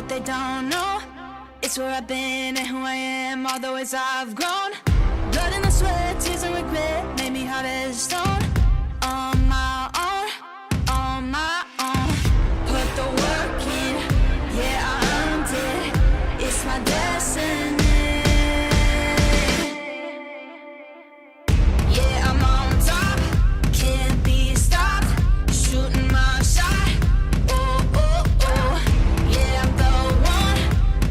what they don't know. It's where I've been and who I am, all the ways I've grown. Blood and the sweat, tears and regret made me hard as stone. On my own, put the work in. Yeah, I earned it. It's my destiny. Yeah, I'm on top, can't be stopped. Shooting my shot. Oh, oh, oh. Yeah, I'm the one.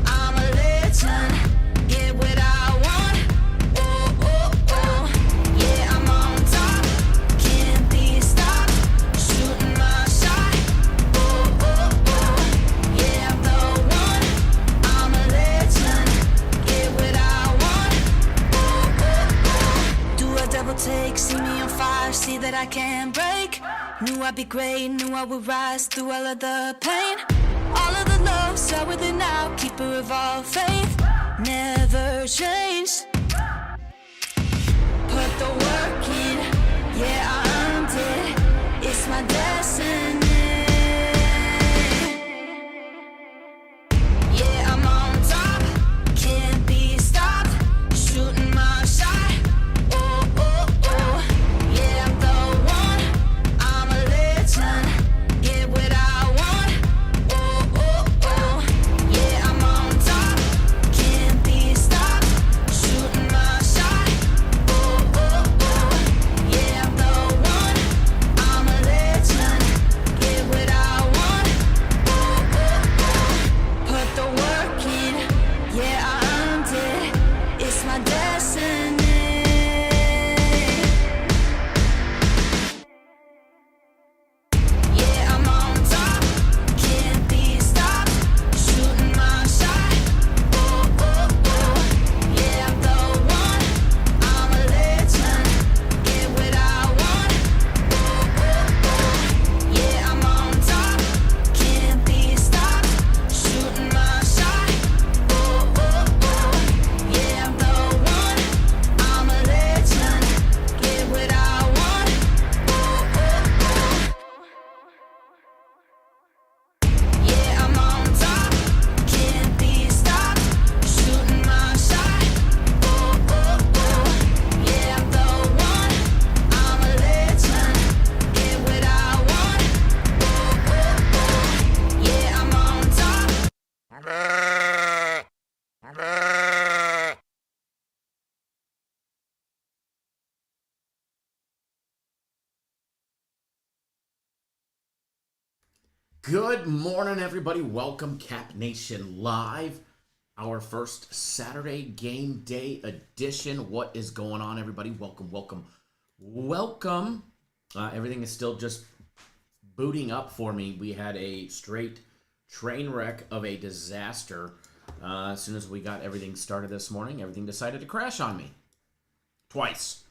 I'm a legend. Get what I want. Oh, oh, oh. Yeah, I'm on top, can't be stopped. Shooting my shot. Oh, oh, oh. Yeah, I'm the one. I'm a legend. Get what I want. Oh, oh, oh. Do a double take, see me on fire, see that I can't break. Knew I'd be great, knew I would rise through all of the pain. All of the love, start with it now, keeper of all faith. Never change. Put the work in, yeah, I earned it. It's my destiny. Yeah, I'm on top, can't be stopped. Shooting my shot. Oh, oh, oh. Yeah, I'm the one. I'm a legend. Get what I want. Oh, oh, oh. Yeah, I'm on top, can't be stopped. Shooting my shot. Oh, oh, oh. Yeah, I'm the one. I'm a legend. Get what I want. Oh, oh, oh. Put the work in. Yeah, I earned it. It's my destiny. Yeah, I'm on top, can't be stopped. Shooting my shot. Oh, oh, oh. Yeah, I'm the one. I'm a legend. Get what I want. Oh, oh, oh. Yeah, I'm on top, can't be stopped. Shooting my shot. Oh, oh, oh. Yeah, I'm the one. I'm a legend. Get what I want. Oh, oh, oh. Yeah, I'm on top, can't be stopped. Shooting my shot. Oh, oh, oh. Yeah, I'm the one. I'm a legend. Get what I want. Oh, oh, oh. Yeah, I'm on top. Good morning, everybody. Welcome, Cap Nation Live, our first Saturday game day edition. What is going on, everybody? Welcome, welcome, welcome. Everything is still just booting up for me. We had a straight train wreck of a disaster. As soon as we got everything started this morning, everything decided to crash on me. Twice.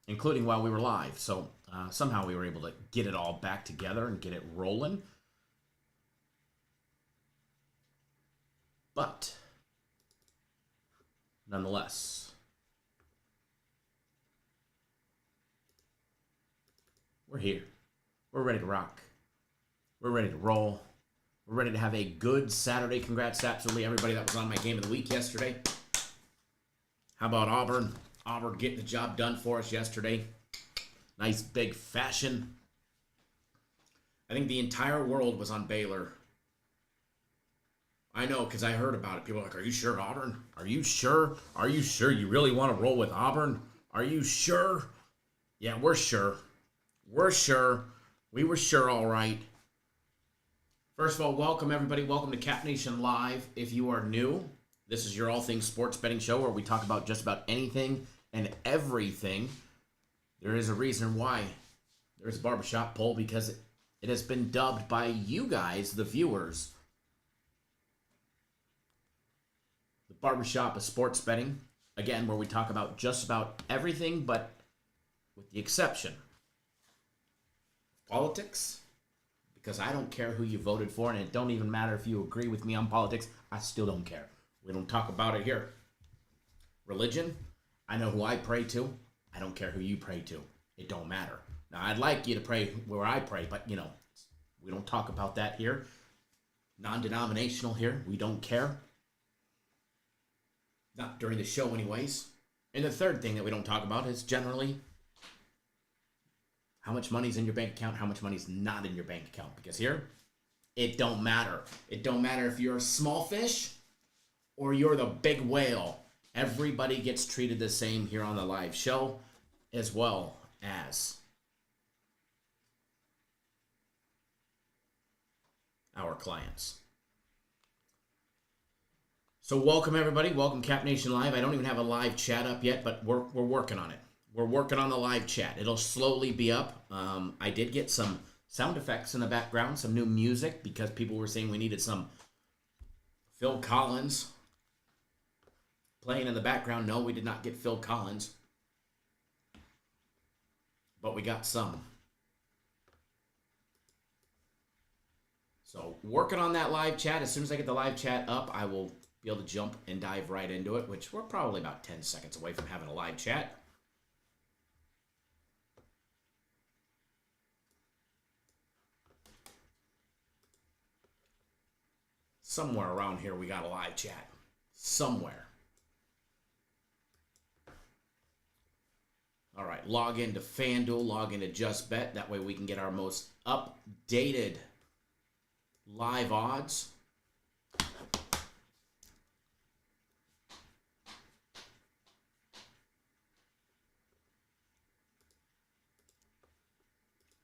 Including while we were live. So somehow we were able to get it all back together and get it rolling. But nonetheless, we're here. We're ready to rock. We're ready to roll. We're ready to have a good Saturday. Congrats to absolutely everybody that was on my game of the week yesterday. How about Auburn? Auburn getting the job done for us yesterday. Nice big fashion. I think the entire world was on Baylor. I know, because I heard about it. People are like, are you sure, Auburn? Are you sure? Are you sure you really want to roll with Auburn? Are you sure? Yeah, we're sure. We're sure. We were sure, all right. First of all, welcome, everybody. Welcome to Cap Nation Live. If you are new, this is your all things sports betting show where we talk about just about anything and everything. There is a reason why there's a barbershop poll, because it has been dubbed by you guys, the viewers, the barbershop of sports betting. Again, where we talk about just about everything, but with the exception of politics, because I don't care who you voted for, and it don't even matter if you agree with me on politics. I still don't care. We don't talk about it here. Religion, I know who I pray to. I don't care who you pray to. It don't matter. Now, I'd like you to pray where I pray, but, we don't talk about that here. non-denominational here. We don't care. Not during the show anyways. And the third thing that we don't talk about is generally how much money's in your bank account, how much money's not in your bank account. Because here, it don't matter. It don't matter if you're a small fish or you're the big whale. Everybody gets treated the same here on the live show, as well as our clients. So welcome everybody. Welcome Cap Nation Live. I don't even have a live chat up yet, but we're working on it. We're working on the live chat. It'll slowly be up. I did get some sound effects in the background, some new music, because people were saying we needed some Phil Collins playing in the background. No, we did not get Phil Collins, but we got some. So working on that live chat. As soon as I get the live chat up, I will be able to jump and dive right into it, which we're probably about 10 seconds away from having a live chat. Somewhere around here we got a live chat. Somewhere. All right, log into FanDuel, log into JustBet. That way we can get our most updated live odds.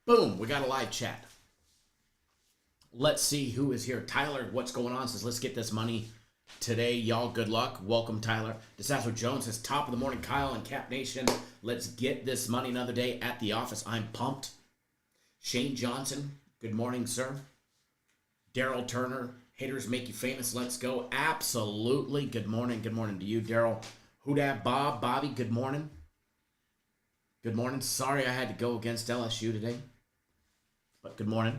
Boom, we got a live chat. Let's see who is here. Tyler, what's going on? Says, let's get this money today. Y'all, good luck. Welcome, Tyler. DeSasso Jones says, top of the morning, Kyle and Cap Nation. Let's get this money another day at the office. I'm pumped. Shane Johnson, good morning, sir. Daryl Turner, haters make you famous. Let's go. Absolutely. Good morning. Good morning to you, Daryl. Who dat Bob? Bobby, good morning. Good morning. Sorry I had to go against LSU today, but good morning.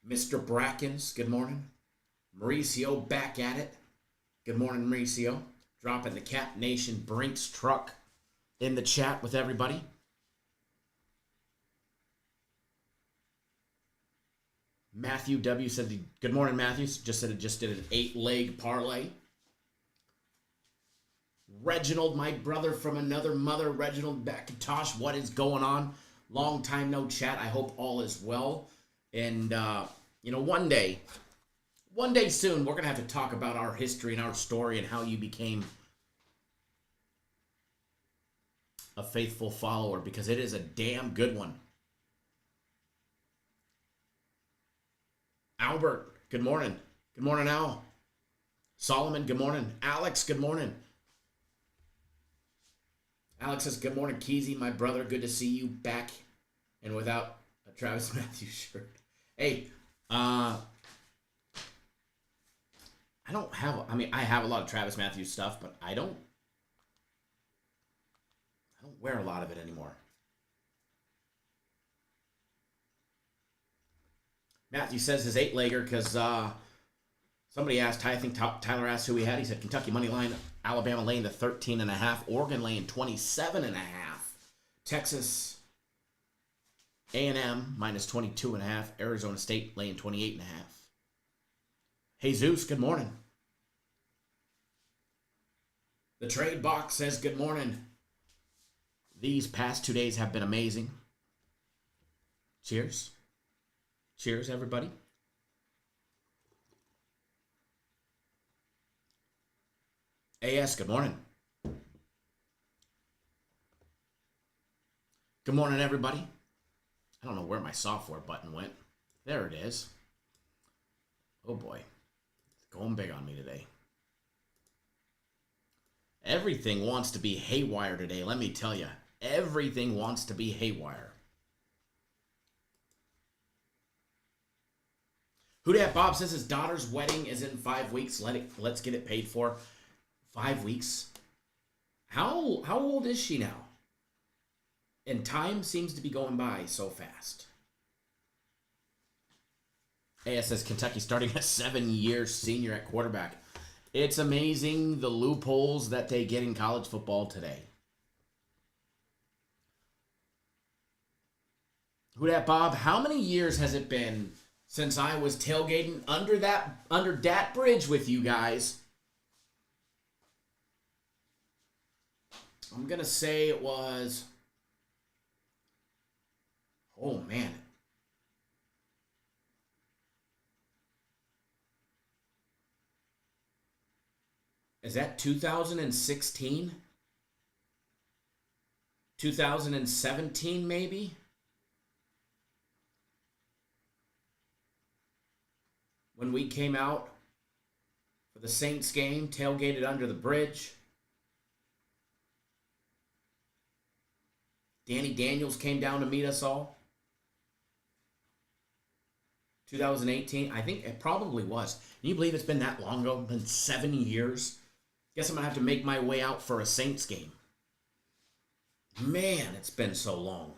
Mr. Brackens, good morning. Mauricio, back at it. Good morning, Mauricio. Dropping the Cap Nation Brinks truck in the chat with everybody. Matthew W. said, good morning, Matthew. Just said it just did an 8-leg parlay. Reginald, my brother from another mother. Reginald McIntosh, what is going on? Long time no chat. I hope all is well. And, one day soon, we're going to have to talk about our history and our story and how you became a faithful follower, because it is a damn good one. Albert, good morning. Good morning, Al. Solomon, good morning. Alex, good morning. Alex says, good morning, Keezy, my brother. Good to see you back and without a Travis Matthews shirt. Hey, I have a lot of Travis Matthews stuff, but I don't wear a lot of it anymore. Matthew says his 8-legger because somebody asked, I think Tyler asked who he had. He said Kentucky money line, Alabama laying the 13.5, Oregon laying 27.5, Texas A&M minus 22.5, Arizona State laying 28.5. Jesus, good morning. The trade box says good morning. These past 2 days have been amazing. Cheers. Cheers, everybody. AS, good morning. Good morning, everybody. I don't know where my software button went. There it is. Oh boy. It's going big on me today. Everything wants to be haywire today, let me tell you. Everything wants to be haywire. Who dat Bob says his daughter's wedding is in 5 weeks. Let's get it paid for. 5 weeks. How old is she now? And time seems to be going by so fast. AS says Kentucky starting a 7-year senior at quarterback. It's amazing the loopholes that they get in college football today. Who dat Bob? How many years has it been since I was tailgating under that bridge with you guys. I'm going to say it was, oh man. Is that 2016? 2017 maybe? When we came out for the Saints game, tailgated under the bridge. Danny Daniels came down to meet us all. 2018, I think it probably was. Can you believe it's been that long ago? It's been 7 years. Guess I'm going to have to make my way out for a Saints game. Man, it's been so long.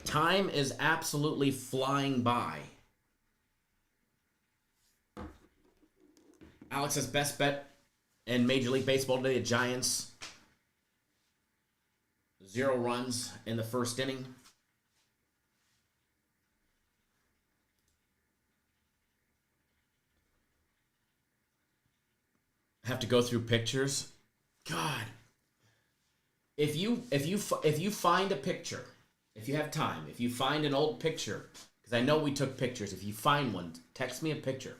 Time is absolutely flying by. Alex's best bet in Major League Baseball today, the Giants. 0 runs in the first inning. I have to go through pictures. God. If you find a picture, if you have time, if you find an old picture, because I know we took pictures, if you find one, text me a picture.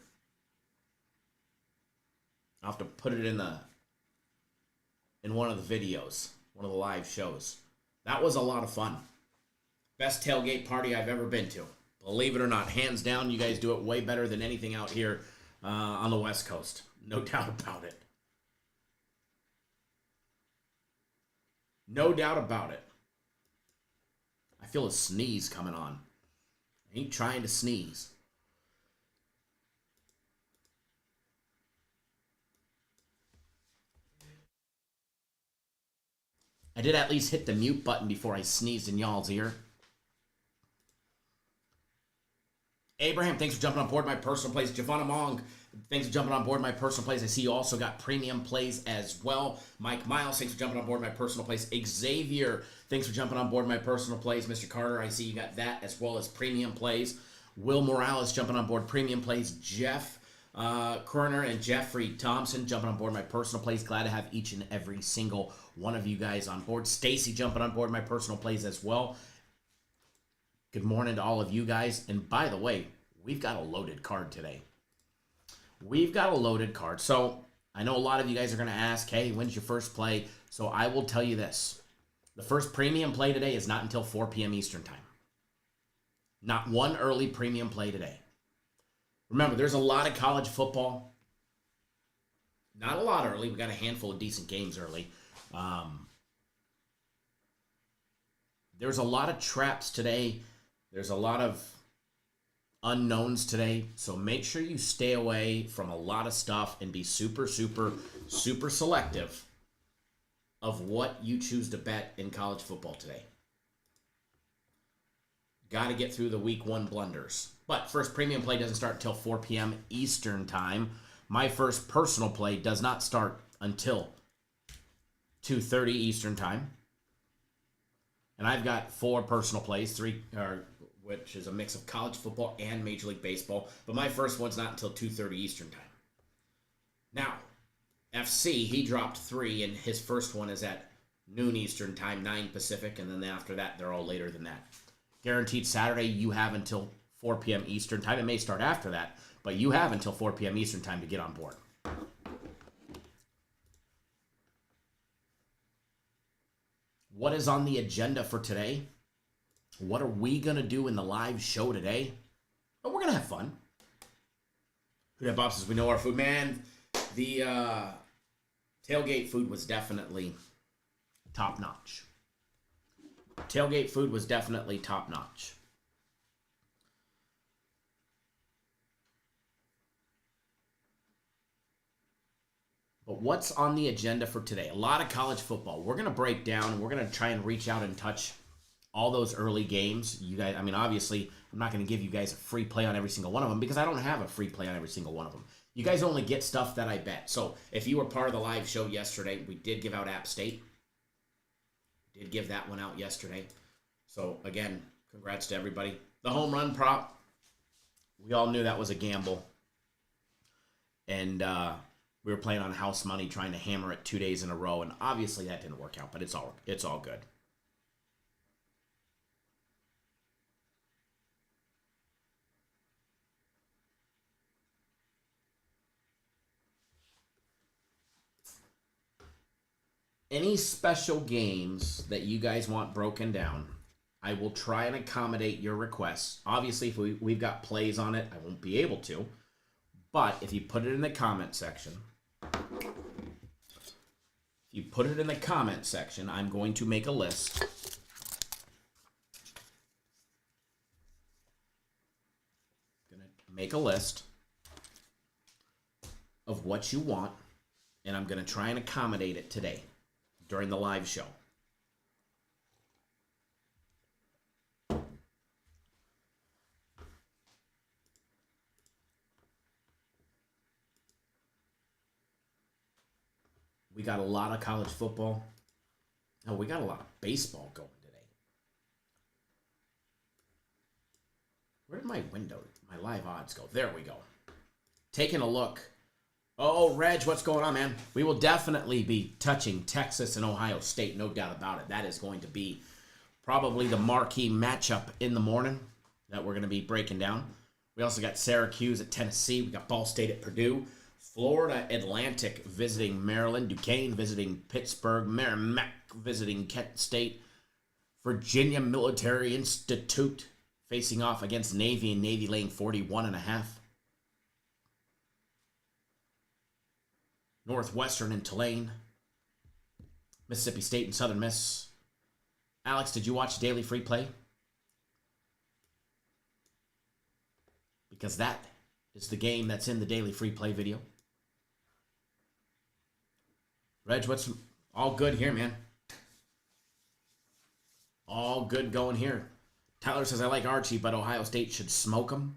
I'll have to put it in one of the videos, one of the live shows. That was a lot of fun. Best tailgate party I've ever been to. Believe it or not, hands down, you guys do it way better than anything out here on the West Coast. No doubt about it. No doubt about it. I feel a sneeze coming on. I ain't trying to sneeze. I did at least hit the mute button before I sneezed in y'all's ear. Abraham, thanks for jumping on board my personal plays. Javon Among, thanks for jumping on board my personal plays. I see you also got premium plays as well. Mike Miles, thanks for jumping on board my personal plays. Xavier, thanks for jumping on board my personal plays. Mr. Carter, I see you got that as well as premium plays. Will Morales jumping on board premium plays. Jeff Kerner and Jeffrey Thompson jumping on board my personal plays. Glad to have each and every single one of you guys on board. Stacy jumping on board my personal plays as well. Good morning to all of you guys. And by the way, we've got a loaded card today. We've got a loaded card. So I know a lot of you guys are going to ask, hey, when's your first play? So I will tell you this. The first premium play today is not until 4 p.m. Eastern time. Not one early premium play today. Remember, there's a lot of college football. Not a lot early. We got a handful of decent games early. There's a lot of traps today. There's a lot of unknowns today. So make sure you stay away from a lot of stuff and be super, super, super selective of what you choose to bet in college football today. Got to get through the week 1 blunders. But first premium play doesn't start until 4 p.m. Eastern time. My first personal play does not start until 2:30 Eastern time. And I've got 4 personal plays, which is a mix of college football and Major League Baseball. But my first one's not until 2:30 Eastern time. Now, FC, he dropped 3, and his first one is at noon Eastern time, 9 Pacific, and then after that, they're all later than that. Guaranteed Saturday, you have until 4 p.m. Eastern time. It may start after that, but you have until 4 p.m. Eastern time to get on board. What is on the agenda for today? What are we going to do in the live show today? Oh, we're going to have fun. Who that Bob says, we know our food. Man, the tailgate food was definitely top-notch. Tailgate food was definitely top-notch. But what's on the agenda for today? A lot of college football. We're going to break down. We're going to try and reach out and touch all those early games. You guys, I mean, obviously, I'm not going to give you guys a free play on every single one of them because I don't have a free play on every single one of them. You guys only get stuff that I bet. So if you were part of the live show yesterday, we did give out App State. Did give that one out yesterday. So again, Congrats to everybody. The home run prop, we all knew that was a gamble. And we were playing on house money, trying to hammer it 2 days in a row, and obviously that didn't work out, but it's all good. Any special games that you guys want broken down, I will try and accommodate your requests. Obviously, if we've got plays on it, I won't be able to. But if you put it in the comment section, I'm going to make a list. Make a list of what you want, and I'm going to try and accommodate it today during the live show. We got a lot of college football. Oh, we got a lot of baseball going today. Where did my live odds go? There we go. Taking a look. Oh, Reg, what's going on, man? We will definitely be touching Texas and Ohio State, no doubt about it. That is going to be probably the marquee matchup in the morning that we're going to be breaking down. We also got Syracuse at Tennessee. We got Ball State at Purdue. Florida Atlantic visiting Maryland. Duquesne visiting Pittsburgh. Merrimack visiting Kent State. Virginia Military Institute facing off against Navy, and Navy laying 41.5. Northwestern and Tulane. Mississippi State and Southern Miss. Alex, did you watch Daily Free Play? Because that is the game that's in the Daily Free Play video. Reg, what's all good here, man? All good going here. Tyler says, I like Archie, but Ohio State should smoke him.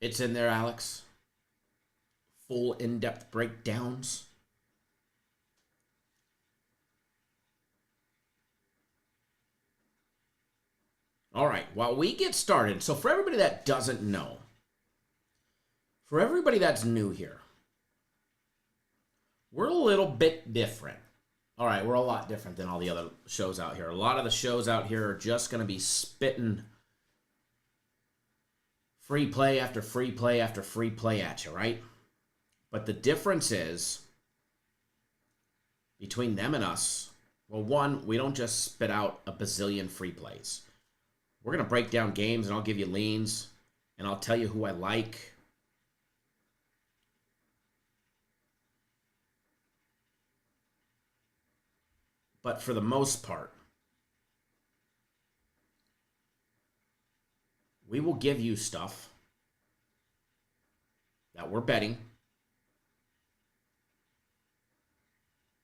It's in there, Alex. Full in-depth breakdowns. All right, while we get started, so for everybody that doesn't know, for everybody that's new here, we're a little bit different. All right, we're a lot different than all the other shows out here. A lot of the shows out here are just going to be spitting free play after free play after free play at you, right? But the difference is, between them and us, well, one, we don't just spit out a bazillion free plays. We're going to break down games, and I'll give you leans, and I'll tell you who I like. But for the most part, we will give you stuff that we're betting,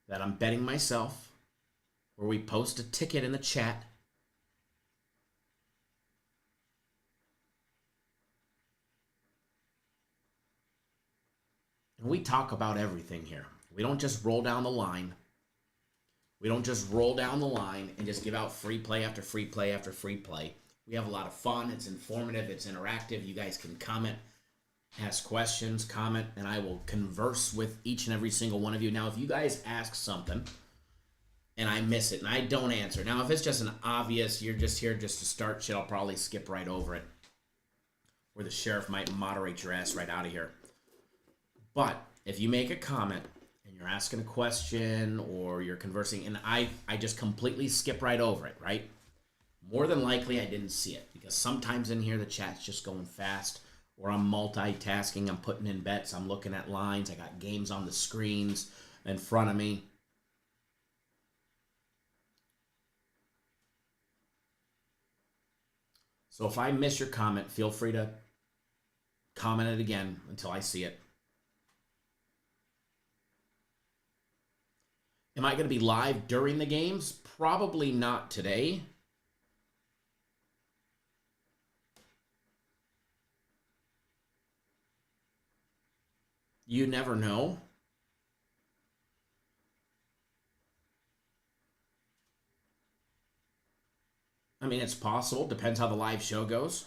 that I'm betting myself, where we post a ticket in the chat. And we talk about everything here. We don't just roll down the line. We don't just roll down the line and just give out free play after free play after free play. We have a lot of fun. It's informative. It's interactive. You guys can comment, ask questions, comment, and I will converse with each and every single one of you. Now, if you guys ask something and I miss it and I don't answer, now, if it's just an obvious, you're just here just to start shit, I'll probably skip right over it. Or the sheriff might moderate your ass right out of here. But if you make a comment and you're asking a question or you're conversing, and I just completely skip right over it, right? More than likely, I didn't see it, because sometimes in here the chat's just going fast, or I'm multitasking, I'm putting in bets, I'm looking at lines, I got games on the screens in front of me. So if I miss your comment, feel free to comment it again until I see it. Am I going to be live during the games? Probably not today. You never know. I mean, it's possible. Depends how the live show goes.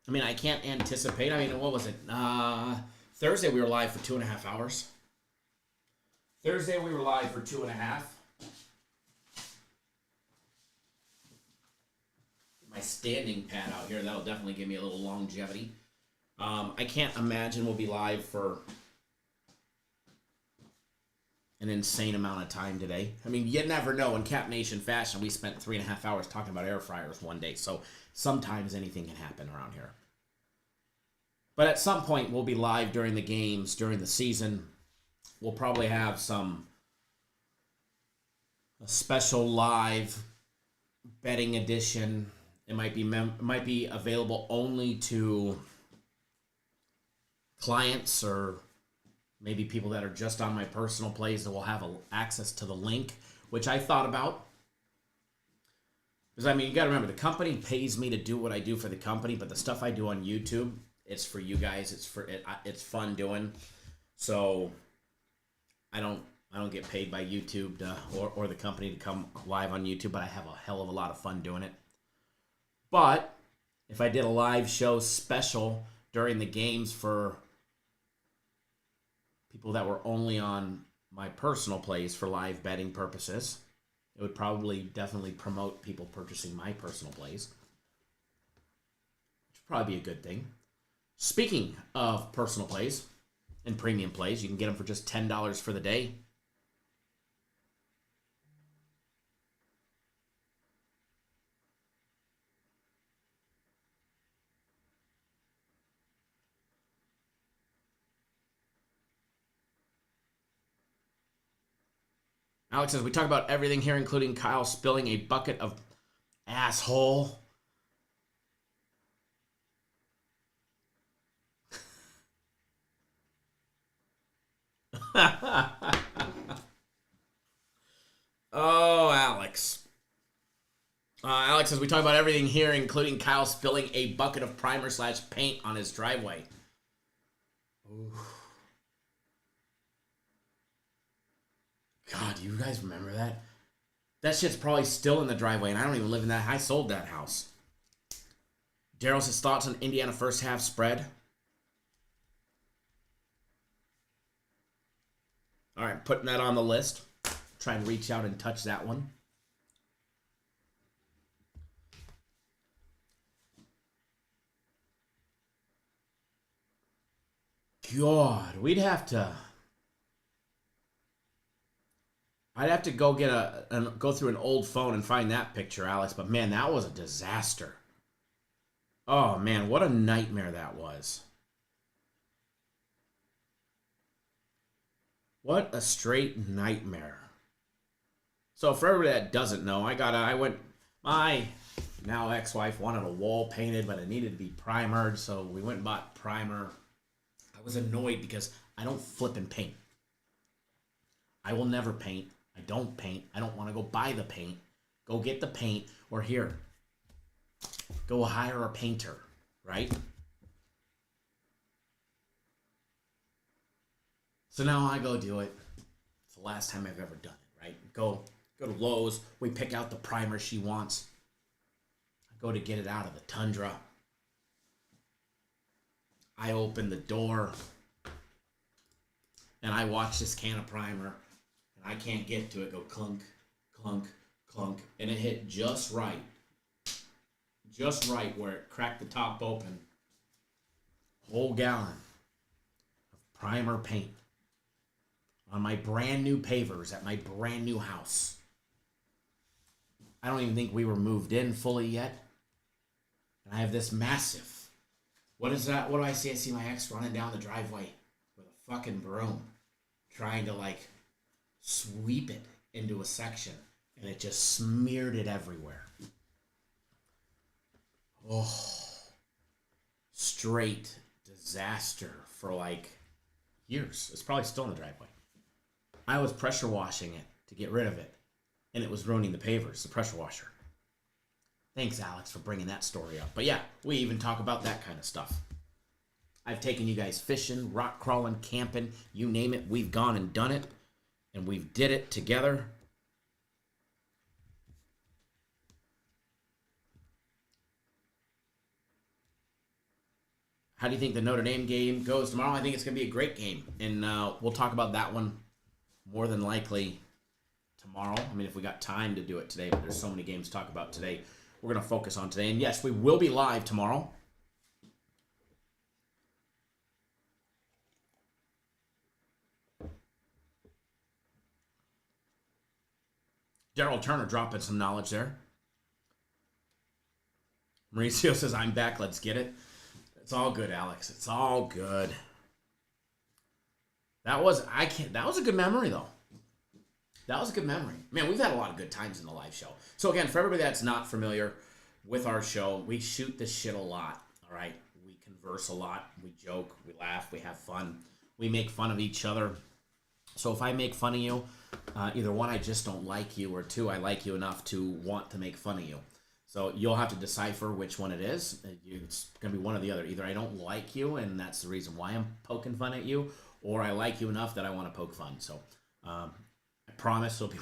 I mean, I can't anticipate. I mean, what was it? Thursday we were live for 2.5 hours. Thursday we were live for 2.5. My standing pad out here, that'll definitely give me a little longevity. I can't imagine we'll be live for an insane amount of time today. I mean, you never know. In Cap Nation fashion, we spent 3.5 hours talking about air fryers one day, so sometimes anything can happen around here. But at some point, we'll be live during the games, during the season. We'll probably have a special live betting edition. It might be available only to clients or maybe people that are just on my personal plays that will have access to the link, which I thought about. Because, I mean, you got to remember, the company pays me to do what I do for the company, but the stuff I do on YouTube, it's for you guys. It's fun doing. So I don't get paid by YouTube or the company to come live on YouTube, but I have a hell of a lot of fun doing it. But if I did a live show special during the games for people that were only on my personal plays for live betting purposes, it would definitely promote people purchasing my personal plays, which would probably be a good thing. Speaking of personal plays and premium plays, you can get them for just $10 for the day. Alex says, we talk about everything here, including Kyle spilling a bucket of asshole. Oh, Alex. Alex says, we talk about everything here, including Kyle spilling a bucket of primer/paint on his driveway. Ooh. God, do you guys remember that? That shit's probably still in the driveway, and I don't even live in that. I sold that house. Daryl says, thoughts on Indiana first half spread? All right, putting that on the list. Try and reach out and touch that one. God, I'd have to go go through an old phone and find that picture, Alex. But man, that was a disaster. Oh man, what a nightmare that was. What a straight nightmare. So for everybody that doesn't know, my now ex-wife wanted a wall painted, but it needed to be primered, so we went and bought primer. I was annoyed because I don't flip and paint. I will never paint. I don't paint. I don't want to go buy the paint. Go get the paint, or here, go hire a painter, right? So now I go do it. It's the last time I've ever done it, right? Go to Lowe's. We pick out the primer she wants. I go to get it out of the Tundra. I open the door, and I watch this can of primer, and I can't get to it. Go clunk, clunk, clunk, and it hit just right. Just right where it cracked the top open. Whole gallon of primer paint on my brand new pavers at my brand new house. I don't even think we were moved in fully yet. And I have this massive. What is that? What do I see? I see my ex running down the driveway with a fucking broom, trying to sweep it into a section, and it just smeared it everywhere. Oh, straight disaster for years. It's probably still in the driveway. I was pressure washing it to get rid of it, and it was ruining the pavers, the pressure washer. Thanks, Alex, for bringing that story up. But yeah, we even talk about that kind of stuff. I've taken you guys fishing, rock crawling, camping, you name it. We've gone and done it, and we've did it together. How do you think the Notre Dame game goes tomorrow? I think it's going to be a great game, and we'll talk about that one more than likely tomorrow. I mean, if we got time to do it today, but there's so many games to talk about today. We're going to focus on today. And yes, we will be live tomorrow. Daryl Turner dropping some knowledge there. Mauricio says, I'm back. Let's get it. It's all good, Alex. It's all good. That was a good memory, though. That was a good memory. Man, we've had a lot of good times in the live show. So again, for everybody that's not familiar with our show, we shoot this shit a lot, all right? We converse a lot. We joke. We laugh. We have fun. We make fun of each other. So if I make fun of you, either one, I just don't like you, or two, I like you enough to want to make fun of you. So you'll have to decipher which one it is. It's going to be one or the other. Either I don't like you, and that's the reason why I'm poking fun at you, or I like you enough that I want to poke fun. So I promise it'll be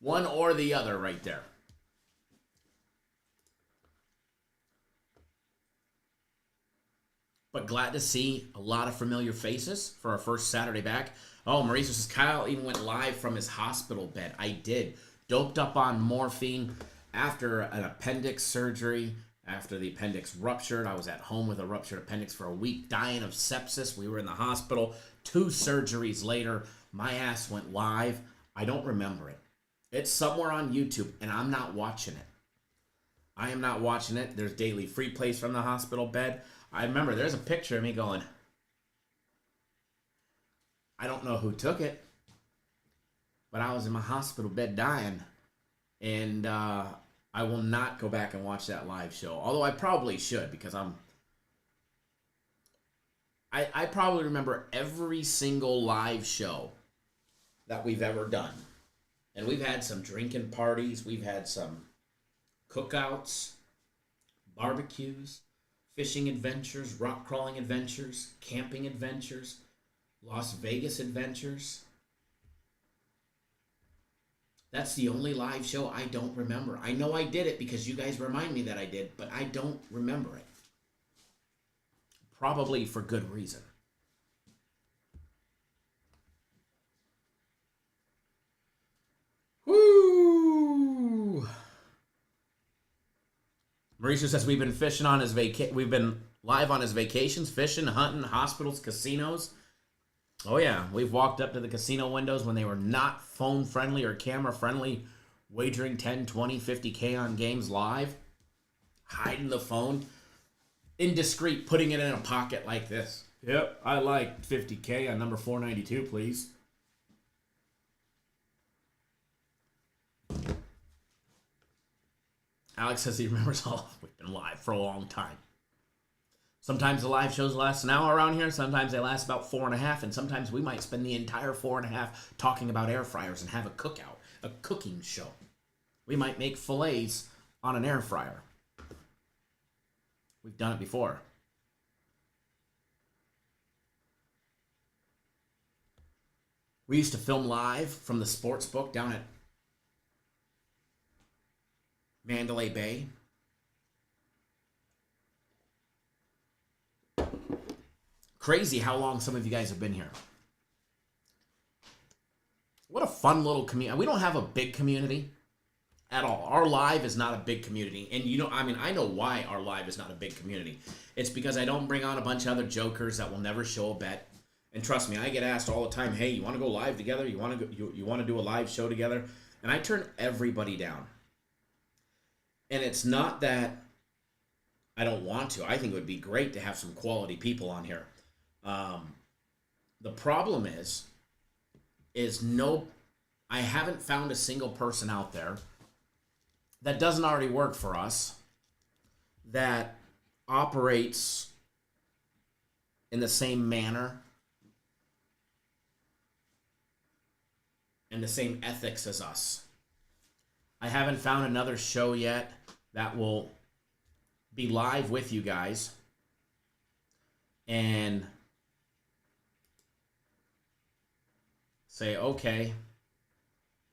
one or the other right there. But glad to see a lot of familiar faces for our first Saturday back. Oh, Mauricio says Kyle even went live from his hospital bed. I did. Doped up on morphine after an appendix surgery. After the appendix ruptured, I was at home with a ruptured appendix for a week, dying of sepsis. We were in the hospital. 2 surgeries later, my ass went live. I don't remember it. It's somewhere on YouTube, and I'm not watching it. I am not watching it. There's daily free plays from the hospital bed. I remember there's a picture of me going, I don't know who took it, but I was in my hospital bed dying, and I will not go back and watch that live show. Although I probably should, because I probably remember every single live show that we've ever done. And we've had some drinking parties, we've had some cookouts, barbecues, fishing adventures, rock crawling adventures, camping adventures, Las Vegas adventures. That's the only live show I don't remember. I know I did it because you guys remind me that I did, but I don't remember it. Probably for good reason. Woo! Mauricio says we've been fishing on his we've been live on his vacations, fishing, hunting, hospitals, casinos. Oh yeah, we've walked up to the casino windows when they were not phone friendly or camera friendly, wagering 10, 20, 50K on games live, hiding the phone, indiscreet, putting it in a pocket like this. Yep, I like 50K on number 492, please. Alex says he remembers all. We've been live for a long time. Sometimes the live shows last an hour around here. Sometimes they last about 4.5. And sometimes we might spend the entire 4.5 talking about air fryers and have a cookout, a cooking show. We might make fillets on an air fryer. We've done it before. We used to film live from the sports book down at Mandalay Bay. Crazy how long some of you guys have been here. What a fun little community. We don't have a big community at all. Our live is not a big community. And I know why our live is not a big community. It's because I don't bring on a bunch of other jokers that will never show a bet. And trust me, I get asked all the time, hey, you want to go live together? You want to do a live show together? And I turn everybody down. And it's not that I don't want to. I think it would be great to have some quality people on here. The problem I haven't found a single person out there that doesn't already work for us that operates in the same manner and the same ethics as us. I haven't found another show yet that will be live with you guys and say, okay,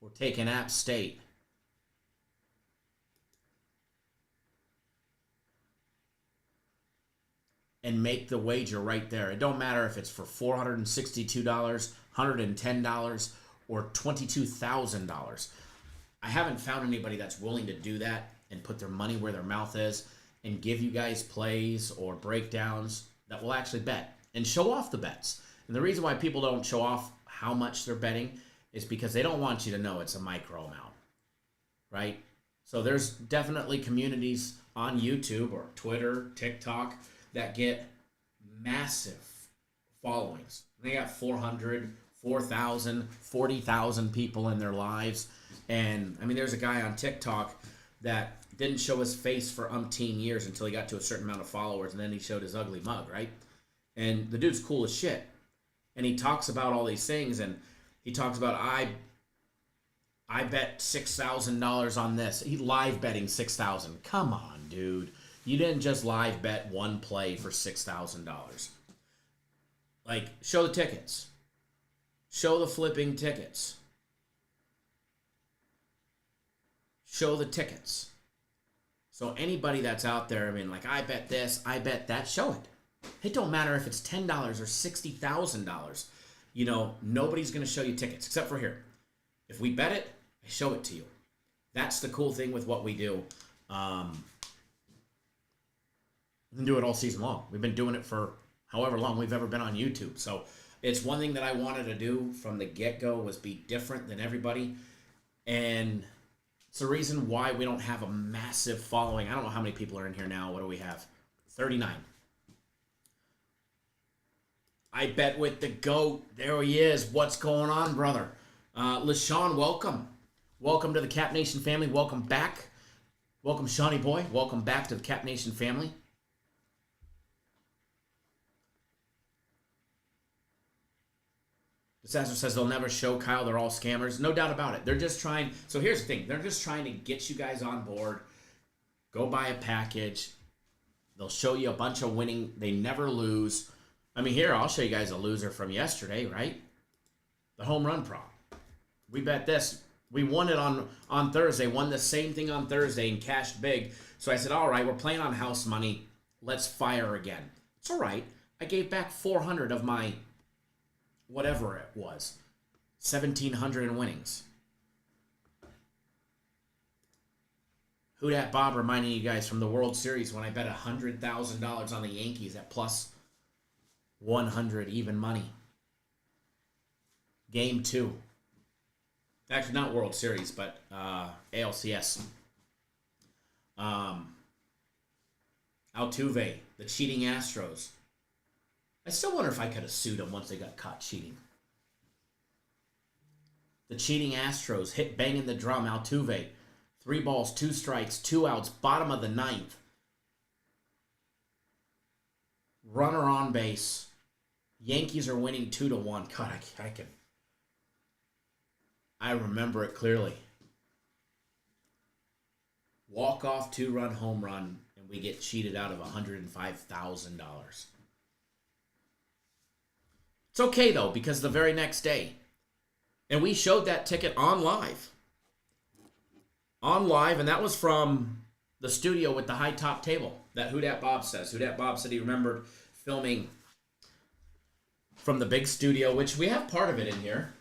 we're taking App State. And make the wager right there. It don't matter if it's for $462, $110, or $22,000. I haven't found anybody that's willing to do that and put their money where their mouth is and give you guys plays or breakdowns that will actually bet and show off the bets. And the reason why people don't show off how much they're betting is because they don't want you to know it's a micro amount, right? So there's definitely communities on YouTube or Twitter, TikTok, that get massive followings. They got 400, 4,000, 40,000 people in their lives. And, I mean, there's a guy on TikTok that didn't show his face for umpteen years until he got to a certain amount of followers, and then he showed his ugly mug, right? And the dude's cool as shit. And he talks about all these things, and he talks about, I bet $6,000 on this. He live betting $6,000. Come on, dude. You didn't just live bet one play for $6,000. Like, show the tickets. Show the flipping tickets. Show the tickets. So anybody that's out there, I mean, like, I bet this, I bet that, show it. It don't matter if it's $10 or $60,000. You know, nobody's going to show you tickets, except for here. If we bet it, I show it to you. That's the cool thing with what we do. We can do it all season long. We've been doing it for however long we've ever been on YouTube. So it's one thing that I wanted to do from the get-go was be different than everybody. And it's the reason why we don't have a massive following. I don't know how many people are in here now. What do we have? 39. I bet with the GOAT. There he is. What's going on, brother? LaShawn, welcome. Welcome to the Cap Nation family. Welcome back. Welcome, Shawnee boy. Welcome back to the Cap Nation family. Disaster says they'll never show Kyle. They're all scammers. No doubt about it. They're just trying. So here's the thing. They're just trying to get you guys on board. Go buy a package. They'll show you a bunch of winning. They never lose. I mean, here, I'll show you guys a loser from yesterday, right? The home run prop. We bet this. We won it on Thursday. Won the same thing on Thursday and cashed big. So I said, all right, we're playing on house money. Let's fire again. It's all right. I gave back 400 of my whatever it was, 1,700 in winnings. Who dat Bob reminding you guys from the World Series when I bet $100,000 on the Yankees at plus 100 even money. Game 2. Actually, not World Series, but ALCS. Altuve, the cheating Astros. I still wonder if I could have sued them once they got caught cheating. The cheating Astros hit banging the drum. Altuve, 3 balls, 2 strikes, 2 outs, bottom of the 9th. Runner on base. Yankees are winning 2-1. God, I remember it clearly. Walk-off 2-run home run, and we get cheated out of $105,000. It's okay, though, because the very next day, and we showed that ticket on live. On live, and that was from the studio with the high top table that Who Dat Bob says. Who Dat Bob said he remembered filming from the big studio, which we have part of it in here.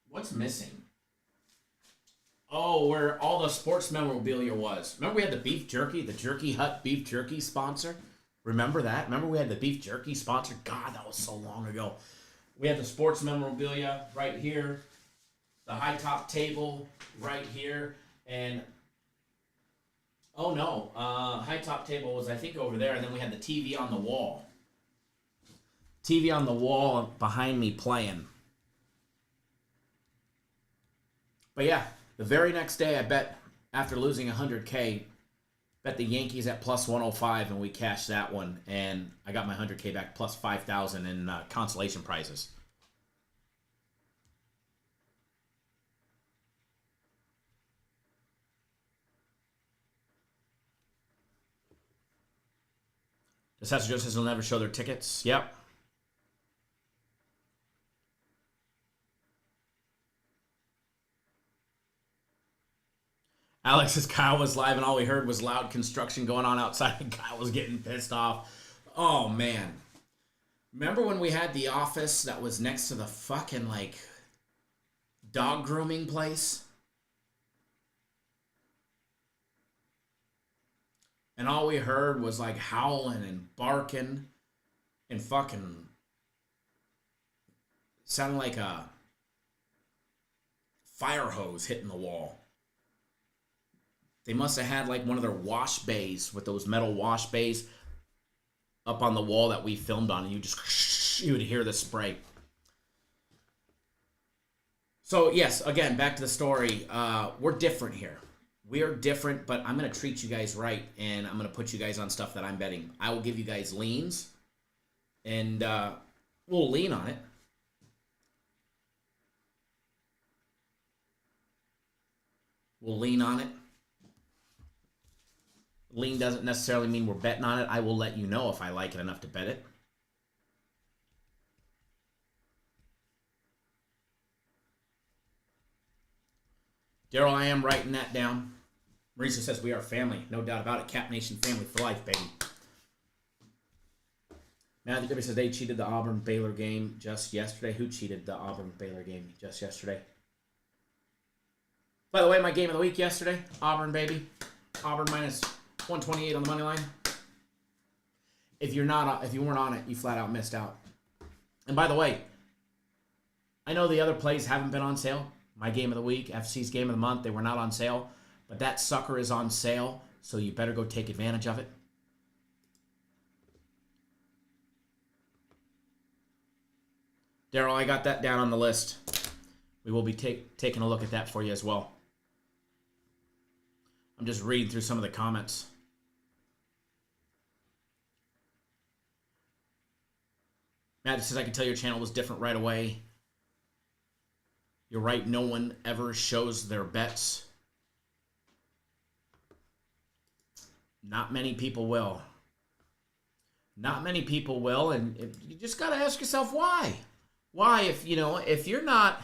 What's missing? Oh, where all the sports memorabilia was. Remember we had the beef jerky, the Jerky Hut beef jerky sponsor? Remember that? Remember we had the beef jerky sponsor? God, that was so long ago. We had the sports memorabilia right here, the high top table right here, and oh no, high top table was I think over there, and then we had the TV on the wall. TV on the wall behind me playing. But yeah, the very next day I bet, after losing $100K, bet the Yankees at plus 105, and we cashed that one, and I got my $100K back plus 5,000 in consolation prizes. Assessor Joe says they'll never show their tickets. Yep. Alex says Kyle was live and all we heard was loud construction going on outside and Kyle was getting pissed off. Oh, man. Remember when we had the office that was next to the fucking, like, dog grooming place? And all we heard was, like, howling and barking and fucking sounded like a fire hose hitting the wall. They must have had, like, one of their wash bays with those metal wash bays up on the wall that we filmed on, and you would hear the spray. So, yes, again, back to the story. We're different here. We are different, but I'm going to treat you guys right, and I'm going to put you guys on stuff that I'm betting. I will give you guys leans, and we'll lean on it. We'll lean on it. Lean doesn't necessarily mean we're betting on it. I will let you know if I like it enough to bet it. Daryl, I am writing that down. Marisa says we are family. No doubt about it. Cap Nation family for life, baby. Matthew W says they cheated the Auburn-Baylor game just yesterday. Who cheated the Auburn-Baylor game just yesterday? By the way, my game of the week yesterday, Auburn, baby. Auburn minus 128 on the money line. If you weren't on it, you flat out missed out. And by the way, I know the other plays haven't been on sale. My game of the week, FC's game of the month, they were not on sale. But that sucker is on sale, so you better go take advantage of it. Daryl, I got that down on the list. We will be taking a look at that for you as well. I'm just reading through some of the comments. Matt says, I can tell your channel was different right away. You're right, no one ever shows their bets. Not many people will. Not many people will, and you just got to ask yourself why. Why, if you're not,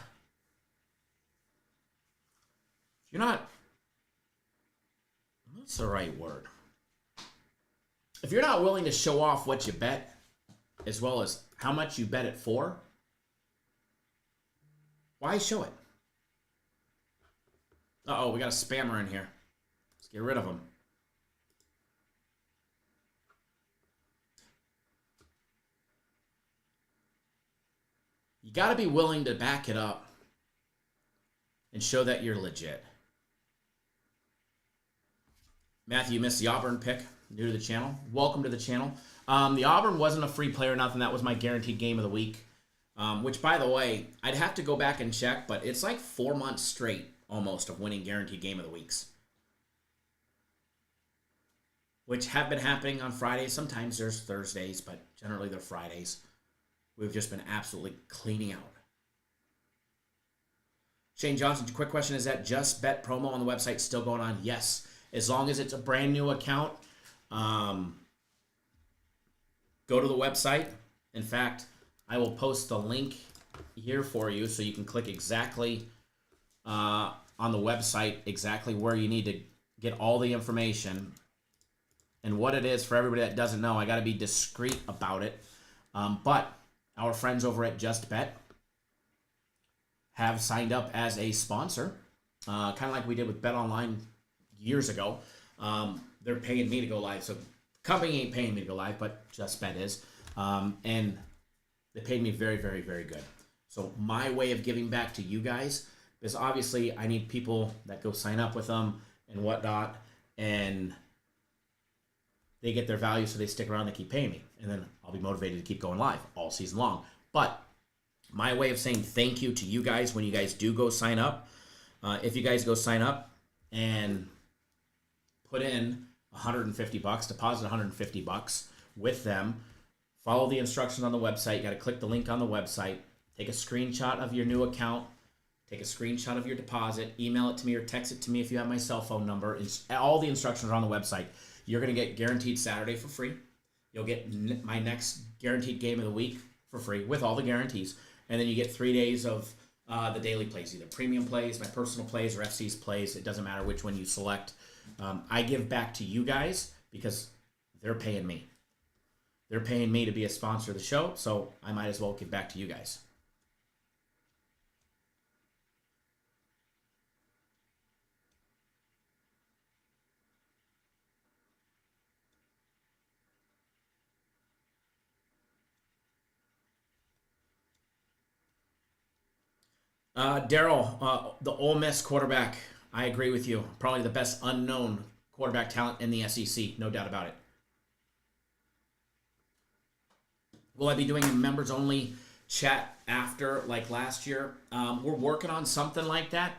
what's the right word? If you're not willing to show off what you bet, as well as how much you bet it for, why show it? Uh-oh, we got a spammer in here. Let's get rid of him. You got to be willing to back it up and show that you're legit. Matthew, you missed the Auburn pick. New to the channel. Welcome to the channel. The Auburn wasn't a free play or nothing. That was my guaranteed game of the week. Which, by the way, I'd have to go back and check, but it's like 4 months straight almost of winning guaranteed game of the weeks. Which have been happening on Fridays. Sometimes there's Thursdays, but generally they're Fridays. We've just been absolutely cleaning out. Shane Johnson, quick question. Is that Just Bet promo on the website still going on? Yes. As long as it's a brand new account, go to the website. In fact, I will post the link here for you so you can click exactly on the website, exactly where you need to get all the information and what it is. For everybody that doesn't know, I got to be discreet about it. But our friends over at Just Bet have signed up as a sponsor, kind of like we did with Bet Online years ago. They're paying me to go live. So the company ain't paying me to go live, but Just Bet is. And they paid me very, very, very good. So my way of giving back to you guys is obviously I need people that go sign up with them and whatnot, and they get their value, so they stick around, they keep paying me. And then I'll be motivated to keep going live all season long. But my way of saying thank you to you guys when you guys do go sign up, if you guys go sign up and put in $150, deposit $150 with them, follow the instructions on the website. You got to click the link on the website, take a screenshot of your new account, take a screenshot of your deposit, email it to me or text it to me if you have my cell phone number. All the instructions are on the website. You're going to get Guaranteed Saturday for free. you'll get my next guaranteed game of the week for free with all the guarantees. And then you get 3 days of the daily plays, either premium plays, my personal plays, or FC's plays. It doesn't matter which one you select. I give back to you guys because they're paying me. They're paying me to be a sponsor of the show, so I might as well give back to you guys. Daryl, the Ole Miss quarterback, I agree with you. Probably the best unknown quarterback talent in the SEC, no doubt about it. Will I be doing a members-only chat after, like last year? We're working on something like that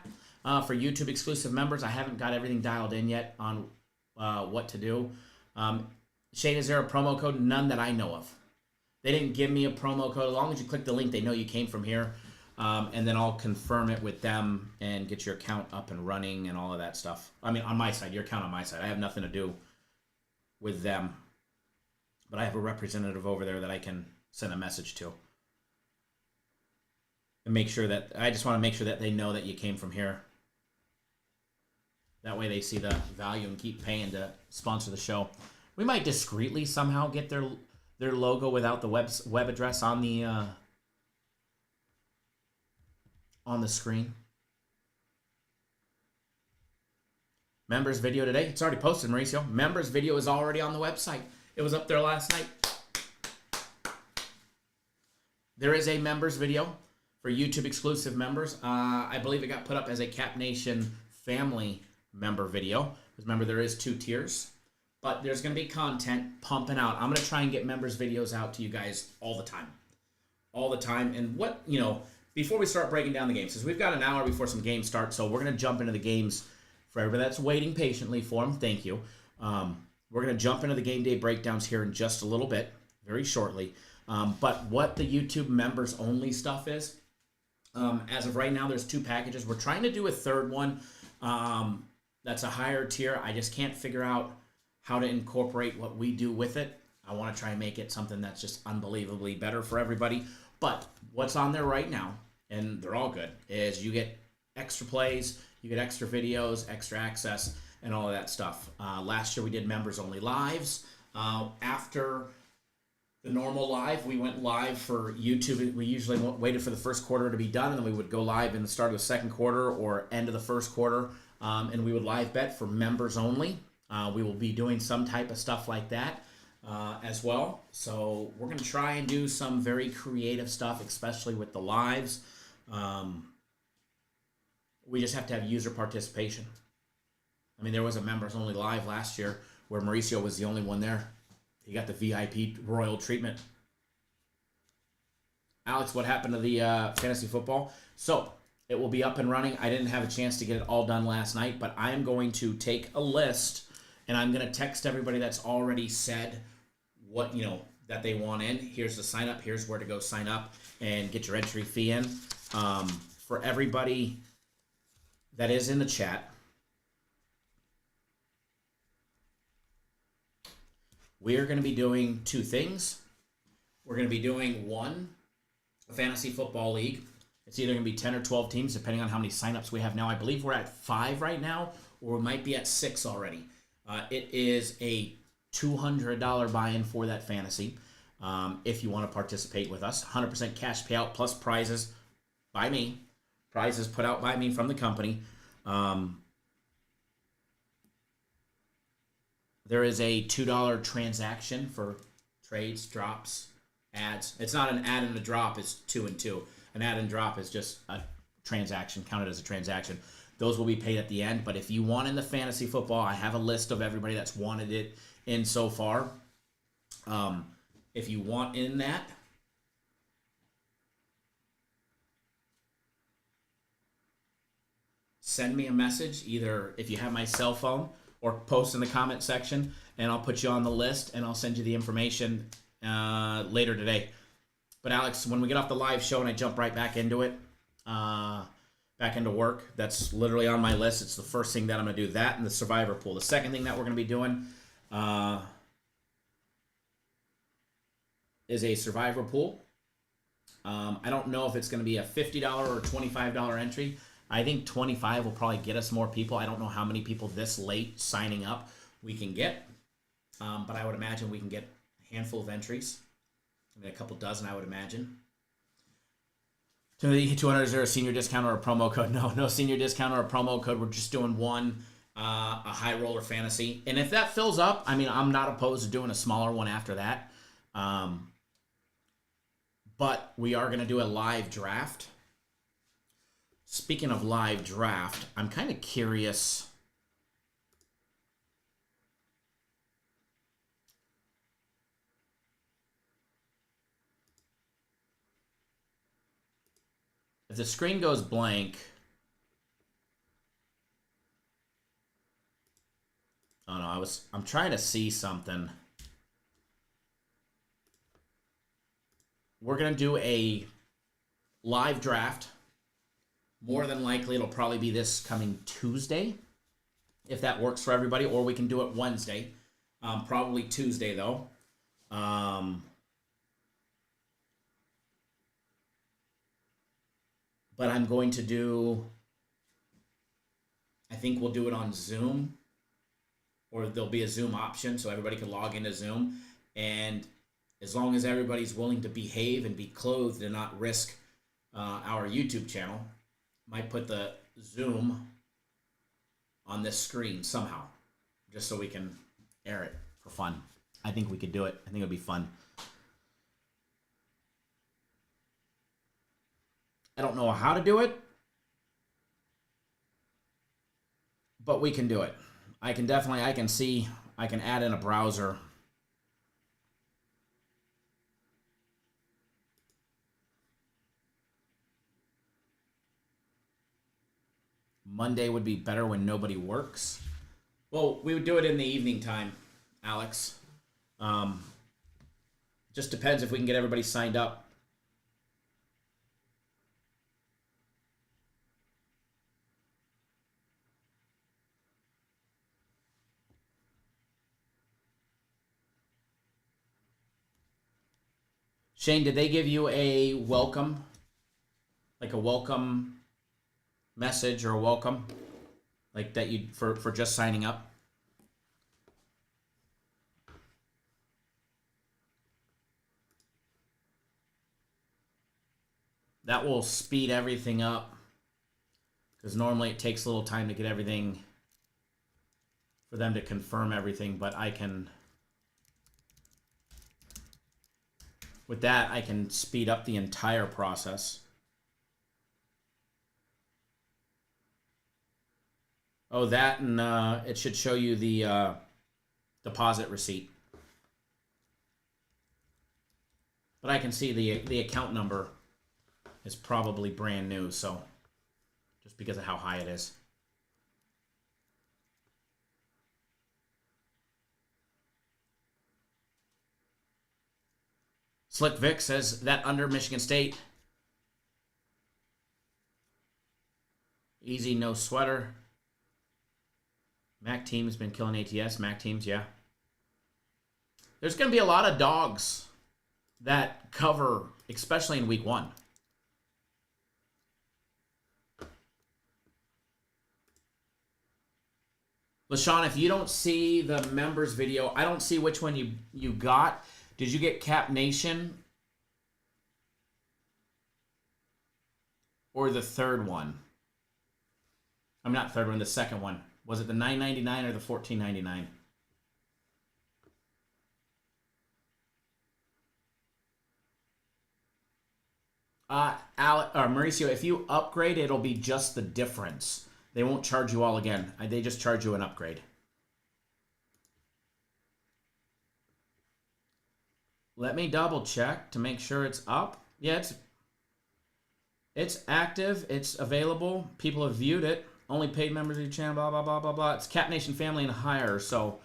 for YouTube exclusive members. I haven't got everything dialed in yet on what to do. Shane, is there a promo code? None that I know of. They didn't give me a promo code. As long as you click the link, they know you came from here. And then I'll confirm it with them and get your account up and running and all of that stuff. I mean, on my side, your account on my side. I have nothing to do with them. But I have a representative over there that I can send a message to. And make sure that, I just want to make sure that they know that you came from here. That way they see the value and keep paying to sponsor the show. We might discreetly somehow get their logo without the web address on the screen. Members video today. It's already posted, Mauricio. Members video is already on the website. It was up there last night. There is a members video for YouTube exclusive members. I believe it got put up as a Cap Nation family member video. Because remember, there is 2 tiers. But there's going to be content pumping out. I'm going to try and get members videos out to you guys all the time. All the time. And what, before we start breaking down the games, because we've got an hour before some games start, so we're going to jump into the games for everybody that's waiting patiently for them. Thank you. We're going to jump into the game day breakdowns here in just a little bit, very shortly. But what the YouTube members only stuff is, as of right now, there's 2 packages. We're trying to do a third one that's a higher tier. I just can't figure out how to incorporate what we do with it. I want to try and make it something that's just unbelievably better for everybody. But what's on there right now, and they're all good, is you get extra plays, you get extra videos, extra access, and all of that stuff. Last year we did members-only lives. After the normal live, we went live for YouTube. We usually waited for the first quarter to be done, and then we would go live in the start of the second quarter or end of the first quarter, and we would live bet for members only. We will be doing some type of stuff like that as well. So we're going to try and do some very creative stuff, especially with the lives. We just have to have user participation. I mean, there was a members-only live last year where Mauricio was the only one there. He got the VIP royal treatment. Alex, what happened to the fantasy football? So it will be up and running. I didn't have a chance to get it all done last night, but I am going to take a list, and I'm going to text everybody that's already said what, that they want in. Here's the sign up. Here's where to go sign up and get your entry fee in. For everybody that is in the chat, we are going to be doing 2 things. We're going to be doing 1, a fantasy football league. It's either going to be 10 or 12 teams, depending on how many signups we have now. I believe we're at 5 right now, or we might be at 6 already. It is a $200 buy-in for that fantasy. If you want to participate with us, 100% cash payout plus prizes by me. Prizes put out by me from the company. There is a $2 transaction for trades, drops, ads. It's not an add and a drop. It's 2 and 2. An add and drop is just a transaction, counted as a transaction. Those will be paid at the end. But if you want in the fantasy football, I have a list of everybody that's wanted it in so far. If you want in that, send me a message, either if you have my cell phone or post in the comment section, and I'll put you on the list, and I'll send you the information later today. But Alex, when we get off the live show and I jump right back into it, back into work, that's literally on my list. It's the first thing that I'm going to do, that and the survivor pool. The second thing that we're going to be doing, is a survivor pool. I don't know if it's going to be a $50 or $25 entry. I think 25 will probably get us more people. I don't know how many people this late signing up we can get, but I would imagine we can get a handful of entries. I mean, a couple dozen, I would imagine. 200, is there a senior discount or a promo code? No senior discount or a promo code. We're just doing one, a high roller fantasy. And if that fills up, I mean, I'm not opposed to doing a smaller one after that. But we are going to do a live draft. Speaking of live draft, I'm kind of curious. If the screen goes blank, oh no, I'm trying to see something. We're going to do a live draft. More than likely, it'll probably be this coming Tuesday, if that works for everybody, or we can do it Wednesday. Probably Tuesday, though. But I'm going to do, I think we'll do it on Zoom, or there'll be a Zoom option so everybody can log into Zoom. And as long as everybody's willing to behave and be clothed and not risk our YouTube channel, might put the Zoom on this screen somehow, just so we can air it for fun. I think we could do it. I think it'd be fun. I don't know how to do it, but we can do it. I can add in a browser. Monday would be better when nobody works. Well, we would do it in the evening time, Alex. Just depends if we can get everybody signed up. Shane, did they give you a welcome? Like a welcome message or a welcome? Like that you for just signing up? That will speed everything up, because normally it takes a little time to get everything, for them to confirm everything, but I can, with that, I can speed up the entire process. Oh, that, and it should show you the deposit receipt. But I can see the account number is probably brand new, so just because of how high it is. Slick Vic says that under Michigan State. Easy, no sweater. Mac team's been killing ATS. Mac teams, yeah. There's going to be a lot of dogs that cover, especially in week 1. LaShawn, if you don't see the members video, I don't see which one you got. Did you get Cap Nation or the third one? I'm not third one, the second one. Was it the $9.99 or the $14.99? Mauricio, if you upgrade, it'll be just the difference. They won't charge you all again. They just charge you an upgrade. Let me double check to make sure it's up. Yeah, it's active. It's available. People have viewed it. Only paid members of your channel, blah, blah, blah, blah, blah. It's Cap Nation Family and Higher, so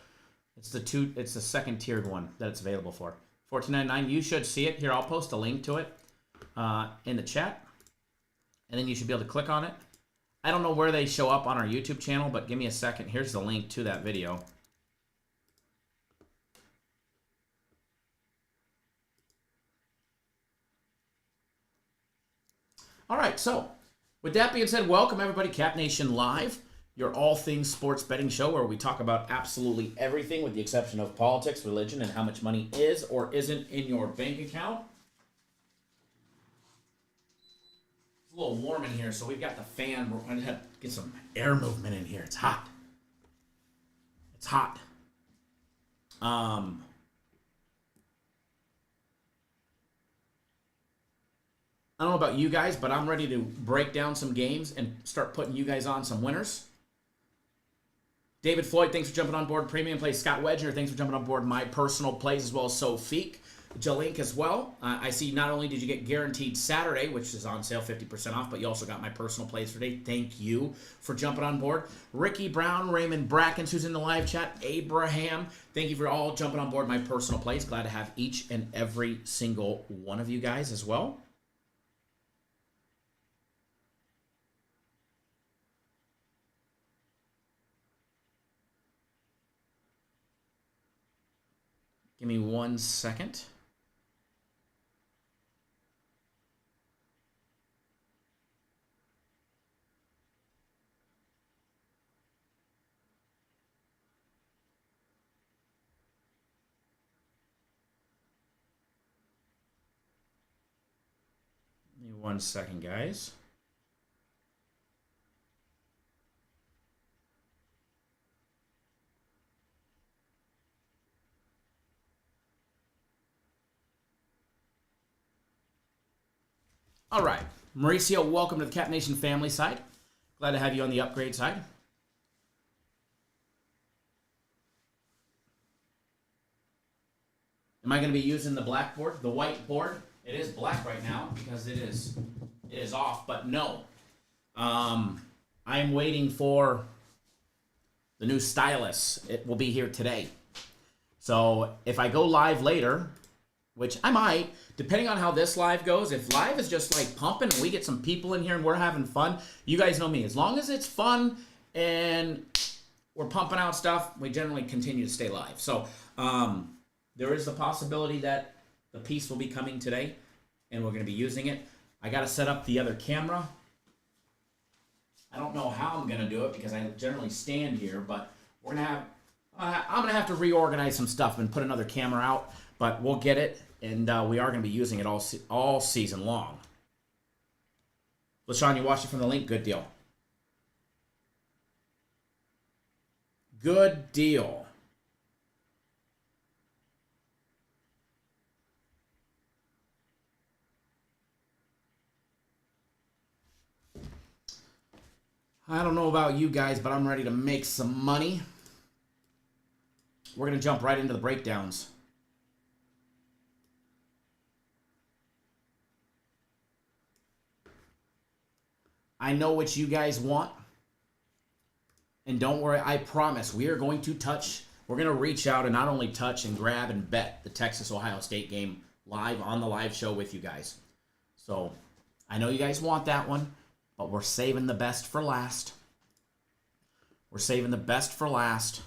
it's the second tiered one that it's available for. $14.99. You should see it. Here, I'll post a link to it in the chat, and then you should be able to click on it. I don't know where they show up on our YouTube channel, but give me a second. Here's the link to that video. All right, so with that being said, welcome everybody, Cap Nation Live, your all things sports betting show where we talk about absolutely everything with the exception of politics, religion, and how much money is or isn't in your bank account. It's a little warm in here, so we've got the fan. We're going to have to get some air movement in here. It's hot. It's hot. I don't know about you guys, but I'm ready to break down some games and start putting you guys on some winners. David Floyd, thanks for jumping on board. Premium Plays. Scott Wedger, thanks for jumping on board. My personal plays as well as Sophique. Jalink as well. I see not only did you get Guaranteed Saturday, which is on sale 50% off, but you also got my personal plays for today. Thank you for jumping on board. Ricky Brown, Raymond Brackens, who's in the live chat. Abraham, thank you for all jumping on board my personal plays. Glad to have each and every single one of you guys as well. Give me 1 second. Give me 1 second, guys. All right, Mauricio, welcome to the Cap Nation family side. Glad to have you on the upgrade side. Am I going to be using the blackboard, the whiteboard? It is black right now because it is off, but no. I am waiting for the new stylus. It will be here today. So if I go live later, which I might, depending on how this live goes. If live is just like pumping and we get some people in here and we're having fun, you guys know me. As long as it's fun and we're pumping out stuff, we generally continue to stay live. So there is the possibility that the piece will be coming today and we're going to be using it. I got to set up the other camera. I don't know how I'm going to do it because I generally stand here, but we're going to have, I'm going to have to reorganize some stuff and put another camera out. But we'll get it, and we are going to be using it all season long. LaShawn, you watched it from the link? Good deal. Good deal. I don't know about you guys, but I'm ready to make some money. We're going to jump right into the breakdowns. I know what you guys want. And don't worry, I promise we are going to touch, we're going to reach out and not only touch and grab and bet the Texas-Ohio State game live on the live show with you guys. So I know you guys want that one, but we're saving the best for last. We're saving the best for last.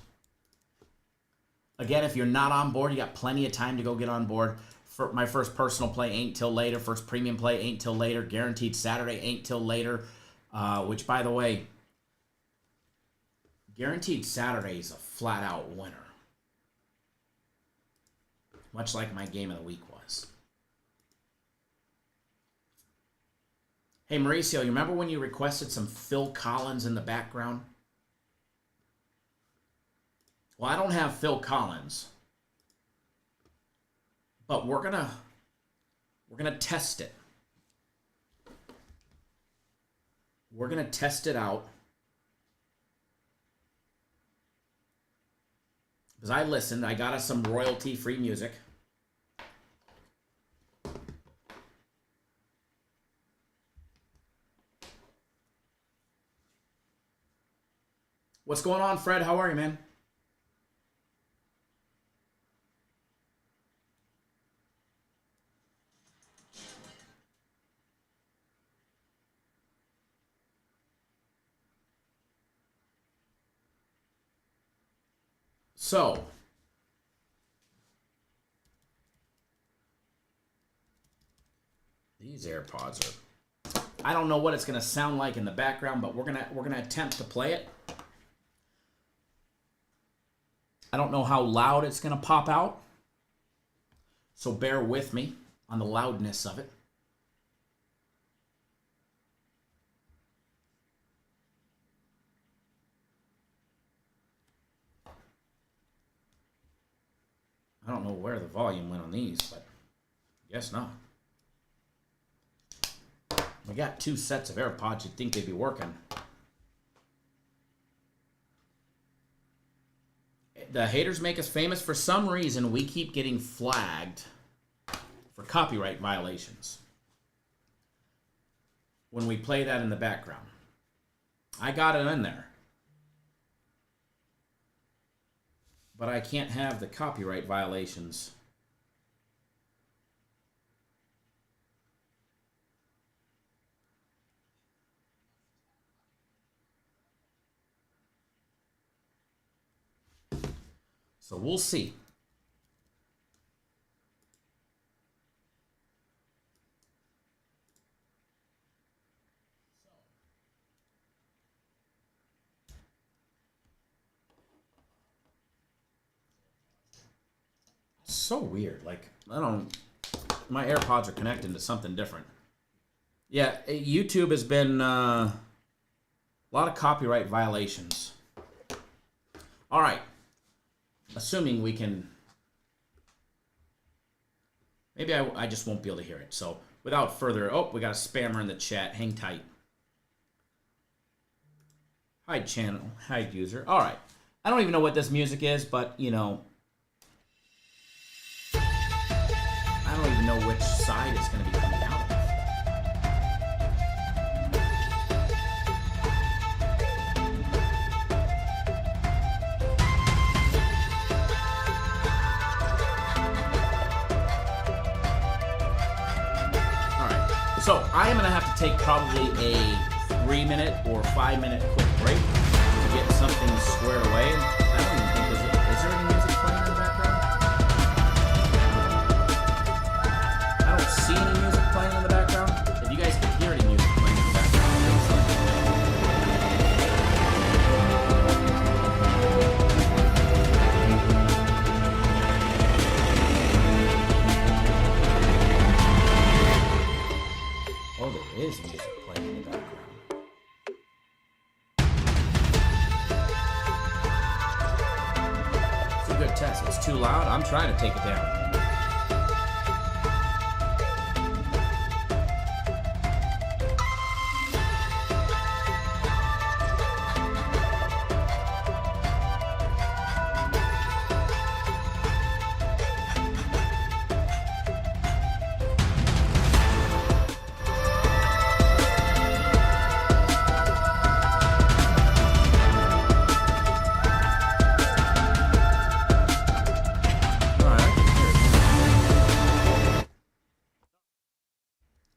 Again, if you're not on board, you got plenty of time to go get on board. For my first personal play ain't till later. First premium play ain't till later. Guaranteed Saturday ain't till later. Which, by the way, Guaranteed Saturday is a flat-out winner. Much like my game of the week was. Hey, Mauricio, you remember when you requested some Phil Collins in the background? Well, I don't have Phil Collins. But we're gonna test it. We're going to test it out. Because I listened. I got us some royalty-free music. What's going on, Fred? How are you, man? So, these AirPods are... I don't know what it's going to sound like in the background, but we're gonna attempt to play it. I don't know how loud it's going to pop out, so bear with me on the loudness of it. I don't know where the volume went on these, but I guess not. We got 2 sets of AirPods. You'd think they'd be working. The haters make us famous. For some reason, we keep getting flagged for copyright violations when we play that in the background. I got it in there, but I can't have the copyright violations. So we'll see. So weird. Like, I don't... My AirPods are connecting to something different. Yeah, YouTube has been a lot of copyright violations. All right. Assuming we can... Maybe I just won't be able to hear it. So, without further... Oh, we got a spammer in the chat. Hang tight. Hide channel. Hide user. All right. I don't even know what this music is, but, you know... I don't even know which side it's going to be coming out of. So I am going to have to take probably a 3-minute or 5-minute quick break to get something squared away. I don't even think is there any music playing in the background? I don't see any music playing in the background. If you guys can hear any music playing in the background, please let me know. Oh, there is music playing in the background. It's a good test. It's too loud. I'm trying to take it down.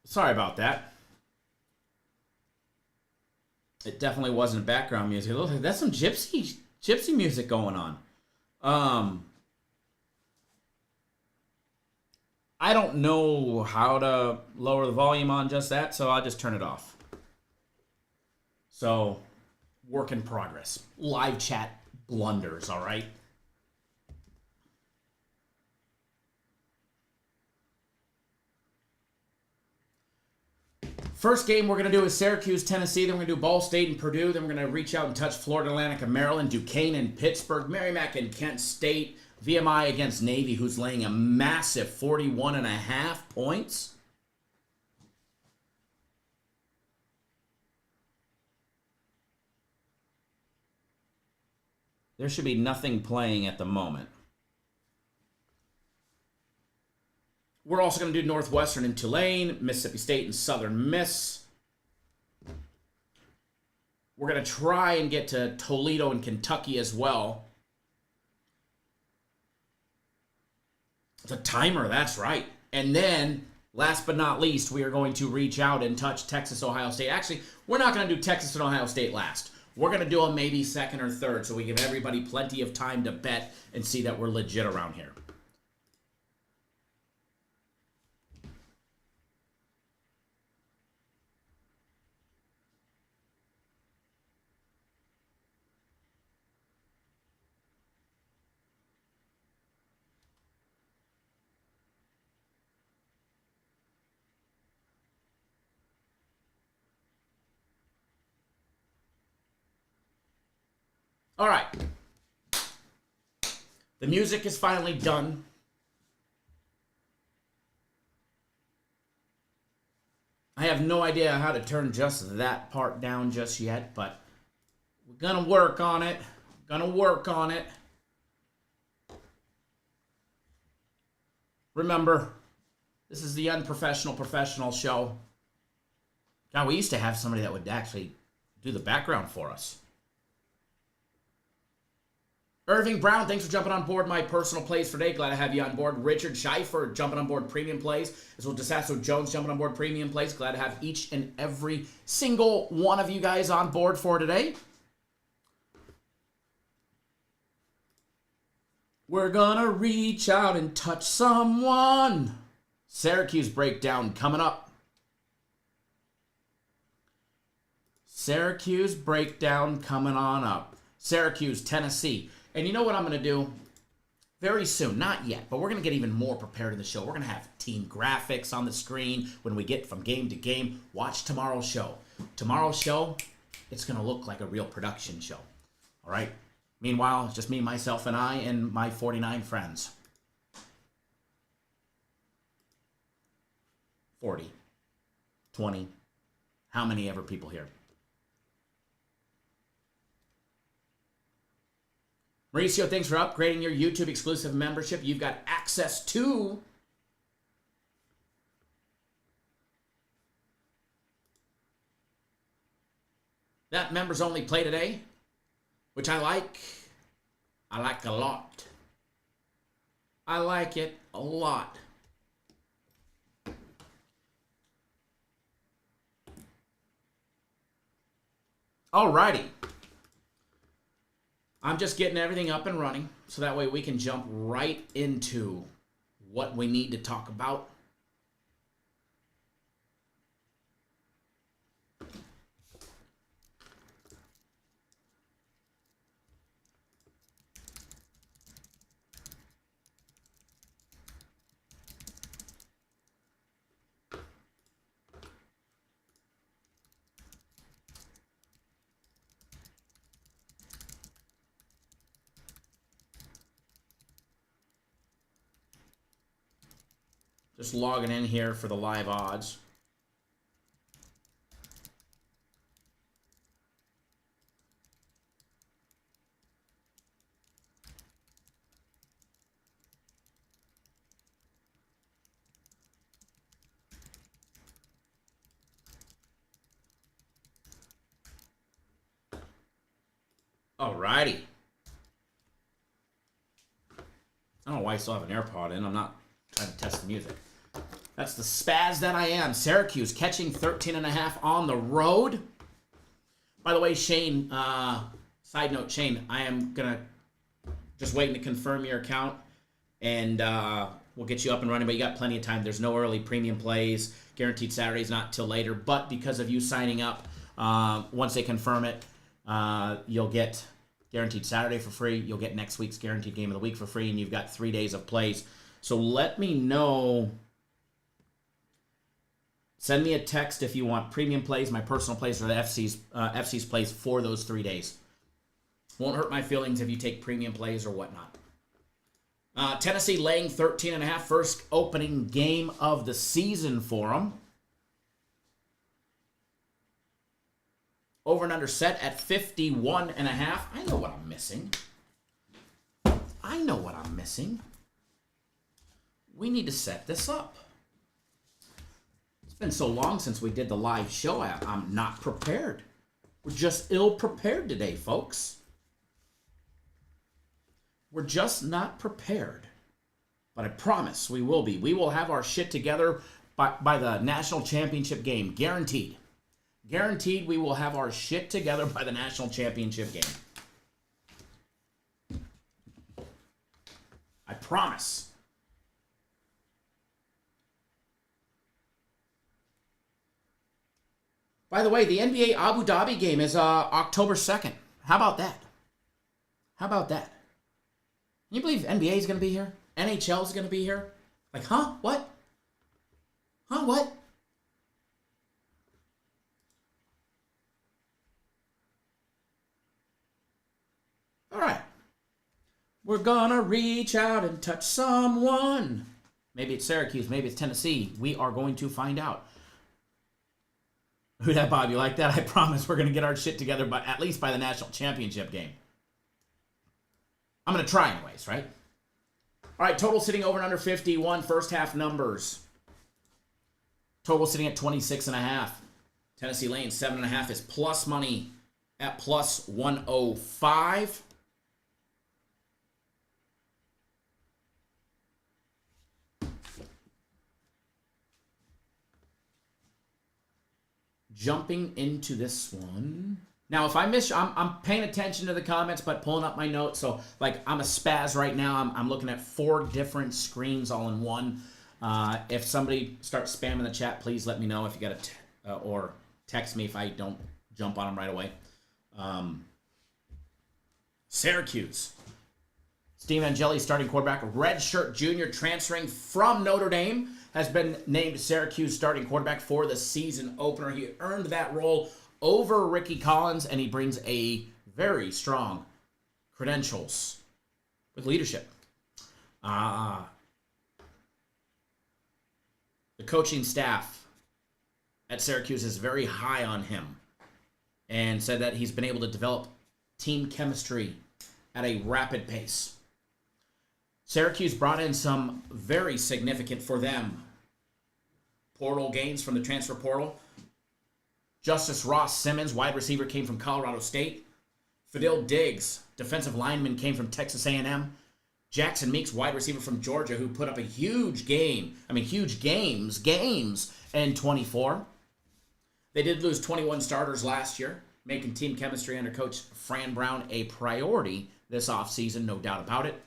Sorry about that. It definitely wasn't background music. Look, that's some gypsy music going on. I don't know how to lower the volume on just that, so I'll just turn it off. So, work in progress. Live chat blunders, all right? First game we're going to do is Syracuse, Tennessee. Then we're going to do Ball State and Purdue. Then we're going to reach out and touch Florida Atlantic and Maryland, Duquesne and Pittsburgh, Merrimack and Kent State, VMI against Navy, who's laying a massive 41.5 points. There should be nothing playing at the moment. We're also going to do Northwestern and Tulane, Mississippi State and Southern Miss. We're going to try and get to Toledo and Kentucky as well. It's a timer, that's right. And then, last but not least, we are going to reach out and touch Texas, Ohio State. Actually, we're not going to do Texas and Ohio State last. We're going to do them maybe second or third, so we give everybody plenty of time to bet and see that we're legit around here. All right. The music is finally done. I have no idea how to turn just that part down just yet, but we're gonna work on it. Remember, this is the unprofessional professional show. God, we used to have somebody that would actually do the background for us. Irving Brown, thanks for jumping on board my personal plays for today. Glad to have you on board. Richard Scheifer jumping on board premium plays. As well as DeSasso Jones jumping on board premium plays. Glad to have each and every single one of you guys on board for today. We're gonna reach out and touch someone. Syracuse breakdown coming up. Syracuse breakdown coming on up. Syracuse, Tennessee. And you know what I'm going to do? Very soon, not yet, but we're going to get even more prepared in the show. We're going to have team graphics on the screen when we get from game to game. Watch tomorrow's show. Tomorrow's show, it's going to look like a real production show. All right? Meanwhile, it's just me, myself, and I, and my 49 friends. 40, 20, how many ever people here? Mauricio, thanks for upgrading your YouTube exclusive membership. You've got access to that members only play today, which I like. I like a lot. I like it a lot. Alrighty. I'm just getting everything up and running so that way we can jump right into what we need to talk about. Just logging in here for the live odds. Alrighty. I don't know why I still have an AirPod in. I'm not trying to test the music. That's the spaz that I am. Syracuse catching 13.5 on the road. By the way, Shane, side note, Shane, I am going to just waiting to confirm your account, and we'll get you up and running, but you got plenty of time. There's no early premium plays. Guaranteed Saturdays, not till later. But because of you signing up, once they confirm it, you'll get Guaranteed Saturday for free. You'll get next week's Guaranteed Game of the Week for free, and you've got 3 days of plays. So let me know. Send me a text if you want premium plays, my personal plays, or the FC's plays for those 3 days. Won't hurt my feelings if you take premium plays or whatnot. Tennessee laying 13.5, first opening game of the season for them. Over and under set at 51.5. I know what I'm missing. We need to set this up. It's been so long since we did the live show. I'm not prepared. We're just ill-prepared today, folks. We're just not prepared. But I promise we will be. We will have our shit together by the national championship game. Guaranteed. Guaranteed we will have our shit together by the national championship game. I promise. By the way, the NBA Abu Dhabi game is October 2nd. How about that? Can you believe NBA is going to be here? NHL is going to be here? Like, huh? What? What? All right. We're gonna reach out and touch someone. Maybe it's Syracuse, maybe it's Tennessee. We are going to find out. Who that, Bob? You like that? I promise we're gonna get our shit together, but at least by the national championship game. I'm gonna try anyways, right? All right, total sitting over and under 51. First half numbers. Total sitting at 26.5. Tennessee Lane 7.5 is plus money at plus 105. Jumping into this one. Now, if I miss, I'm paying attention to the comments, but pulling up my notes. So, like, I'm a spaz right now. I'm looking at 4 different screens all in one. If somebody starts spamming the chat, please let me know if you got or text me if I don't jump on them right away. Syracuse. Steve Angeli, starting quarterback. Redshirt junior transferring from Notre Dame, has been named Syracuse starting quarterback for the season opener. He earned that role over Ricky Collins, and he brings a very strong credentials with leadership. The coaching staff at Syracuse is very high on him and said that he's been able to develop team chemistry at a rapid pace. Syracuse brought in some very significant for them portal gains from the transfer portal. Justice Ross Simmons, wide receiver, came from Colorado State. Fadil Diggs, defensive lineman, came from Texas A&M. Jackson Meeks, wide receiver from Georgia, who put up a huge game. Huge games in 24. They did lose 21 starters last year, making team chemistry under Coach Fran Brown a priority this offseason, no doubt about it.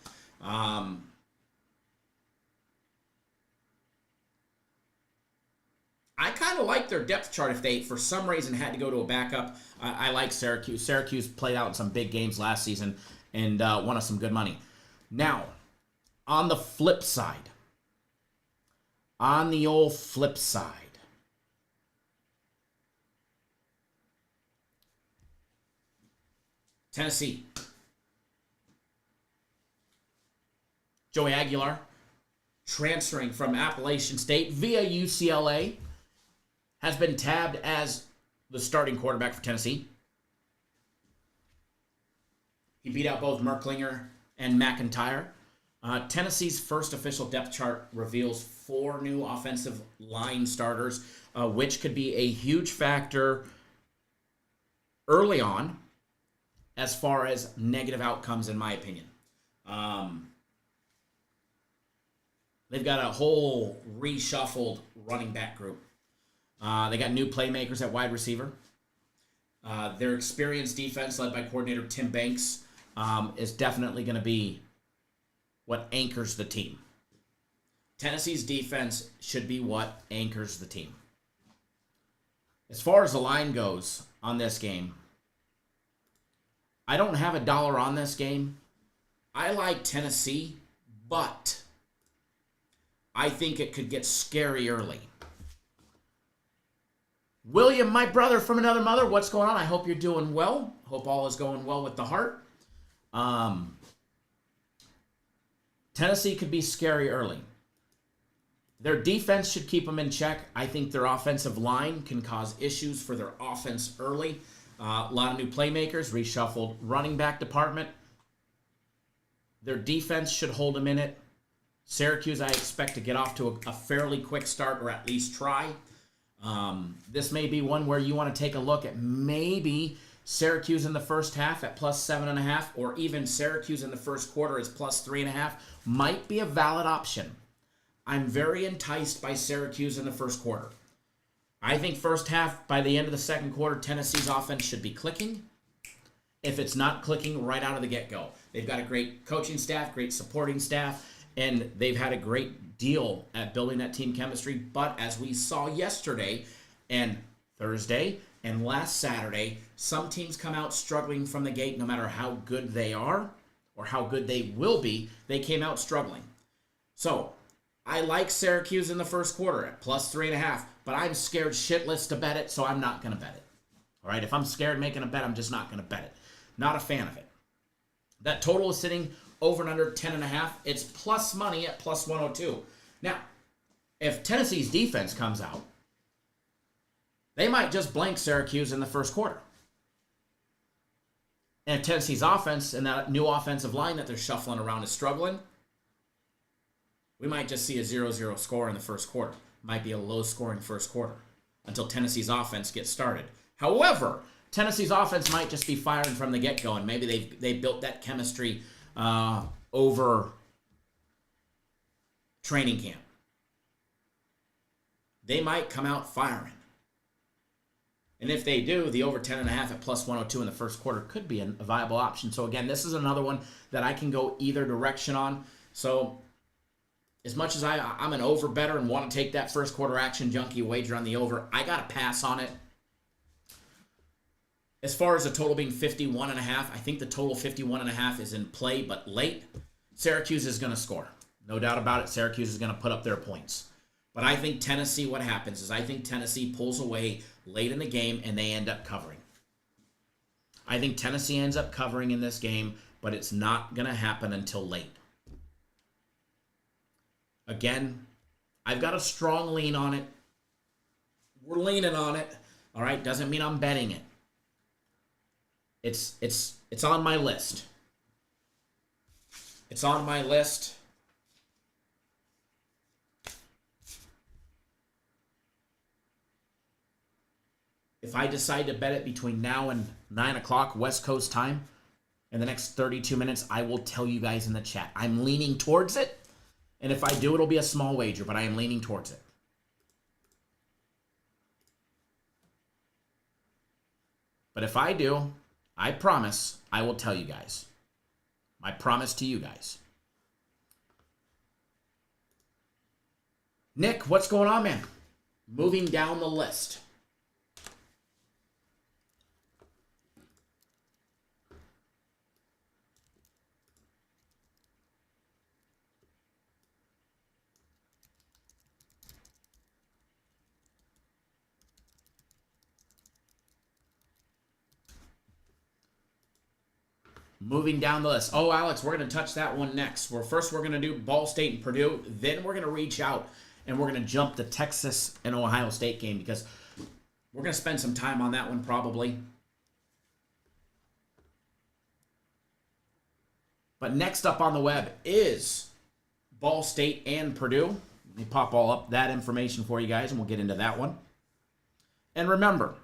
I kind of like their depth chart if they, for some reason, had to go to a backup. I like Syracuse. Syracuse played out in some big games last season and won us some good money. Now, on the flip side, Tennessee. Joey Aguilar, transferring from Appalachian State via UCLA, has been tabbed as the starting quarterback for Tennessee. He beat out both Merklinger and McIntyre. Tennessee's first official depth chart reveals 4 new offensive line starters, which could be a huge factor early on as far as negative outcomes, in my opinion. They've got a whole reshuffled running back group. They got new playmakers at wide receiver. Their experienced defense, led by coordinator Tim Banks, is definitely going to be what anchors the team. Tennessee's defense should be what anchors the team. As far as the line goes on this game, I don't have a dollar on this game. I like Tennessee, but I think it could get scary early. William, my brother from another mother, what's going on? I hope you're doing well. Hope all is going well with the heart. Tennessee could be scary early. Their defense should keep them in check. I think their offensive line can cause issues for their offense early. A lot of new playmakers, reshuffled running back department. Their defense should hold them in it. Syracuse, I expect to get off to a fairly quick start, or at least try. This may be one where you want to take a look at maybe Syracuse in the first half at plus 7.5, or even Syracuse in the first quarter is plus 3.5, might be a valid option. I'm very enticed by Syracuse in the first quarter. I think first half, by the end of the second quarter, Tennessee's offense should be clicking. If it's not clicking right out of the get-go. They've got a great coaching staff, great supporting staff, and they've had a great deal at building that team chemistry. But as we saw yesterday and Thursday and last Saturday, some teams come out struggling from the gate no matter how good they are or how good they will be. They came out struggling. So I like Syracuse in the first quarter at plus 3.5, but I'm scared shitless to bet it, so I'm not going to bet it. All right, if I'm scared making a bet, I'm just not going to bet it. Not a fan of it. That total is sitting over and under 10.5. It's plus money at plus 102. Now, if Tennessee's defense comes out, they might just blank Syracuse in the first quarter. And if Tennessee's offense and that new offensive line that they're shuffling around is struggling, we might just see a 0-0 score in the first quarter. Might be a low-scoring first quarter until Tennessee's offense gets started. However, Tennessee's offense might just be firing from the get-go, and maybe they built that chemistry over training camp. They might come out firing. And if they do, the over 10.5 at plus 102 in the first quarter could be a viable option. So again, this is another one that I can go either direction on. So as much as I'm an over better and want to take that first quarter action junkie wager on the over, I got to pass on it. As far as the total being 51.5, I think the total 51.5 is in play, but late. Syracuse is going to score. No doubt about it. Syracuse is going to put up their points. But I think Tennessee, what happens is I think Tennessee pulls away late in the game and they end up covering. I think Tennessee ends up covering in this game, but it's not going to happen until late. Again, I've got a strong lean on it. We're leaning on it. All right, doesn't mean I'm betting it. It's on my list. It's on my list. If I decide to bet it between now and 9 o'clock West Coast time in the next 32 minutes, I will tell you guys in the chat. I'm leaning towards it, and if I do, it'll be a small wager, but I am leaning towards it. But if I do, I promise I will tell you guys. My promise to you guys. Nick, what's going on, man? Moving down the list. Moving down the list. Oh, Alex, we're going to touch that one next. First, we're going to do Ball State and Purdue. Then we're going to reach out and we're going to jump the Texas and Ohio State game because we're going to spend some time on that one probably. But next up on the web is Ball State and Purdue. Let me pop all up that information for you guys and we'll get into that one. And remember,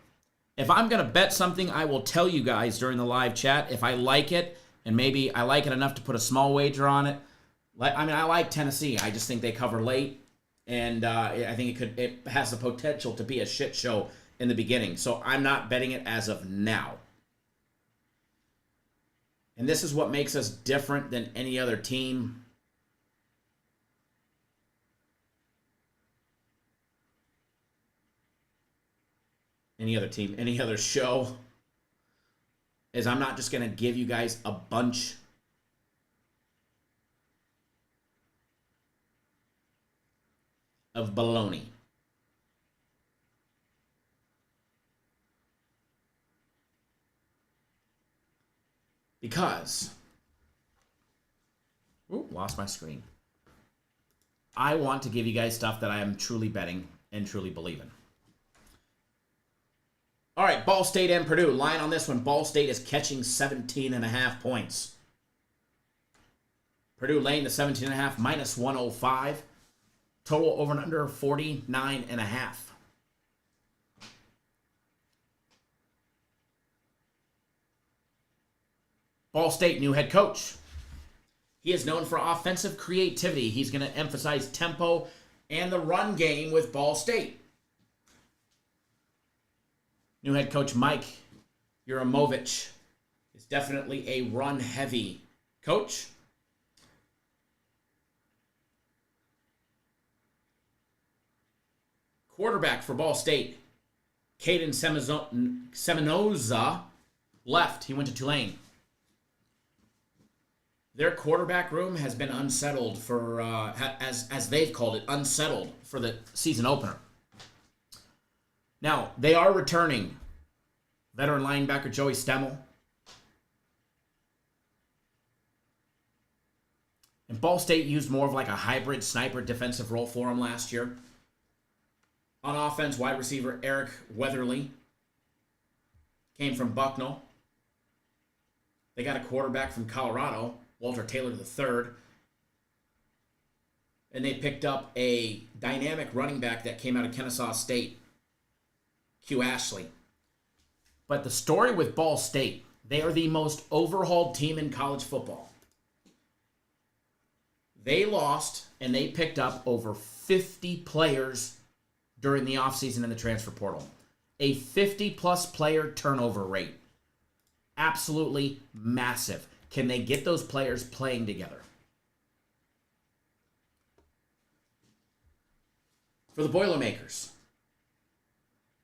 if I'm going to bet something, I will tell you guys during the live chat if I like it, and maybe I like it enough to put a small wager on it. I mean, I like Tennessee. I just think they cover late, and I think it has the potential to be a shit show in the beginning. So I'm not betting it as of now. And this is what makes us different than any other team. Any other show, is I'm not just going to give you guys a bunch of baloney. Because, lost my screen. I want to give you guys stuff that I am truly betting and truly believe in. All right, Ball State and Purdue. Line on this one. Ball State is catching 17.5 points. Purdue laying the 17.5 minus 105. Total over and under 49.5. Ball State, new head coach. He is known for offensive creativity. He's going to emphasize tempo and the run game with Ball State. New head coach Mike Uramovich is definitely a run-heavy coach. Quarterback for Ball State, Caden Seminoza, left. He went to Tulane. Their quarterback room has been unsettled for, as they've called it, unsettled for the season opener. Now, they are returning veteran linebacker Joey Stemmel. And Ball State used more of like a hybrid sniper defensive role for him last year. On offense, wide receiver Eric Weatherly came from Bucknell. They got a quarterback from Colorado, Walter Taylor III. And they picked up a dynamic running back that came out of Kennesaw State, Q Ashley. But the story with Ball State, they are the most overhauled team in college football. They lost and they picked up over 50 players during the offseason in the transfer portal. A 50-plus player turnover rate. Absolutely massive. Can they get those players playing together? For the Boilermakers,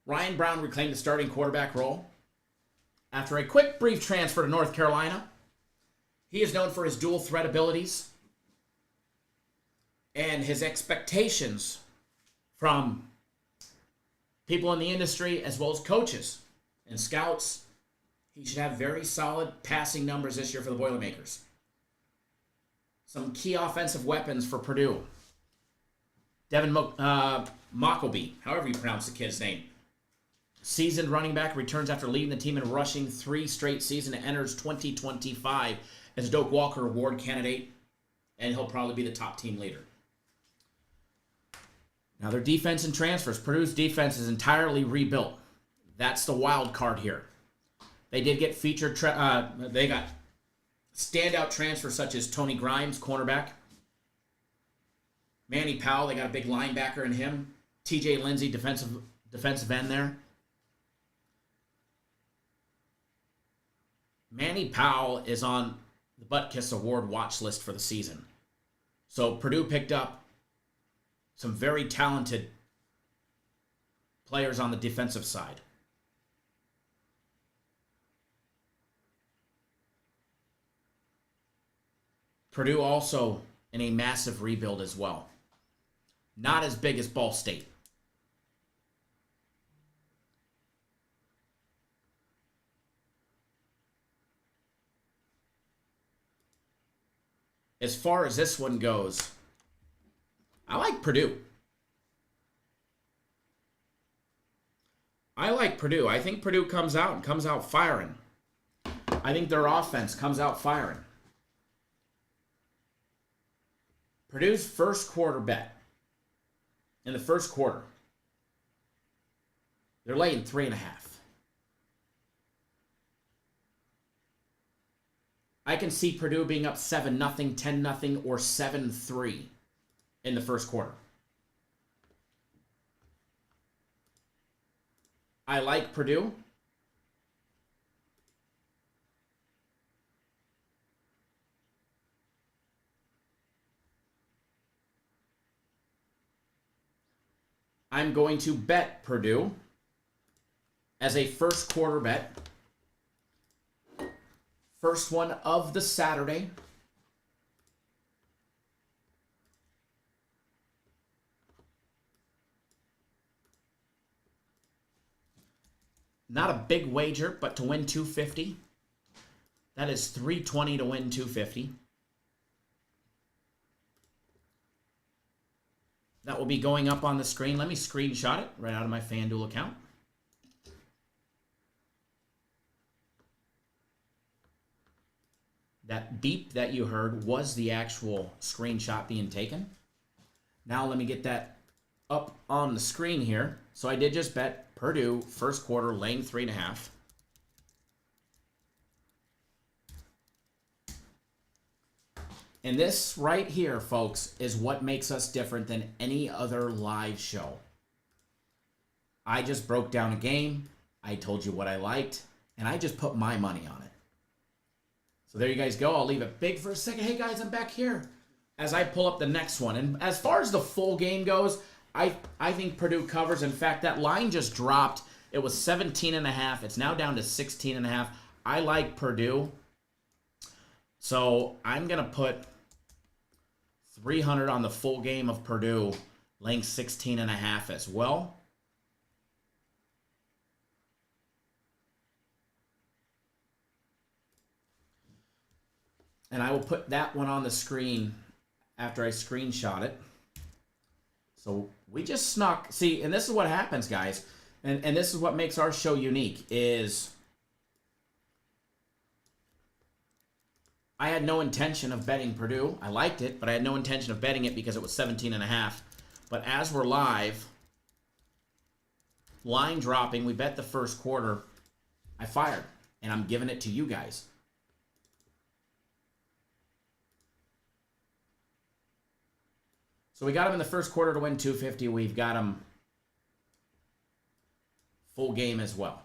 Ryan Brown reclaimed the starting quarterback role. After a quick, brief transfer to North Carolina, he is known for his dual threat abilities and his expectations from people in the industry as well as coaches and scouts. He should have very solid passing numbers this year for the Boilermakers. Some key offensive weapons for Purdue. Devin Mockleby, however you pronounce the kid's name. Seasoned running back, returns after leading the team in rushing 3 straight seasons and enters 2025 as a Doak Walker Award candidate, and he'll probably be the top team leader. Now their defense and transfers. Purdue's defense is entirely rebuilt. That's the wild card here. They did get featured, they got standout transfers such as Tony Grimes, cornerback. Manny Powell, they got a big linebacker in him. TJ Lindsey, defensive end there. Manny Powell is on the Butkus Award watch list for the season. So Purdue picked up some very talented players on the defensive side. Purdue also in a massive rebuild as well. Not as big as Ball State. As far as this one goes, I like Purdue. I think Purdue comes out firing. I think their offense comes out firing. Purdue's first quarter bet. In the first quarter, they're laying 3.5. I can see Purdue being up 7-0, 10-0, or 7-3 in the first quarter. I like Purdue. I'm going to bet Purdue as a first quarter bet. First one of the Saturday. Not a big wager, but to win $250. That is $320 to win $250. That will be going up on the screen. Let me screenshot it right out of my FanDuel account. That beep that you heard was the actual screenshot being taken. Now let me get that up on the screen here. So I did just bet Purdue first quarter laying 3.5. And this right here, folks, is what makes us different than any other live show. I just broke down a game. I told you what I liked, and I just put my money on it. So there you guys go. I'll leave it big for a second. Hey, guys, I'm back here as I pull up the next one. And as far as the full game goes, I think Purdue covers. In fact, that line just dropped. It was 17.5. It's now down to 16.5. I like Purdue. So I'm going to put 300 on the full game of Purdue, laying 16.5 as well. And I will put that one on the screen after I screenshot it. So we just snuck. See, and this is what happens, guys. And this is what makes our show unique is I had no intention of betting Purdue. I liked it, but I had no intention of betting it because it was 17.5. But as we're live, line dropping, we bet the first quarter, I fired. And I'm giving it to you guys. So we got him in the first quarter to win 250. We've got him full game as well.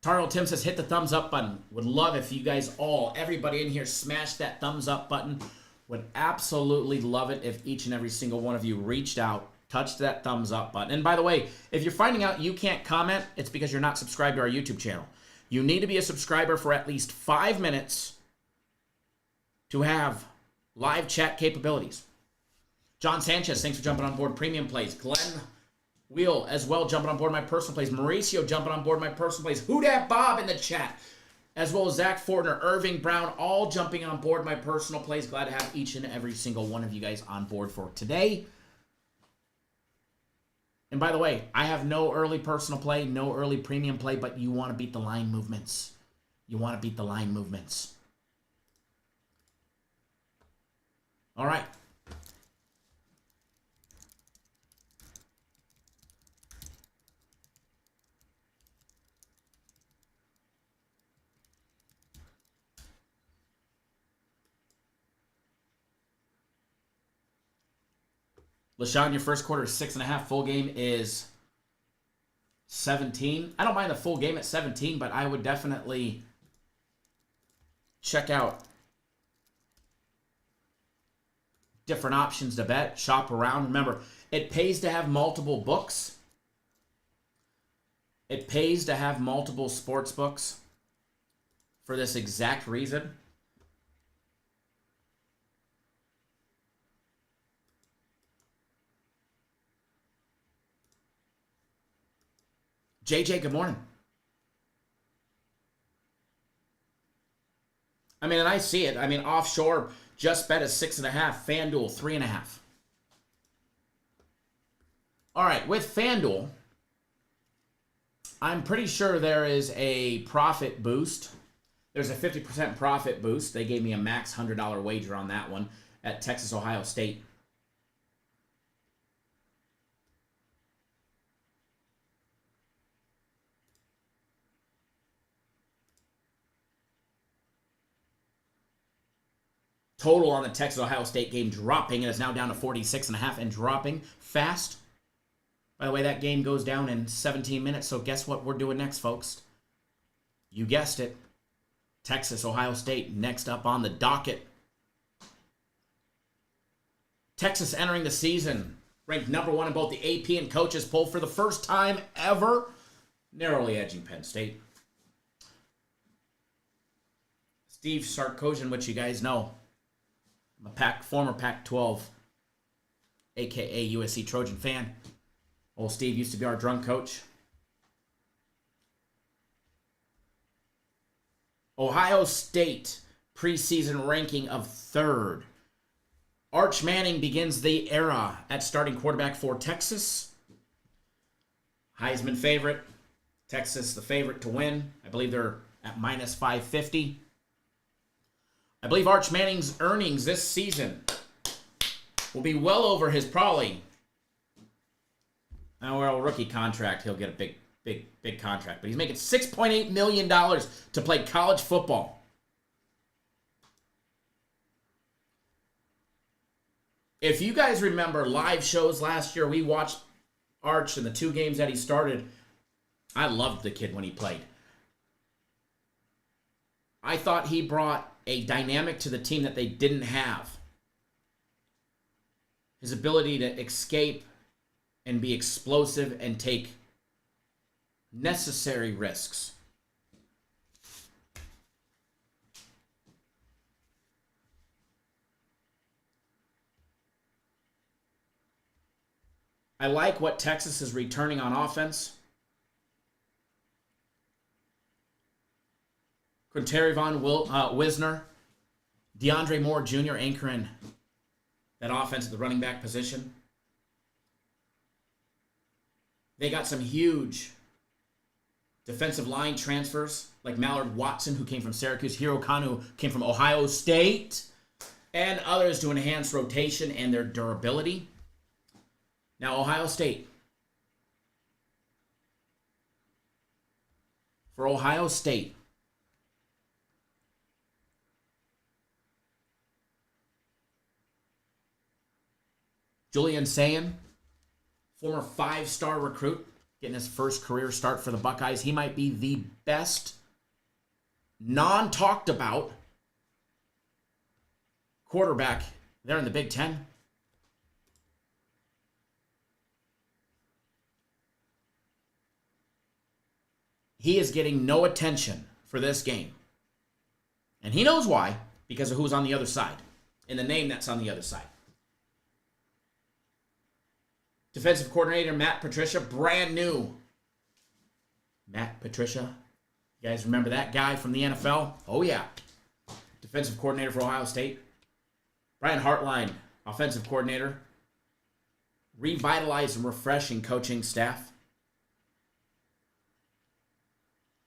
Taro Tim says, hit the thumbs up button. Would love if you guys all, everybody in here, smash that thumbs up button. Would absolutely love it if each and every single one of you reached out, touched that thumbs up button. And by the way, if you're finding out you can't comment, it's because you're not subscribed to our YouTube channel. You need to be a subscriber for at least 5 minutes to have live chat capabilities. John Sanchez, thanks for jumping on board. Premium plays. Glenn Wheel as well, jumping on board my personal plays. Mauricio jumping on board my personal plays. Who Dat Bob in the chat. As well as Zach Fortner, Irving Brown, all jumping on board my personal plays. Glad to have each and every single one of you guys on board for today. And by the way, I have no early personal play, no early premium play, but you want to beat the line movements. You want to beat the line movements. All right. LaShawn, your first quarter is 6.5. Full game is 17. I don't mind the full game at 17, but I would definitely check out different options to bet, shop around. Remember, it pays to have multiple books. It pays to have multiple sports books for this exact reason. JJ, good morning. I mean, and I see it. I mean, offshore just bet is 6.5. FanDuel 3.5. All right, with FanDuel, I'm pretty sure there is a profit boost. There's a 50% profit boost. They gave me a max $100 wager on that one at Texas, Ohio State. Total on the Texas-Ohio State game dropping. It is now down to 46.5 and dropping fast. By the way, that game goes down in 17 minutes, so guess what we're doing next, folks? You guessed it. Texas-Ohio State next up on the docket. Texas entering the season ranked number 1 in both the AP and coaches poll for the first time ever, narrowly edging Penn State. Steve Sarkisian, which you guys know. I'm a former Pac-12, a.k.a. USC Trojan fan. Old Steve used to be our drunk coach. Ohio State preseason ranking of 3rd. Arch Manning begins the era at starting quarterback for Texas. Heisman favorite. Texas the favorite to win. I believe they're at minus 550. I believe Arch Manning's earnings this season will be well over his probably rookie contract. He'll get a big contract. But he's making $6.8 million to play college football. If you guys remember live shows last year, we watched Arch in the 2 games that he started. I loved the kid when he played. I thought he brought a dynamic to the team that they didn't have. His ability to escape and be explosive and take necessary risks. I like what Texas is returning on offense. Quinteri Von Wisner DeAndre Moore Jr. anchoring that offense at the running back position. They got some huge defensive line transfers like Mallard Watson, who came from Syracuse, Hiro Kanu came from Ohio State, and others to enhance rotation and their durability. Now, Ohio State. For Ohio State, Julian Sayin, former 5-star recruit, getting his first career start for the Buckeyes. He might be the best non-talked about quarterback there in the Big Ten. He is getting no attention for this game. And he knows why, because of who's on the other side, and the name that's on the other side. Defensive coordinator Matt Patricia, brand new. Matt Patricia. You guys remember that guy from the NFL? Oh, yeah. Defensive coordinator for Ohio State. Brian Hartline, offensive coordinator. Revitalized and refreshing coaching staff.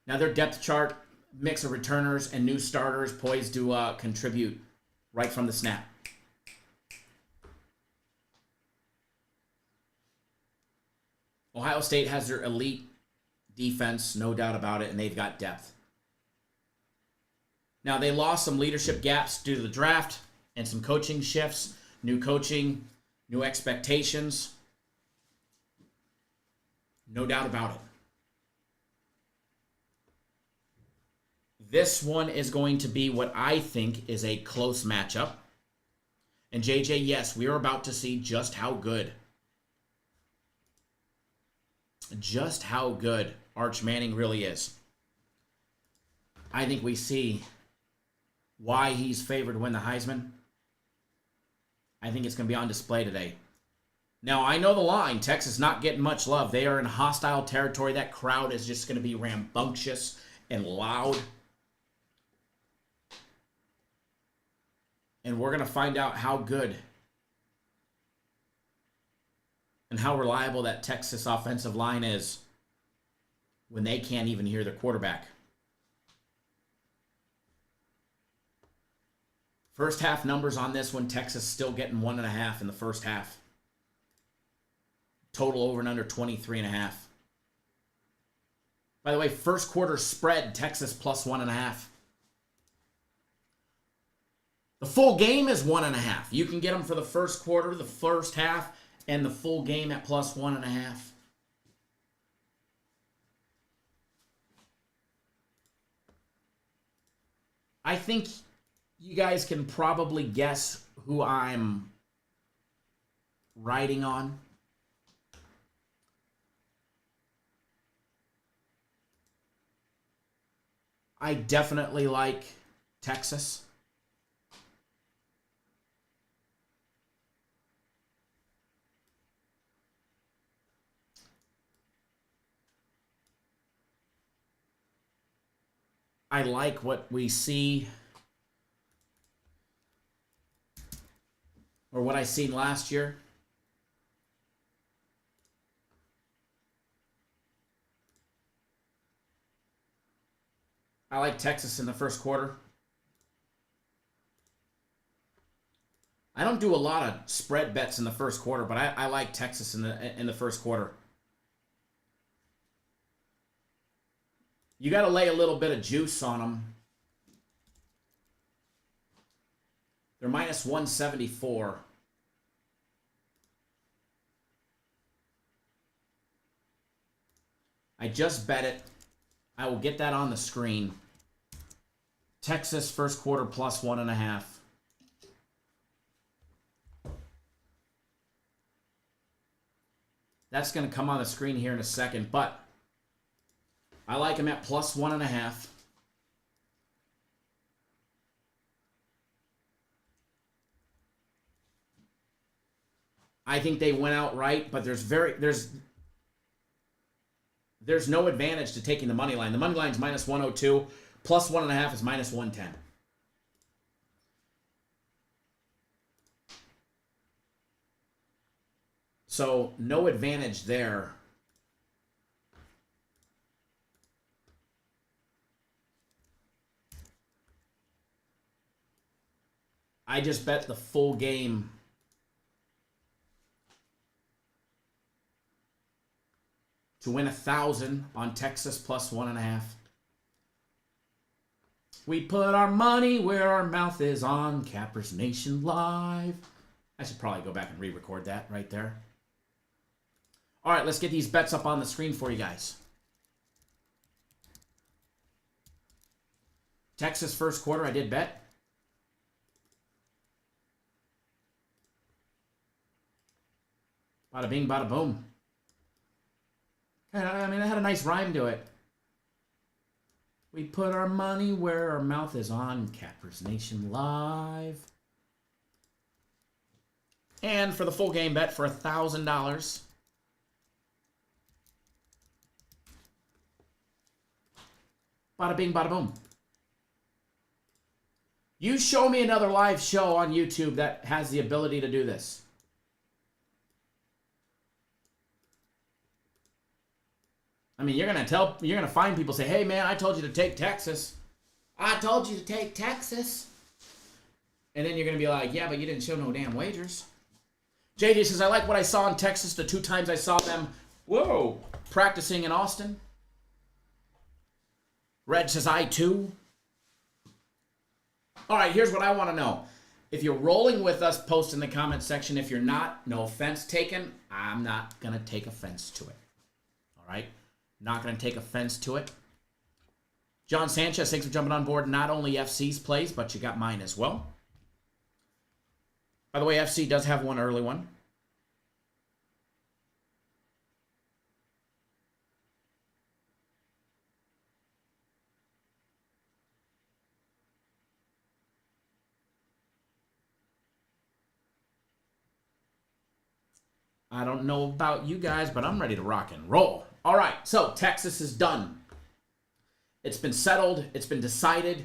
Now their depth chart, mix of returners and new starters poised to contribute right from the snap. Ohio State has their elite defense, no doubt about it, and they've got depth. Now, they lost some leadership gaps due to the draft and some coaching shifts, new coaching, new expectations. No doubt about it. This one is going to be what I think is a close matchup. And JJ, yes, we are about to see just how good Arch Manning really is. I think we see why he's favored to win the Heisman. I think it's going to be on display today. Now, I know the line. Texas not getting much love. They are in hostile territory. That crowd is just going to be rambunctious and loud. And we're going to find out how good and how reliable that Texas offensive line is when they can't even hear the quarterback. First half numbers on this one, Texas still getting 1.5 in the first half. Total over and under 23.5. By the way, first quarter spread, Texas plus 1.5. The full game is 1.5. You can get them for the first quarter, the first half, and the full game at plus 1.5. I think you guys can probably guess who I'm riding on. I definitely like Texas. I like what we see, or what I seen last year. I like Texas in the first quarter. I don't do a lot of spread bets in the first quarter, but I like Texas in the first quarter. You got to lay a little bit of juice on them. They're minus 174. I just bet it. I will get that on the screen. Texas first quarter plus 1.5. That's going to come on the screen here in a second, but I like him at plus 1.5. I think they went out right, but there's no advantage to taking the money line. The money line is minus 102. Plus 1.5 is minus 110. So no advantage there. I just bet the full game to win 1,000 on Texas plus 1.5. We put our money where our mouth is on Cappers Nation Live. I should probably go back and re-record that right there. All right, let's get these bets up on the screen for you guys. Texas first quarter, I did bet. Bada bing, bada boom. I mean, it had a nice rhyme to it. We put our money where our mouth is on Cappers Nation Live. And for the full game bet for $1,000. Bada bing, bada boom. You show me another live show on YouTube that has the ability to do this. I mean, you're gonna find people say, "Hey, man, I told you to take Texas. I told you to take Texas." And then you're gonna be like, "Yeah, but you didn't show no damn wagers." JJ says, "I like what I saw in Texas the 2 times I saw them, practicing in Austin." Red says, "I too." All right, here's what I want to know. If you're rolling with us, post in the comment section. If you're not, no offense taken. I'm not gonna take offense to it. All right. Not going to take offense to it. John Sanchez, thanks for jumping on board. Not only FC's plays, but you got mine as well. By the way, FC does have one early one. I don't know about you guys, but I'm ready to rock and roll. All right, so Texas is done. It's been settled. It's been decided.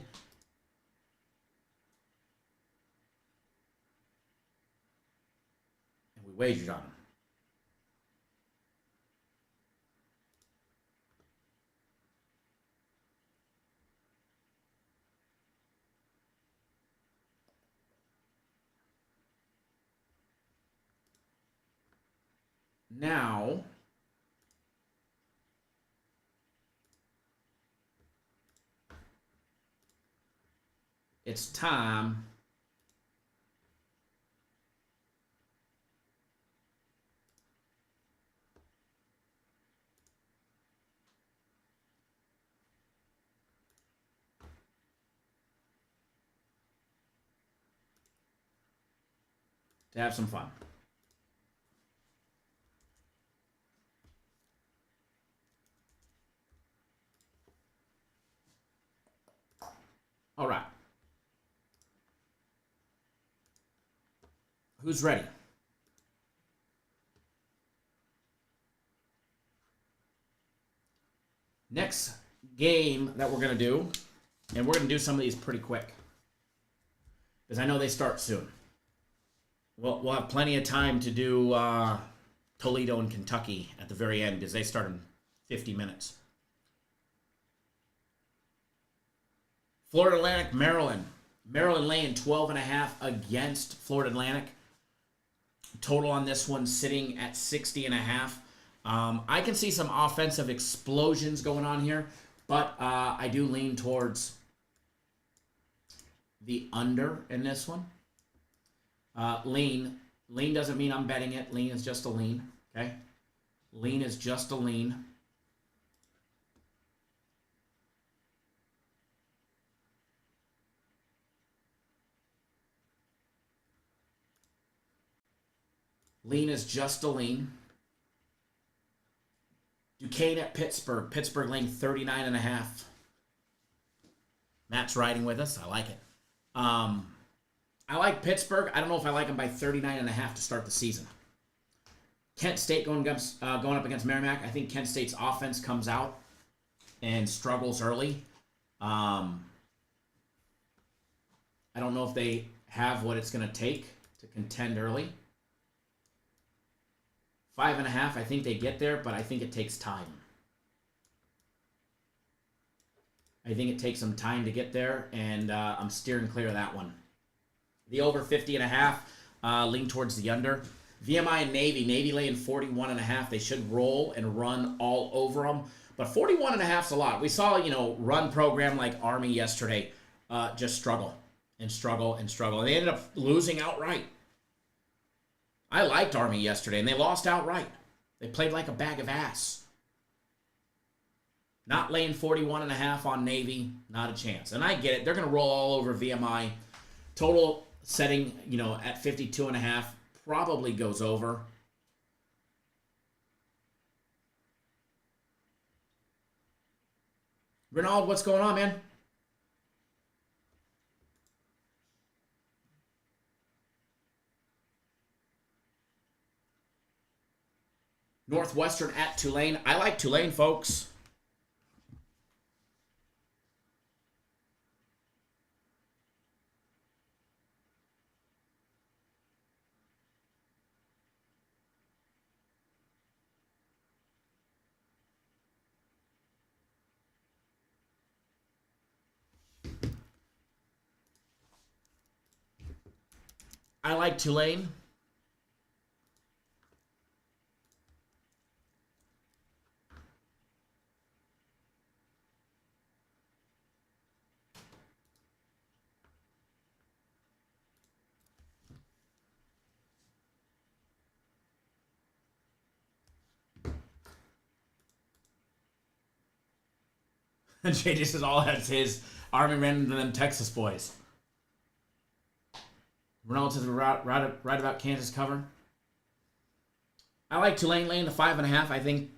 And we wagered on them. Now, it's time to have some fun. All right. Who's ready? Next game that we're going to do, and we're going to do some of these pretty quick, because I know they start soon. We'll have plenty of time to do Toledo and Kentucky at the very end, because they start in 50 minutes. Florida Atlantic, Maryland. Maryland laying 12.5 against Florida Atlantic. Total on this one sitting at 60.5. I can see some offensive explosions going on here, but I do lean towards the under in this one. Lean doesn't mean I'm betting it. Lean is just a lean, okay? Lean is just a lean. Lean is just a lean. Duquesne at Pittsburgh. Pittsburgh laying 39.5. Matt's riding with us. I like it. I like Pittsburgh. I don't know if I like them by 39.5 to start the season. Kent State going up against Merrimack. I think Kent State's offense comes out and struggles early. I don't know if they have what it's going to take to contend early. 5.5, I think they get there, but I think it takes time. I think it takes some time to get there, and I'm steering clear of that one. The over 50.5, lean towards the under. VMI and Navy laying 41.5. They should roll and run all over them. But 41.5 is a lot. We saw, run program like Army yesterday just struggle and struggle and struggle. And they ended up losing outright. I liked Army yesterday, and they lost outright. They played like a bag of ass. Not laying 41.5 on Navy, not a chance. And I get it. They're going to roll all over VMI. Total setting, at 52.5 probably goes over. Ronald, what's going on, man? Northwestern at Tulane. I like Tulane, folks. I like Tulane. JJ says all that's his. Army ran into them Texas boys. Ronald says right about Kansas cover. I like Tulane laying the 5.5. I think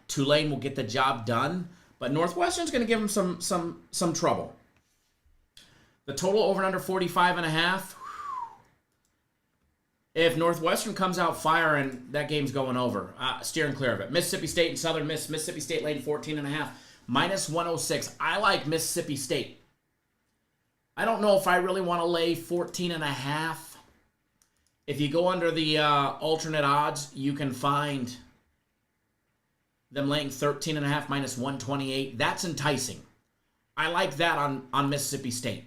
Tulane will get the job done, but Northwestern's going to give them some trouble. The total over and under 45.5. If Northwestern comes out firing, that game's going over. Steering clear of it. Mississippi State and Southern Miss. Mississippi State laying 14.5. Minus 106. I like Mississippi State. I don't know if I really want to lay 14.5. If you go under the alternate odds, you can find them laying 13.5 minus 128. That's enticing. I like that on Mississippi State.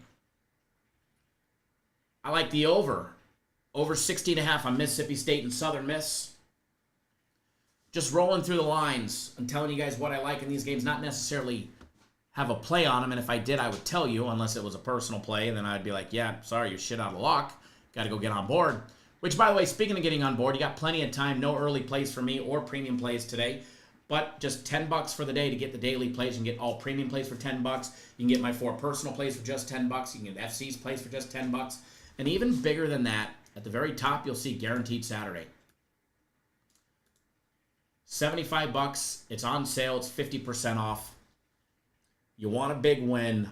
I like the over 60.5 on Mississippi State and Southern Miss. Just rolling through the lines. I'm telling you guys what I like in these games, not necessarily have a play on them, and if I did, I would tell you, unless it was a personal play, and then I'd be like, yeah, sorry, you're shit out of luck. Got to go get on board. Which, by the way, speaking of getting on board, you got plenty of time. No early plays for me or premium plays today, but just $10 for the day to get the daily plays. You can get all premium plays for $10. You can get my 4 personal plays for just $10. You can get FC's plays for just $10. And even bigger than that, at the very top, you'll see Guaranteed Saturday. $75. It's on sale. It's 50% off. You want a big win.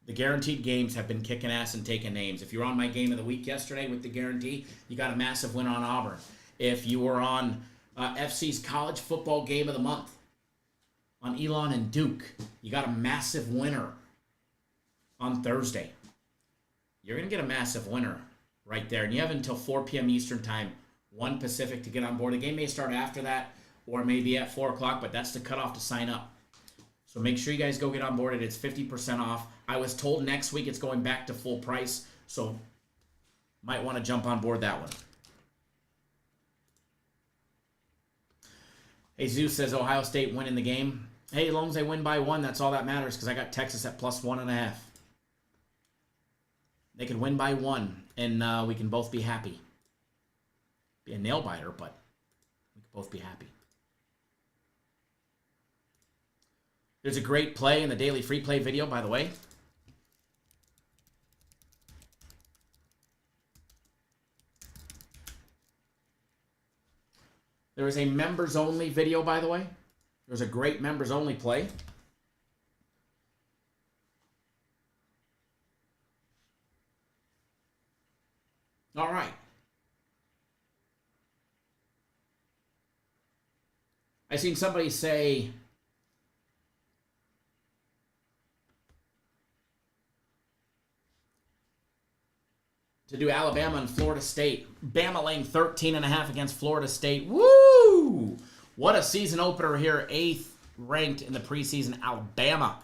The guaranteed games have been kicking ass and taking names. If you were on my game of the week yesterday with the guarantee, you got a massive win on Auburn. If you were on FC's college football game of the month on Elon and Duke, you got a massive winner on Thursday. You're going to get a massive winner right there. And you have until 4 p.m. Eastern time, 1 Pacific to get on board. The game may start after that or maybe at 4 o'clock, but that's the cutoff to sign up. So make sure you guys go get on board. It's 50% off. I was told next week it's going back to full price, so might want to jump on board that one. Hey, Zeus says Ohio State winning the game. Hey, as long as they win by 1, that's all that matters because I got Texas at plus 1.5. They could win by 1, and we can both be happy. Be a nail biter, but we could both be happy. There's a great play in the daily free play video, by the way. There is a members-only video, by the way. There's a great members-only play. All right. I seen somebody say... to do Alabama and Florida State. Bama laying 13.5 against Florida State. Woo! What a season opener here. 8th ranked in the preseason, Alabama.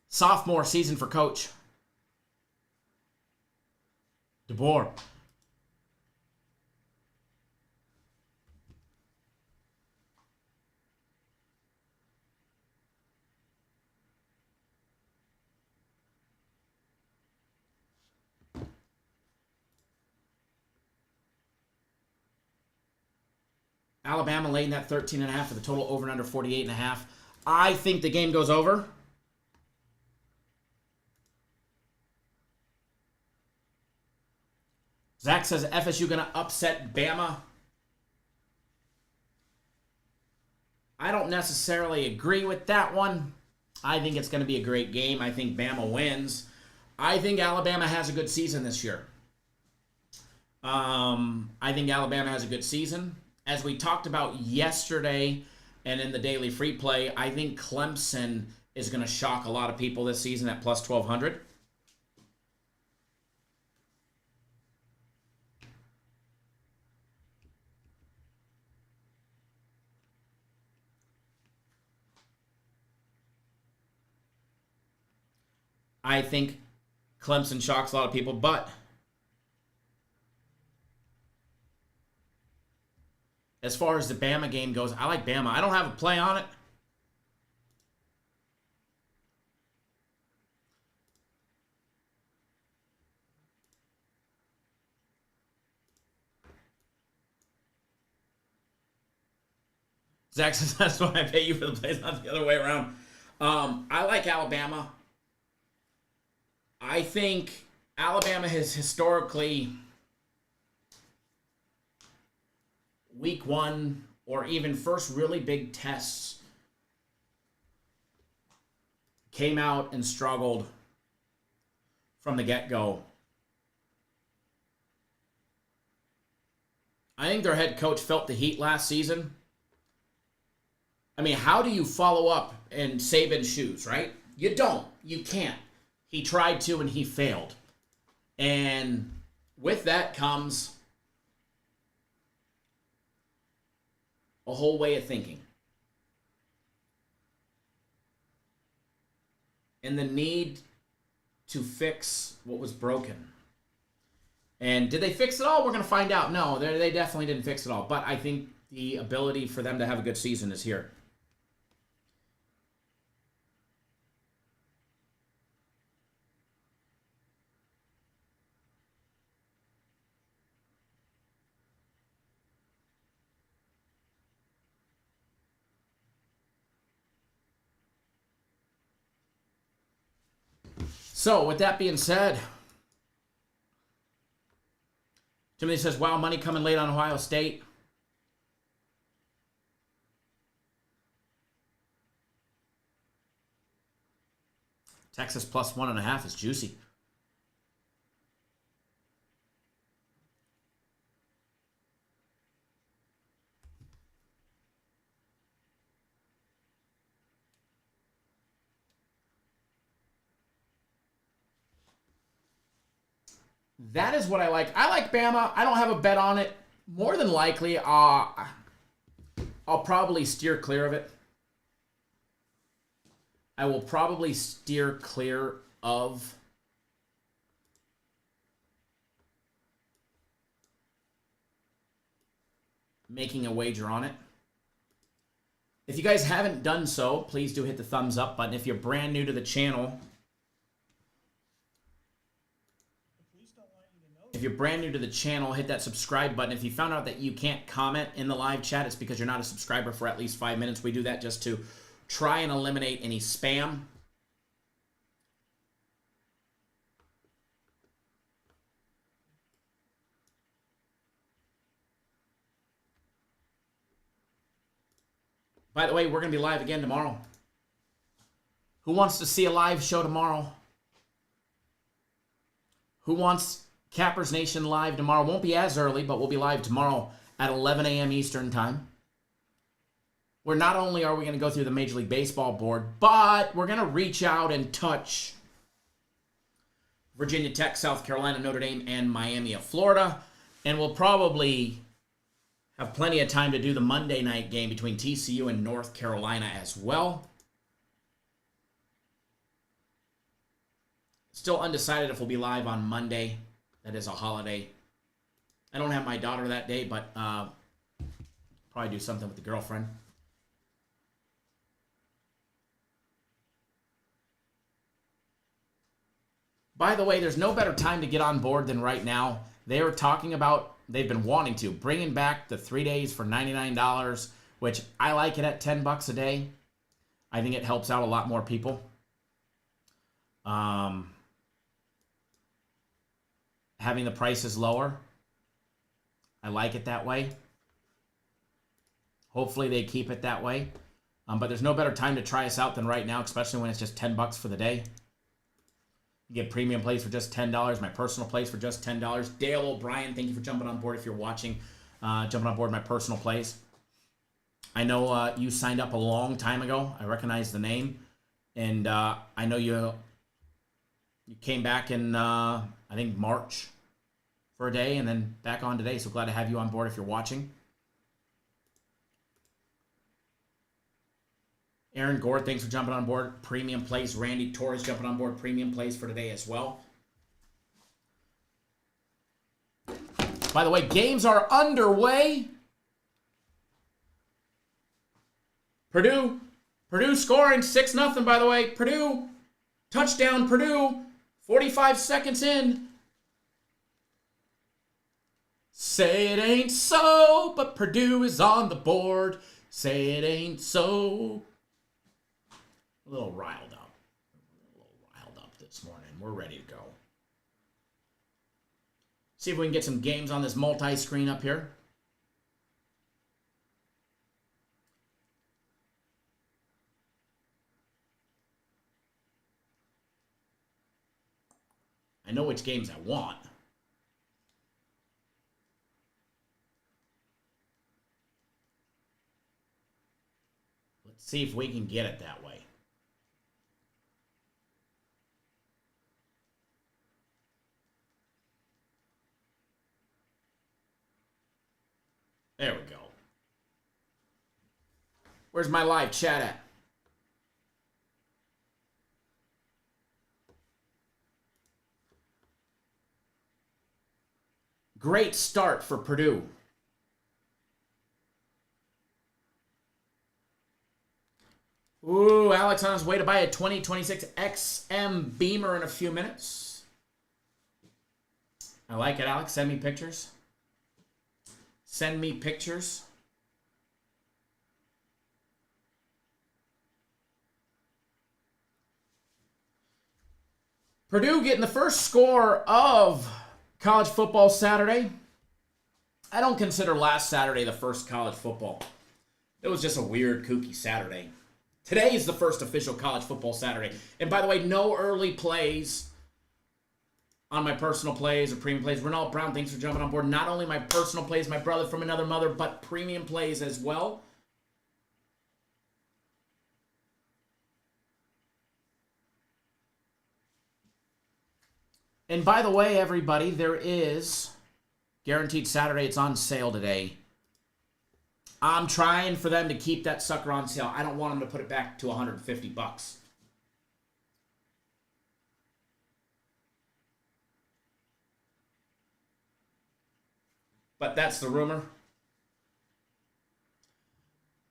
Sophomore season for Coach DeBoer. Alabama laying that 13.5 for the total over and under 48.5. I think the game goes over. Zach says FSU going to upset Bama. I don't necessarily agree with that one. I think it's going to be a great game. I think Bama wins. I think Alabama has a good season this year. I think Alabama has a good season. As we talked about yesterday and in the daily free play, I think Clemson is going to shock a lot of people this season at plus 1,200. I think Clemson shocks a lot of people, but as far as the Bama game goes, I like Bama. I don't have a play on it. Zach says that's why I pay you for the plays, not the other way around. I like Alabama. I think Alabama has historically, week one or even first really big tests, came out and struggled from the get-go. I think their head coach felt the heat last season. I mean, how do you follow up in Saban's shoes, right? You don't. You can't. He tried to and he failed. And with that comes a whole way of thinking. And the need to fix what was broken. And did they fix it all? We're going to find out. No, they definitely didn't fix it all. But I think the ability for them to have a good season is here. So, with that being said, Timothy says, wow, money coming late on Ohio State. Texas plus 1.5 is juicy. That is what I like. I like Bama. I don't have a bet on it. More than likely, I'll probably steer clear of it. I will probably steer clear of making a wager on it. If you guys haven't done so, please do hit the thumbs up button. If you're brand new to the channel, hit that subscribe button. If you found out that you can't comment in the live chat, it's because you're not a subscriber for at least 5 minutes. We do that just to try and eliminate any spam. By the way, we're going to be live again tomorrow. Who wants to see a live show tomorrow? Who wants Cappers Nation live tomorrow? Won't be as early, but we'll be live tomorrow at 11 a.m. Eastern time. Where not only are we going to go through the Major League Baseball board, but we're going to reach out and touch Virginia Tech, South Carolina, Notre Dame, and Miami of Florida. And we'll probably have plenty of time to do the Monday night game between TCU and North Carolina as well. Still undecided if we'll be live on Monday. That is a holiday. I don't have my daughter that day, but probably do something with the girlfriend. By the way, there's no better time to get on board than right now. They are talking about, they've been wanting to, bringing back the 3 days for $99, which I like it at $10 a day. I think it helps out a lot more people. Having the prices lower, I like it that way. Hopefully they keep it that way. But there's no better time to try us out than right now, especially when it's just $10 for the day. You get premium plays for just $10. My personal plays for just $10. Dale O'Brien, thank you for jumping on board if you're watching. Jumping on board my personal plays. I know you signed up a long time ago. I recognize the name. And I know you came back in, I think, March for a day and then back on today. So glad to have you on board if you're watching. Aaron Gore, thanks for jumping on board. Premium plays. Randy Torres jumping on board. Premium plays for today as well. By the way, games are underway. Purdue scoring 6-0, by the way. Purdue, touchdown Purdue, 45 seconds in. Say it ain't so, but Purdue is on the board. Say it ain't so. A little riled up. This morning. We're ready to go. See if we can get some games on this multi-screen up here. I know which games I want. Let's see if we can get it that way. There we go. Where's my live chat at? Great start for Purdue. Ooh, Alex on his way to buy a 2026 XM Beamer in a few minutes. I like it, Alex. Send me pictures. Send me pictures. Purdue getting the first score of college football Saturday. I don't consider last Saturday the first college football. It was just a weird, kooky Saturday. Today is the first official college football Saturday. And by the way, no early plays on my personal plays or premium plays. Renald Brown, thanks for jumping on board. Not only my personal plays, my brother from another mother, but premium plays as well. And by the way, everybody, there is Guaranteed Saturday. It's on sale today. I'm trying for them to keep that sucker on sale. I don't want them to put it back to $150. But that's the rumor.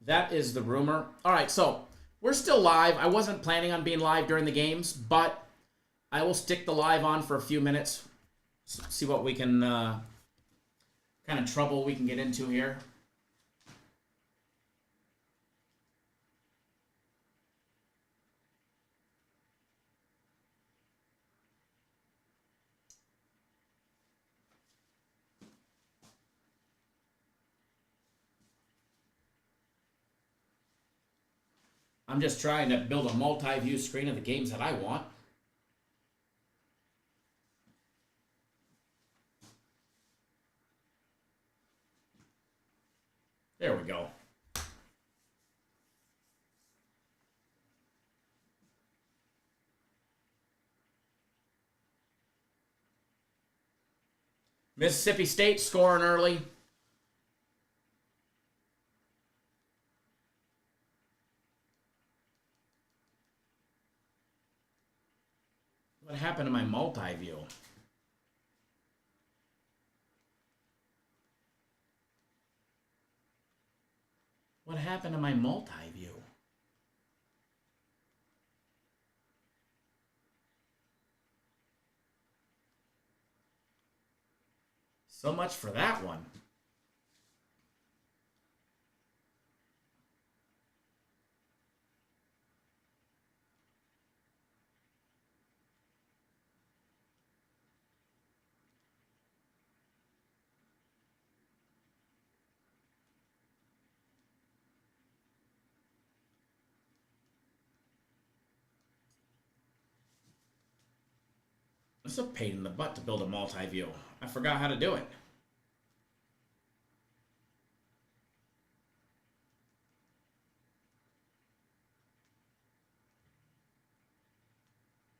That is the rumor. All right, so we're still live. I wasn't planning on being live during the games, but I will stick the live on for a few minutes. See what we can, kind of trouble we can get into here. I'm just trying to build a multi-view screen of the games that I want. There we go. Mississippi State scoring early. What happened to my multi-view? What happened to my multi-view? So much for that one. It's a pain in the butt to build a multi-view. I forgot how to do it.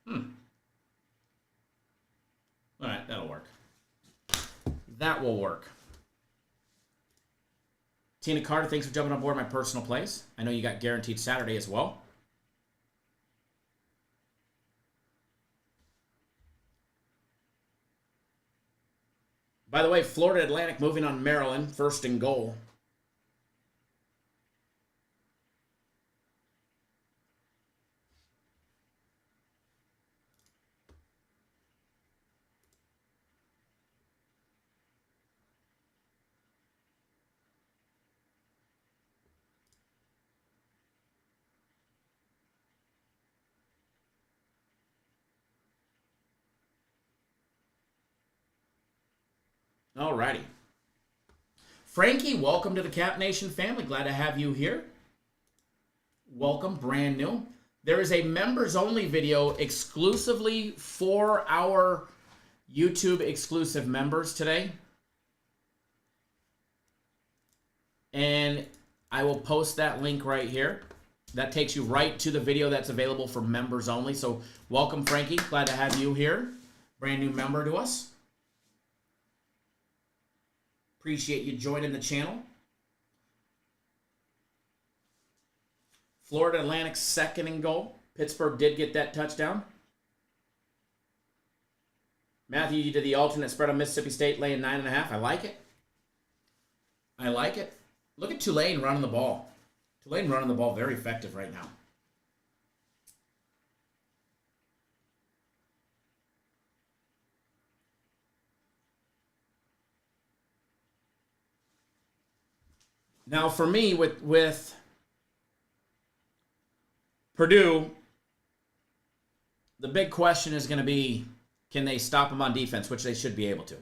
All right, that'll work. That will work. Tina Carter, thanks for jumping on board my personal place. I know you got guaranteed Saturday as well. By the way, Florida Atlantic moving on Maryland, first and goal. Alrighty. Frankie, welcome to the Cap Nation family. Glad to have you here. Welcome, brand new. There is a members only video exclusively for our YouTube exclusive members today. And I will post that link right here. That takes you right to the video that's available for members only. So welcome, Frankie. Glad to have you here. Brand new member to us. Appreciate you joining the channel. Florida Atlantic second and goal. Pittsburgh did get that touchdown. Matthew, you did the alternate spread on Mississippi State, laying 9.5. I like it. I like it. Look at Tulane running the ball. Tulane running the ball very effective right now. Now, for me, with Purdue, the big question is going to be, can they stop them on defense, which they should be able to.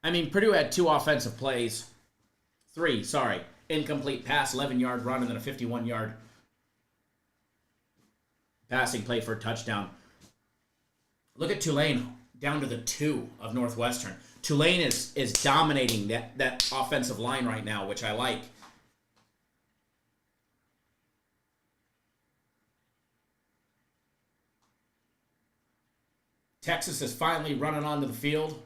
I mean, Purdue had two offensive plays. Three, sorry. Incomplete pass, 11-yard run, and then a 51-yard passing play for a touchdown. Look at Tulane down to the 2 of Northwestern. Tulane is dominating that offensive line right now, which I like. Texas is finally running onto the field.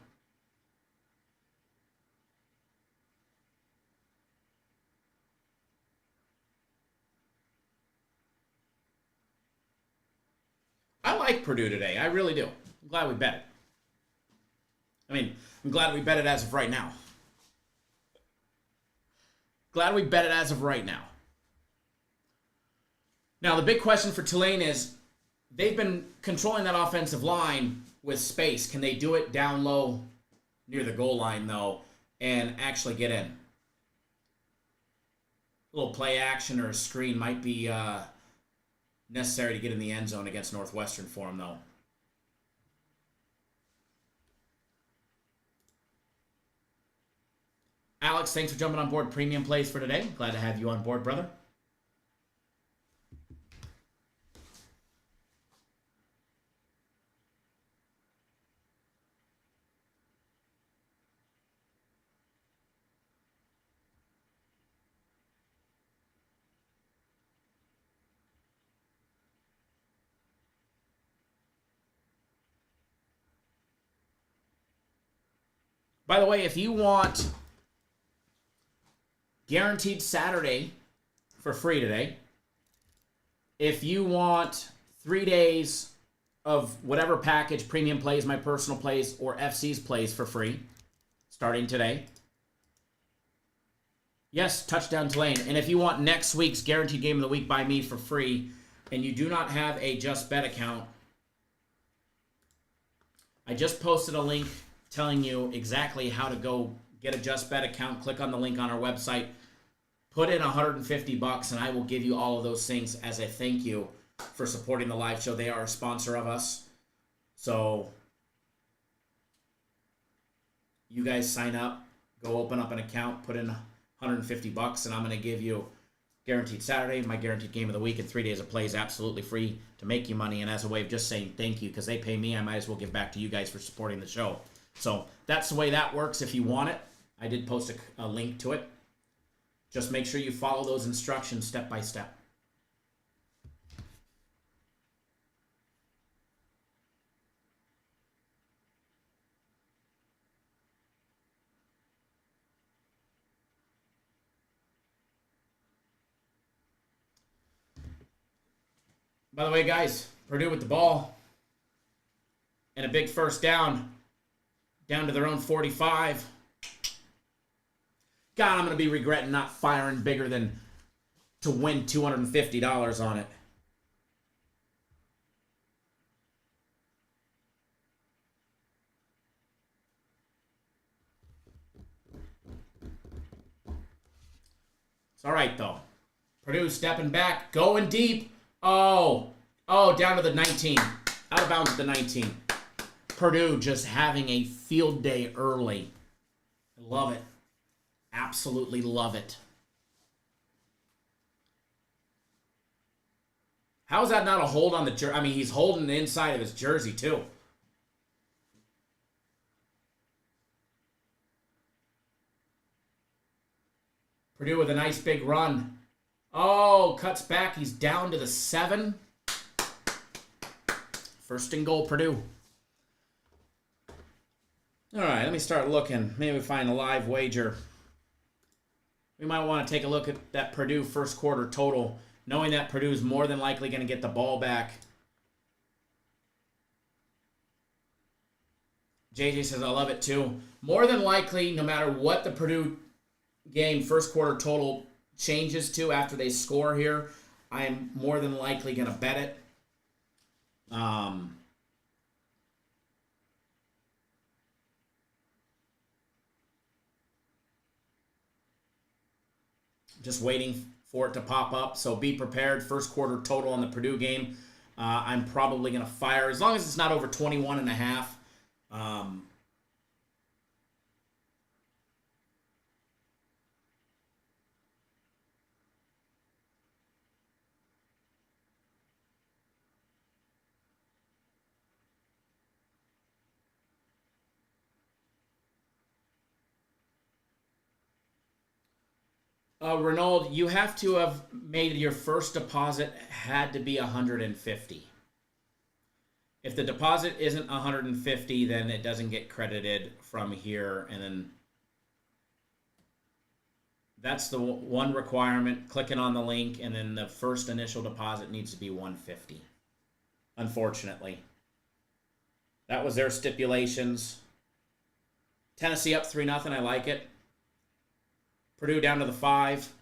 I like Purdue today. I really do. I'm glad we bet it. I mean, I'm glad we bet it as of right now. Glad we bet it as of right now. Now, the big question for Tulane is, they've been controlling that offensive line with space. Can they do it down low near the goal line, though, and actually get in? A little play action or a screen might be necessary to get in the end zone against Northwestern for them, though. Alex, thanks for jumping on board Premium Plays for today. Glad to have you on board, brother. By the way, if you want guaranteed Saturday for free today, if you want 3 days of whatever package, premium plays, my personal plays, or FC's plays for free, starting today. Yes, touchdown Tulane. And if you want next week's guaranteed game of the week by me for free, and you do not have a Just Bet account, I just posted a link telling you exactly how to go get a Just Bet account. Click on the link on our website. Put in $150, and I will give you all of those things as a thank you for supporting the live show. They are a sponsor of us. So you guys sign up, go open up an account, put in $150, and I'm going to give you guaranteed Saturday, my guaranteed game of the week, and 3 days of plays absolutely free to make you money. And as a way of just saying thank you, because they pay me, I might as well give back to you guys for supporting the show. So that's the way that works if you want it. I did post a link to it. Just make sure you follow those instructions step by step. By the way, guys, Purdue with the ball and a big first down to their own 45. God, I'm going to be regretting not firing bigger than to win $250 on it. It's all right, though. Purdue stepping back, going deep. Oh, down to the 19. Out of bounds at the 19. Purdue just having a field day early. I love it. Absolutely love it. How is that not a hold on the jersey? I mean, he's holding the inside of his jersey, too. Purdue with a nice big run. Oh, cuts back. He's down to the 7. First and goal, Purdue. All right, let me start looking. Maybe find a live wager. We might want to take a look at that Purdue first quarter total, knowing that Purdue's more than likely going to get the ball back. JJ says, I love it too. More than likely, no matter what the Purdue game first quarter total changes to after they score here, I am more than likely going to bet it. Just waiting for it to pop up, so be prepared. First quarter total on the Purdue game. I'm probably going to fire, as long as it's not over 21.5. Renaud, you have to have made your first deposit had to be 150. If the deposit isn't 150, then it doesn't get credited from here. And then that's the one requirement. Clicking on the link, and then the first initial deposit needs to be 150. Unfortunately. That was their stipulations. Tennessee up 3-0. I like it. Purdue down to the 5.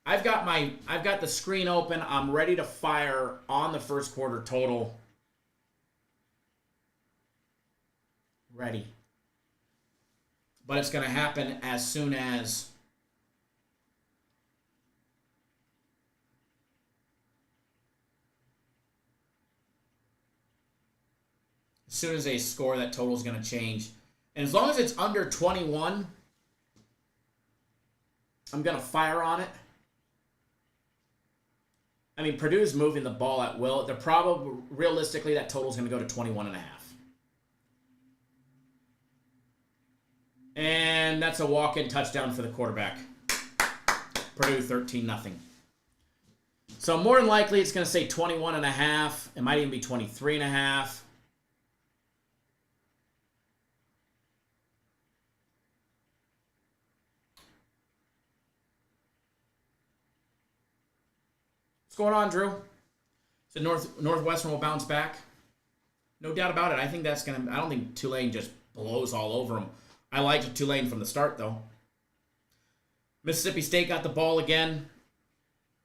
I've got the screen open. I'm ready to fire on the first quarter total. Ready. But it's going to happen as soon as they score, that total is going to change. And as long as it's under 21, I'm going to fire on it. I mean, Purdue's moving the ball at will. They're probably, realistically, that total is going to go to 21.5. And that's a walk-in touchdown for the quarterback. Purdue 13-0. So more than likely, it's going to say 21.5. It might even be 23.5. What's going on, Drew? So Northwestern will bounce back. No doubt about it. I think that's going to... I don't think Tulane just blows all over them. I liked Tulane from the start, though. Mississippi State got the ball again.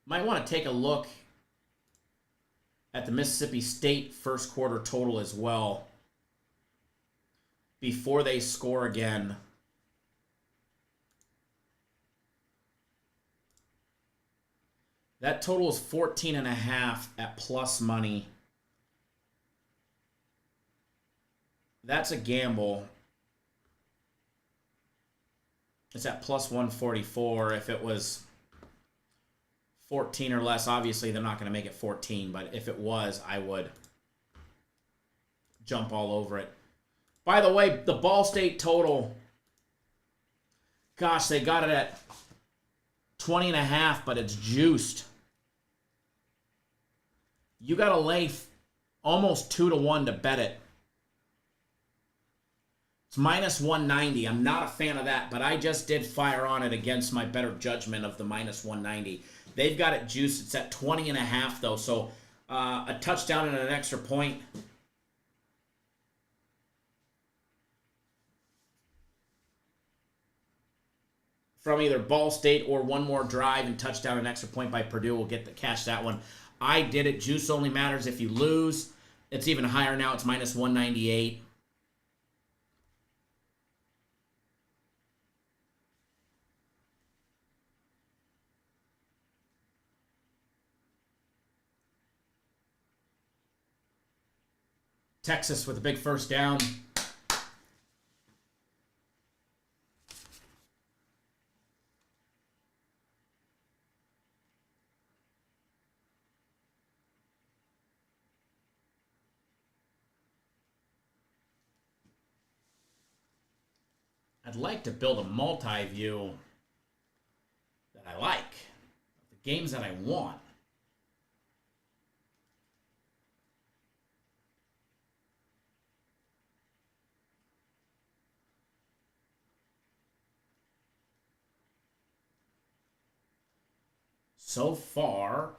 Might want to take a look at the Mississippi State first quarter total as well before they score again. That total is 14.5 at plus money. That's a gamble. It's at plus 144. If it was 14 or less, obviously they're not going to make it 14, but if it was, I would jump all over it. By the way, the Ball State total, gosh, they got it at 20.5, but it's juiced. You got to lay almost 2-1 to bet it. It's minus 190. I'm not a fan of that, but I just did fire on it against my better judgment of the minus 190. They've got it juiced. It's at 20.5, though, so a touchdown and an extra point. From either Ball State or one more drive and touchdown and extra point by Purdue will get the cash that one. I did it. Juice only matters if you lose. It's even higher now. It's minus 198. Texas with a big first down. I'd like to build a multi-view that I like. The games that I want. So far,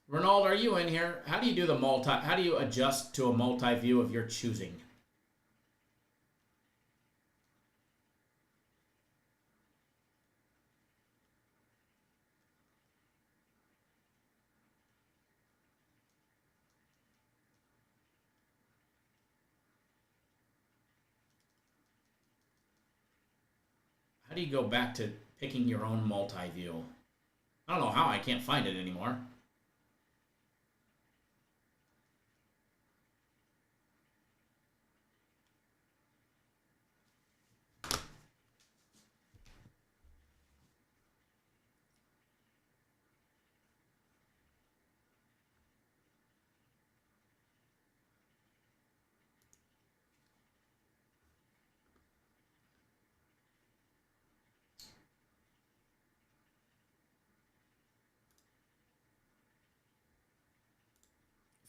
Ronald, are you in here? How do you do the multi? How do you adjust to a multi-view of your choosing? How do you go back to picking your own multi-view? I don't know how. I can't find it anymore.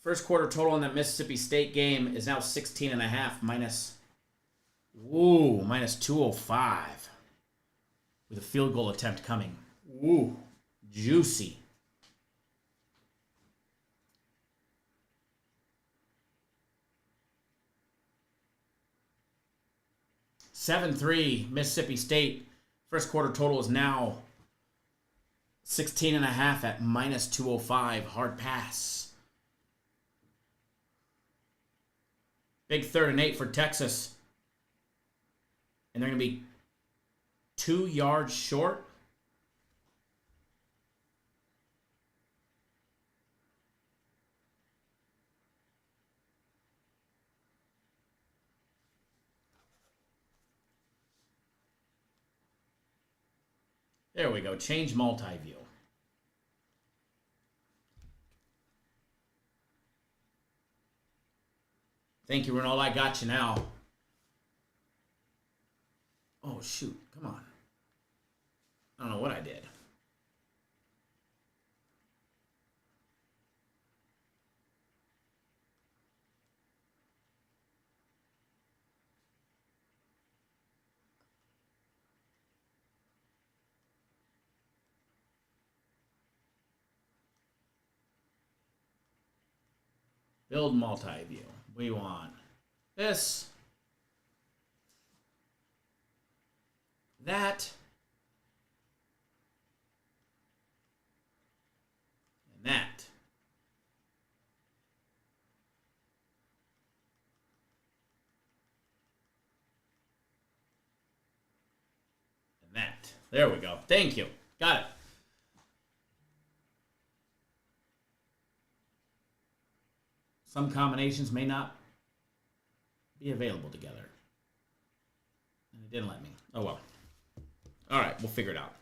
First quarter total in that Mississippi State game is now 16.5 minus 205 with a field goal attempt coming. Ooh, juicy. (7-3) Mississippi State. First quarter total is now 16.5 at minus 205. Hard pass. Big 3rd and 8 for Texas. And they're going to be 2 yards short. There we go. Change multi-view. Thank you, Ronald. I got you now. Oh, shoot. Come on. I don't know what I did. Build multi-view. We want this, that, and that. And that. There we go. Thank you. Got it. Some combinations may not be available together. And it didn't let me. Oh, well. All right, we'll figure it out.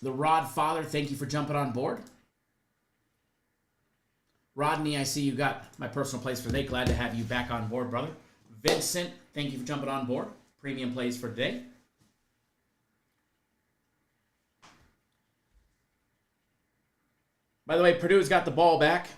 The Rod Father, thank you for jumping on board. Rodney, I see you got my personal plays for today. Glad to have you back on board, brother. Vincent, thank you for jumping on board. Premium plays for today. By the way, Purdue's got the ball back.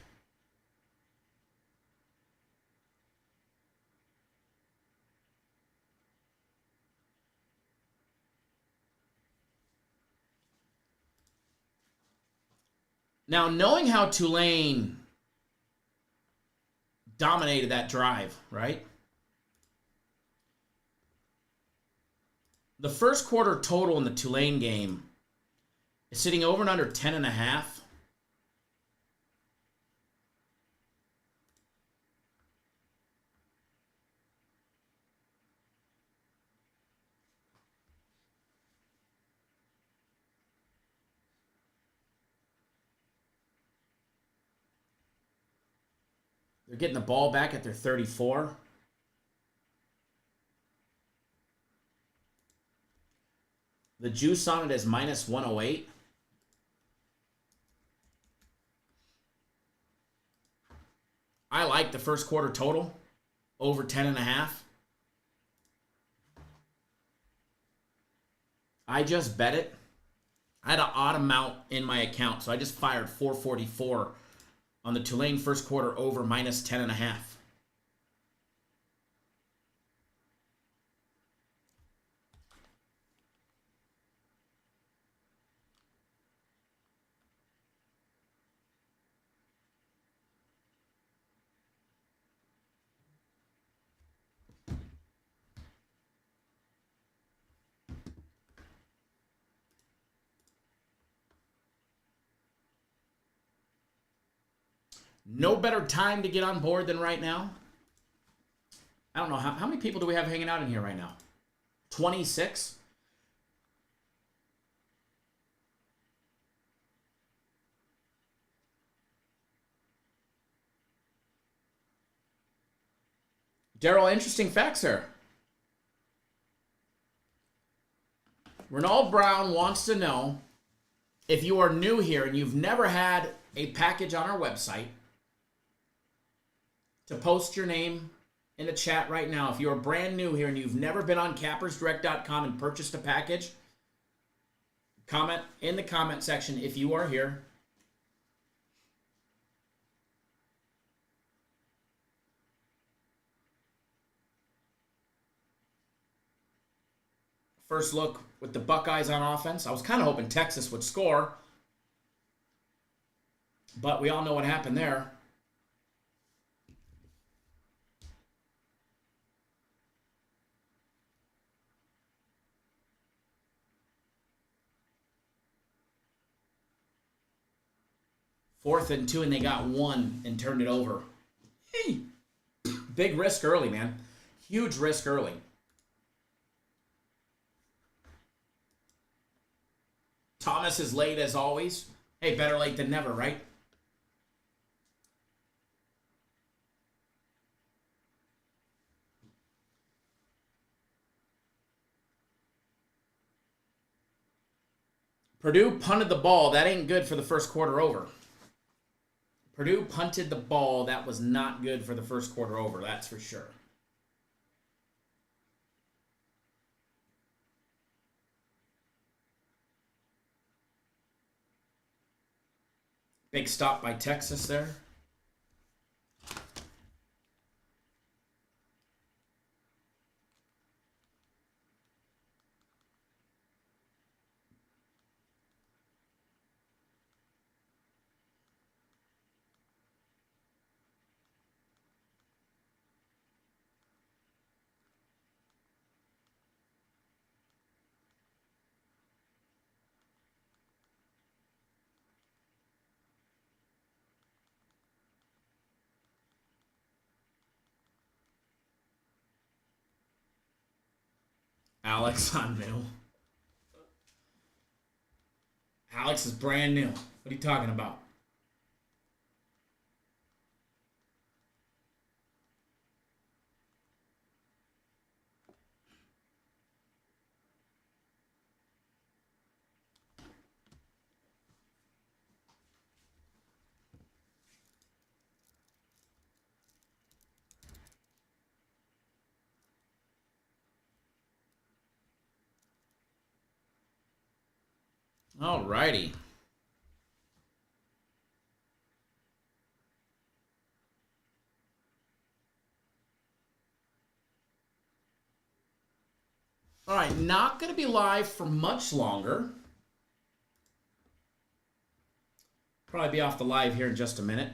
Now, knowing how Tulane dominated that drive, right? The first quarter total in the Tulane game is sitting over and under 10.5. They're getting the ball back at their 34. The juice on it is minus 108. I like the first quarter total over 10.5. I just bet it. I had an odd amount in my account, so I just fired 444 on the Tulane first quarter over minus 10.5. No better time to get on board than right now. I don't know. How many people do we have hanging out in here right now? 26? Daryl, interesting facts here. Renald Brown wants to know if you are new here and you've never had a package on our website, to post your name in the chat right now. If you're brand new here and you've never been on cappersdirect.com and purchased a package, comment in the comment section if you are here. First look with the Buckeyes on offense. I was kind of hoping Texas would score, but we all know what happened there. Fourth and 2, and they got 1 and turned it over. Hey. Big risk early, man. Huge risk early. Thomas is late as always. Hey, better late than never, right? Purdue punted the ball. That ain't good for the first quarter over. Purdue punted the ball. That was not good for the first quarter over, that's for sure. Big stop by Texas there. Alex on new. Alex is brand new. What are you talking about? All righty. All right, not going to be live for much longer. Probably be off the live here in just a minute.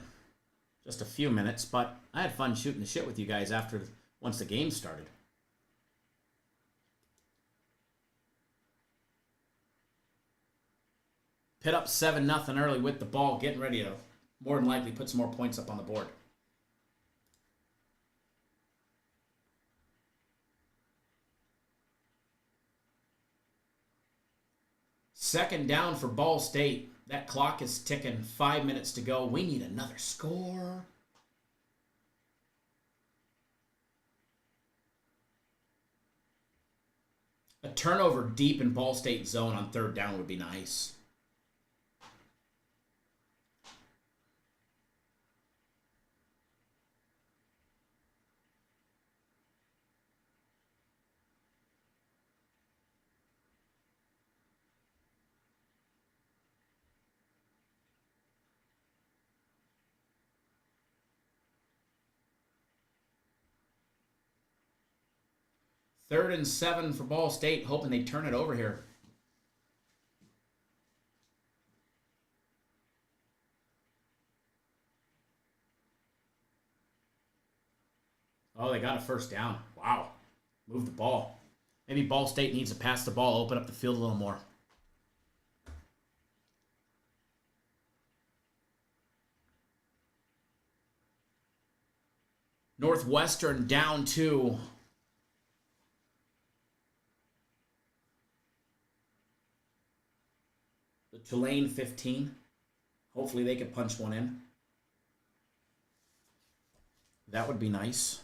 Just a few minutes, but I had fun shooting the shit with you guys once the game started. Pitt up 7-0 early with the ball, getting ready to more than likely put some more points up on the board. Second down for Ball State. That clock is ticking. 5 minutes to go. We need another score. A turnover deep in Ball State zone on third down would be nice. Third and 7 for Ball State, hoping they turn it over here. Oh, they got a first down. Wow. Move the ball. Maybe Ball State needs to pass the ball, open up the field a little more. Northwestern down 2. The Tulane 15. Hopefully they could punch one in. That would be nice.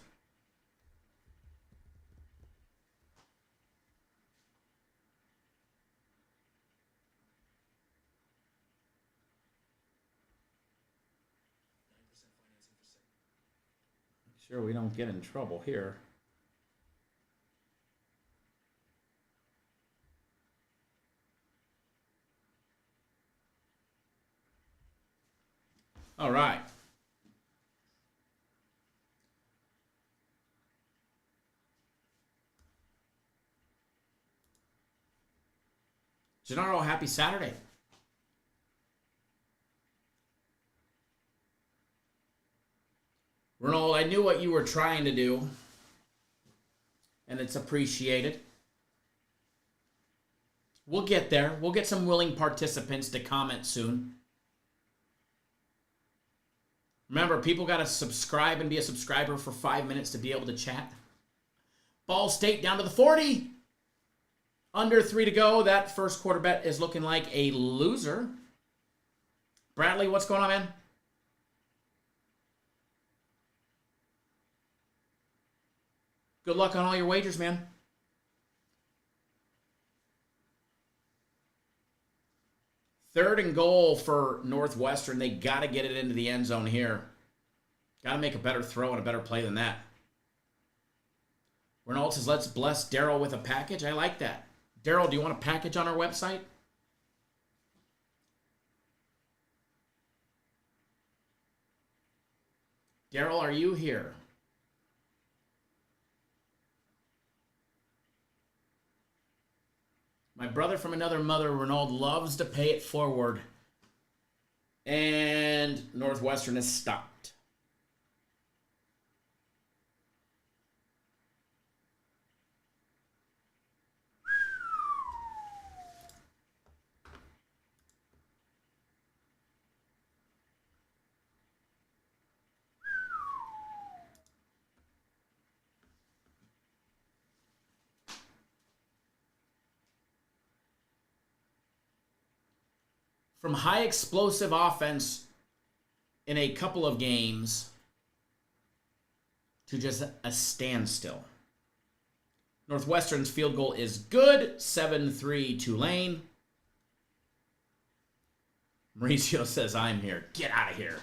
Make sure we don't get in trouble here. All right. Gennaro, happy Saturday. Ronald, I knew what you were trying to do, and it's appreciated. We'll get there. We'll get some willing participants to comment soon. Remember, people got to subscribe and be a subscriber for 5 minutes to be able to chat. Ball State down to the 40. Under 3 to go. That first quarter bet is looking like a loser. Bradley, what's going on, man? Good luck on all your wagers, man. Third and goal for Northwestern. They got to get it into the end zone here. Got to make a better throw and a better play than that. Renault says, let's bless Daryl with a package. I like that. Daryl, do you want a package on our website? Daryl, are you here? My brother from another mother, Renaud, loves to pay it forward. And Northwestern is stopped. from high explosive offense in a couple of games to just a standstill. Northwestern's field goal is good. 7-3 Tulane. Mauricio says, I'm here. Get out of here.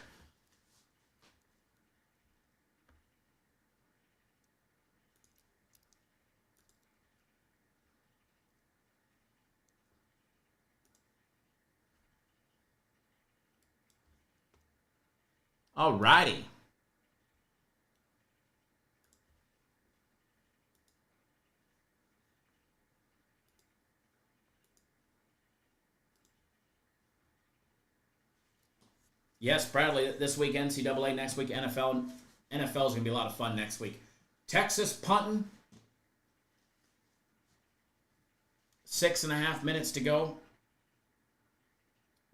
All righty. Yes, Bradley, this week NCAA, next week NFL. NFL is going to be a lot of fun next week. Texas punting. 6.5 minutes to go.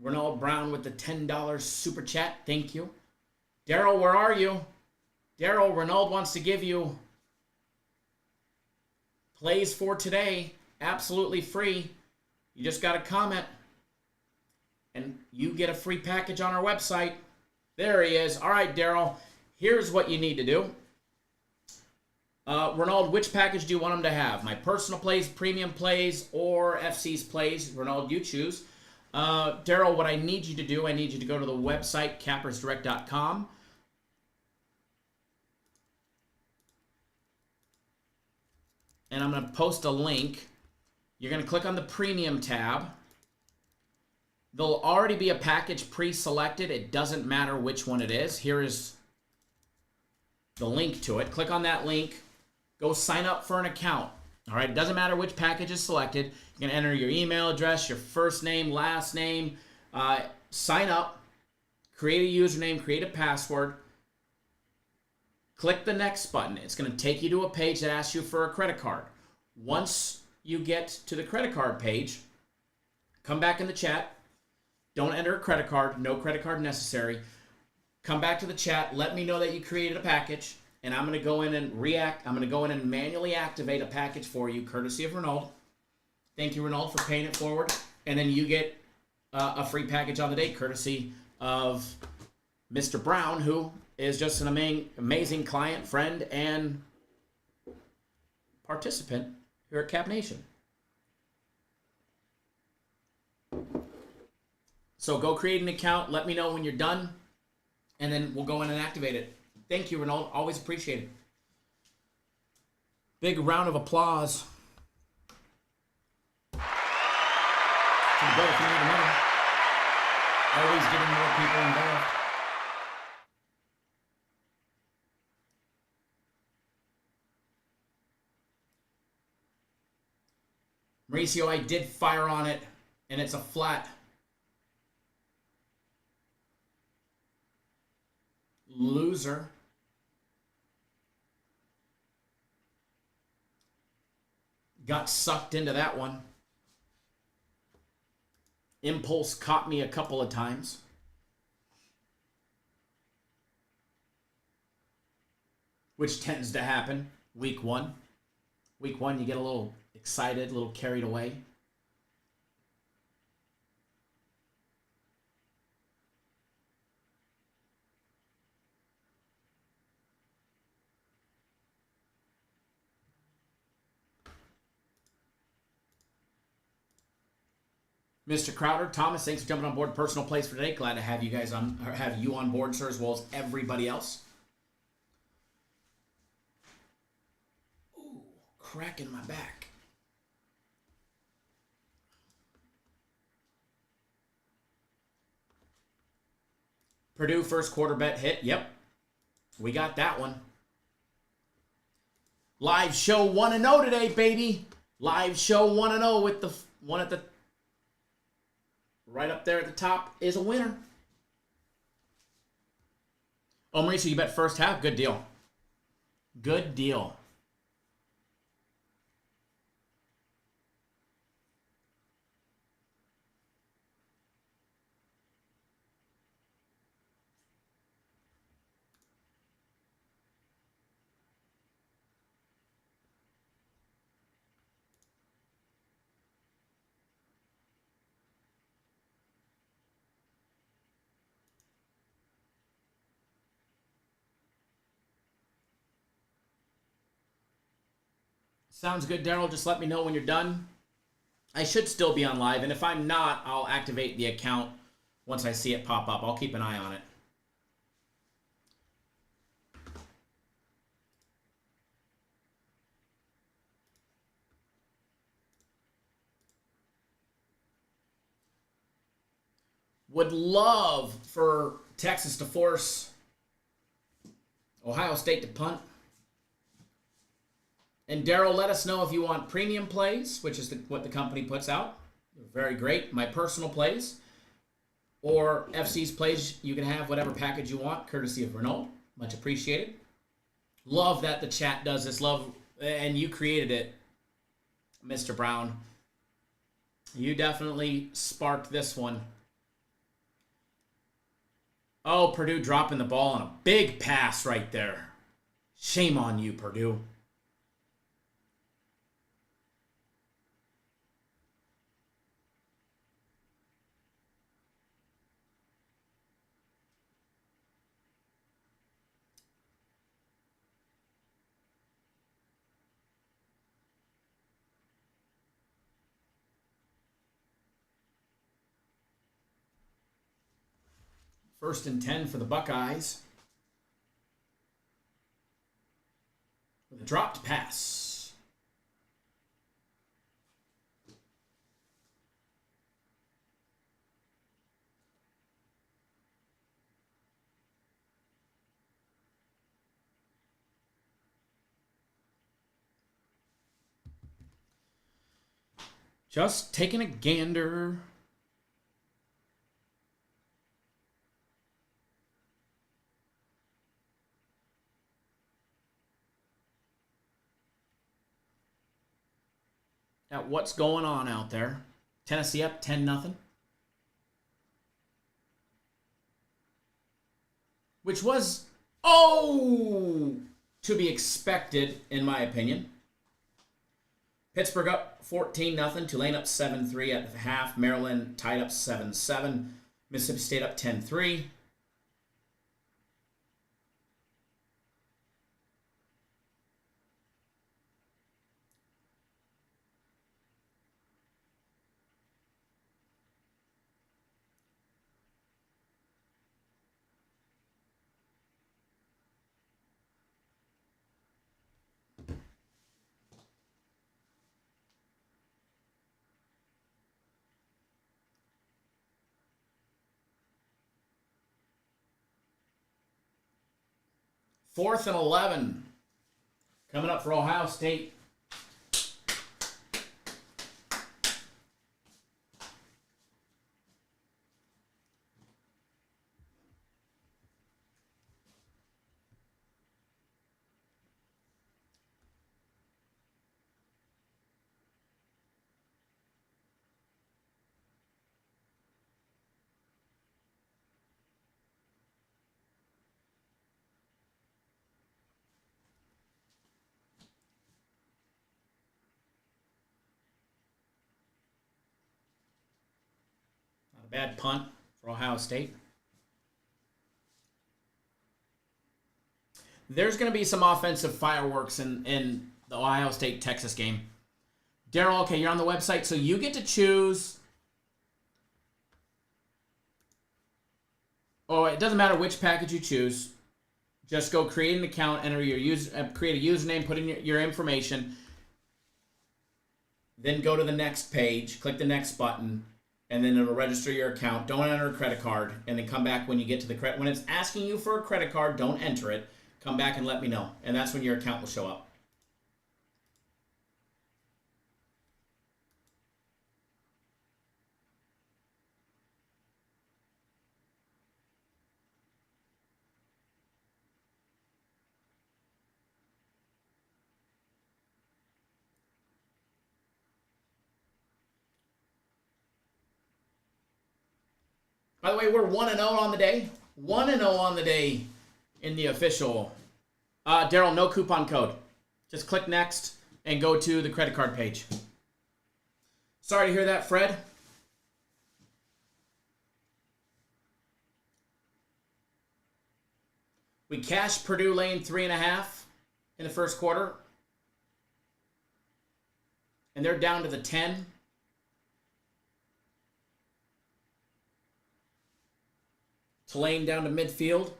Ronald Brown with the $10 super chat. Thank you. Daryl, where are you? Daryl, Ronald wants to give you plays for today. Absolutely free. You just got to comment. And you get a free package on our website. There he is. All right, Daryl. Here's what you need to do. Ronald, which package do you want him to have? My personal plays, premium plays, or FC's plays? Ronald, you choose. Daryl, what I need you to do, I need you to go to the website, cappersdirect.com. And I'm going to post a link. You're going to click on the premium tab. There'll already be a package pre-selected. It doesn't matter which one it is. Here is the link to it. Click on that link. Go sign up for an account. All right, it doesn't matter which package is selected. You can enter your email address, your first name, last name. Sign up. Create a username. Create a password. Click the next button. It's going to take you to a page that asks you for a credit card. Once you get to the credit card page, come back in the chat. Don't enter a credit card. No credit card necessary. Come back to the chat. Let me know that you created a package, and I'm going to go in and I'm going to go in and manually activate a package for you, courtesy of Ronald. Thank you, Ronald, for paying it forward. And then you get a free package on the day, courtesy of Mr. Brown, who is just an amazing client, friend, and participant here at Cap Nation. So go create an account. Let me know when you're done, and then we'll go in and activate it. Thank you, Ronald. Always appreciate it. Big round of applause to the brother from the middle. Always getting more people involved. Mauricio, I did fire on it, and it's a flat. Loser. Got sucked into that one. Impulse caught me a couple of times. Which tends to happen week one. Week one, you get a little excited, a little carried away. Mr. Crowder, Thomas, thanks for jumping on board. Personal plays for today. Glad to have you guys on, or have you on board, sir, as well as everybody else. Ooh, crack in my back. Purdue first quarter bet hit. Yep, we got that one. Live show 1-0 today, baby. Live show 1-0 with the one at the right up there at the top is a winner. Oh, Mauricio, you bet first half? Good deal. Good deal. Sounds good, Daryl. Just let me know when you're done. I should still be on live, and if I'm not, I'll activate the account once I see it pop up. I'll keep an eye on it. Would love for Texas to force Ohio State to punt. And Daryl, let us know if you want premium plays, which is what the company puts out. They're very great. My personal plays. Or FC's plays, you can have whatever package you want, courtesy of Renault. Much appreciated. Love that the chat does this. Love, and you created it, Mr. Brown. You definitely sparked this one. Oh, Purdue dropping the ball on a big pass right there. Shame on you, Purdue. First and 10 for the Buckeyes. With a dropped pass. Just taking a gander. At what's going on out there. Tennessee up 10-0. Which was, to be expected, in my opinion. Pittsburgh up 14-0. Tulane up 7-3 at the half. Maryland tied up 7-7. Mississippi State up 10-3. Fourth and 11. Coming up for Ohio State. Not a bad punt for Ohio State. There's going to be some offensive fireworks in the Ohio State-Texas game. Daryl, okay, you're on the website, so you get to choose. Oh, it doesn't matter which package you choose. Just go create an account, enter your create a username, put in your information. Then go to the next page, click the next button, and then it'll register your account. Don't enter a credit card, and then come back when you get to the credit. When it's asking you for a credit card, don't enter it. Come back and let me know, and that's when your account will show up. By the way, we're 1-0 on the day. 1-0 on the day in the official. Daryl, no coupon code. Just click next and go to the credit card page. Sorry to hear that, Fred. We cashed Purdue laying 3.5 in the first quarter. and they're down to the 10. Tulane down to midfield.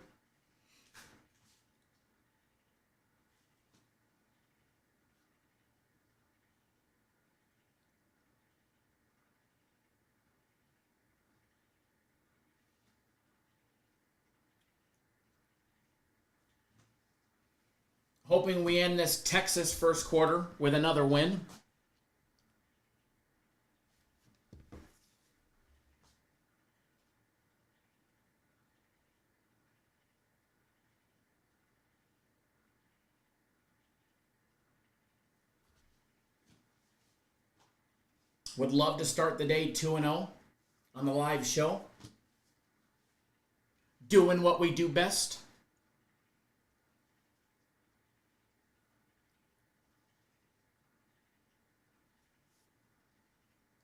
Hoping we end this Texas first quarter with another win. Would love to start the day 2-0 on the live show. Doing what we do best.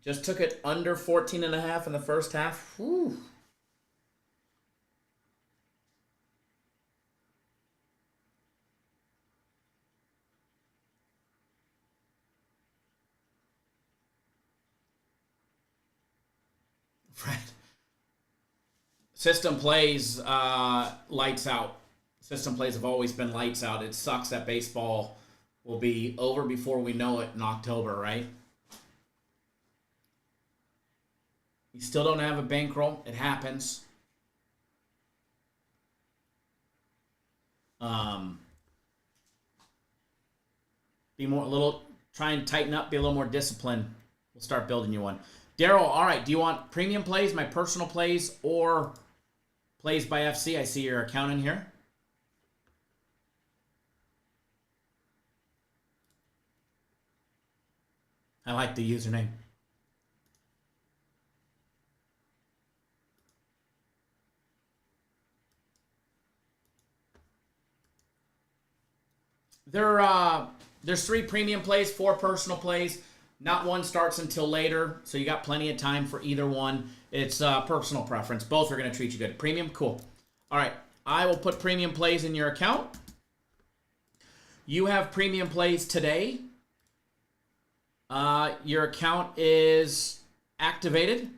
Just took it under 14.5 in the first half. Whew. Right. System plays lights out. System plays have always been lights out. It sucks that baseball will be over before we know it in October, right? You still don't have a bankroll. It happens. Be more a little. Try and tighten up. Be a little more disciplined. We'll start building you one. Daryl, all right. Do you want premium plays, my personal plays, or plays by FC? I see your account in here. I like the username. There's 3 premium plays, 4 personal plays. Not one starts until later, so you got plenty of time for either one. It's personal preference. Both are going to treat you good. Premium, cool. All right, I will put premium plays in your account. You have premium plays today. Your account is activated.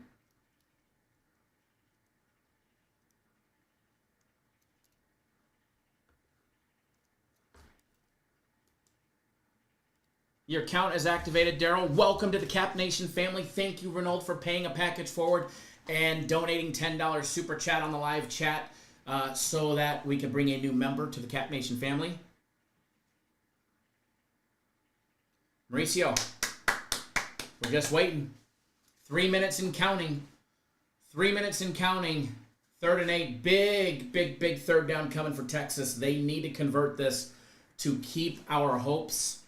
Your account is activated, Daryl. Welcome to the Cap Nation family. Thank you, Renaud, for paying a package forward and donating $10 super chat on the live chat so that we can bring a new member to the Cap Nation family. Mauricio, we're just waiting. 3 minutes and counting. 3 minutes and counting. 3rd and 8. Big third down coming for Texas. They need to convert this to keep our hopes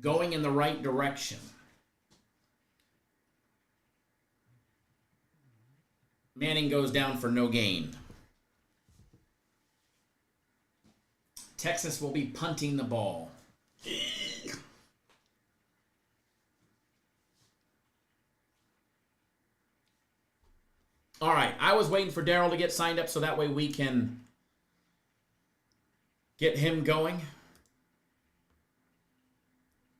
going in the right direction. Manning goes down for no gain. Texas will be punting the ball. All right, I was waiting for Daryl to get signed up so that way we can get him going.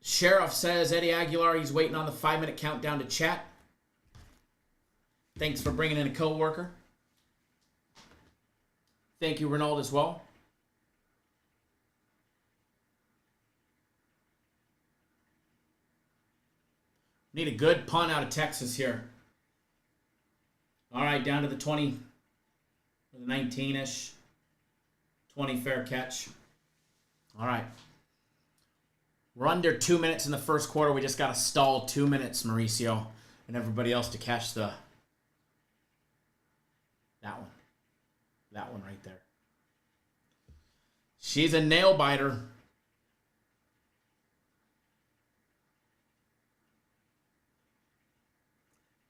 Sheriff says, Eddie Aguilar, he's waiting on the 5-minute countdown to chat. Thanks for bringing in a co-worker. Thank you, Renaud, as well. Need a good punt out of Texas here. All right, down to the 20, or the 19-ish. 20 fair catch. All right. We're under 2 minutes in the first quarter. We just got to stall 2 minutes, Mauricio, and everybody else to catch that one right there. She's a nail biter.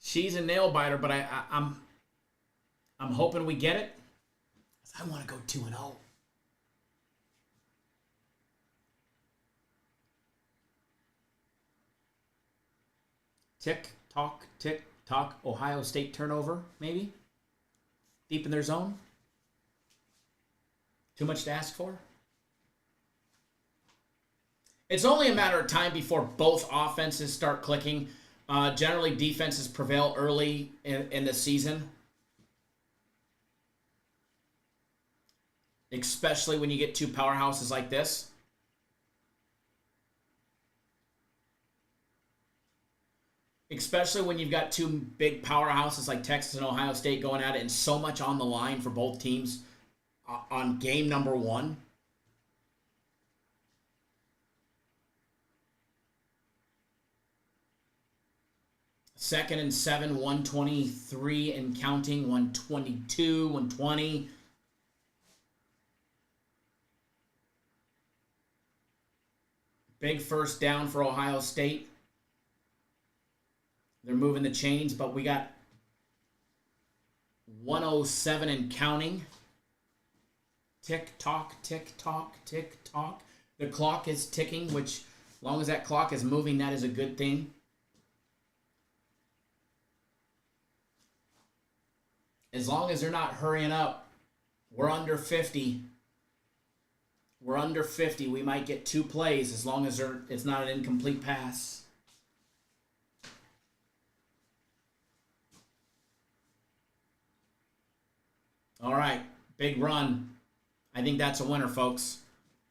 She's a nail biter, but I'm hoping we get it. I want to go 2-0. Tick tock. Ohio State turnover, maybe? Deep in their zone? Too much to ask for? It's only a matter of time before both offenses start clicking. Generally, defenses prevail early in the season, especially when you get two powerhouses like this. Especially when you've got two big powerhouses like Texas and Ohio State going at it and so much on the line for both teams on game number one. Second and 7, 123 and counting, 122, 120. Big first down for Ohio State. They're moving the chains, but we got 107 and counting. Tick tock, tick tock, tick tock. The clock is ticking, which, as long as that clock is moving, that is a good thing. As long as they're not hurrying up, we're under 50. We're under 50. We might get 2 plays as long as it's not an incomplete pass. All right, big run. I think that's a winner, folks.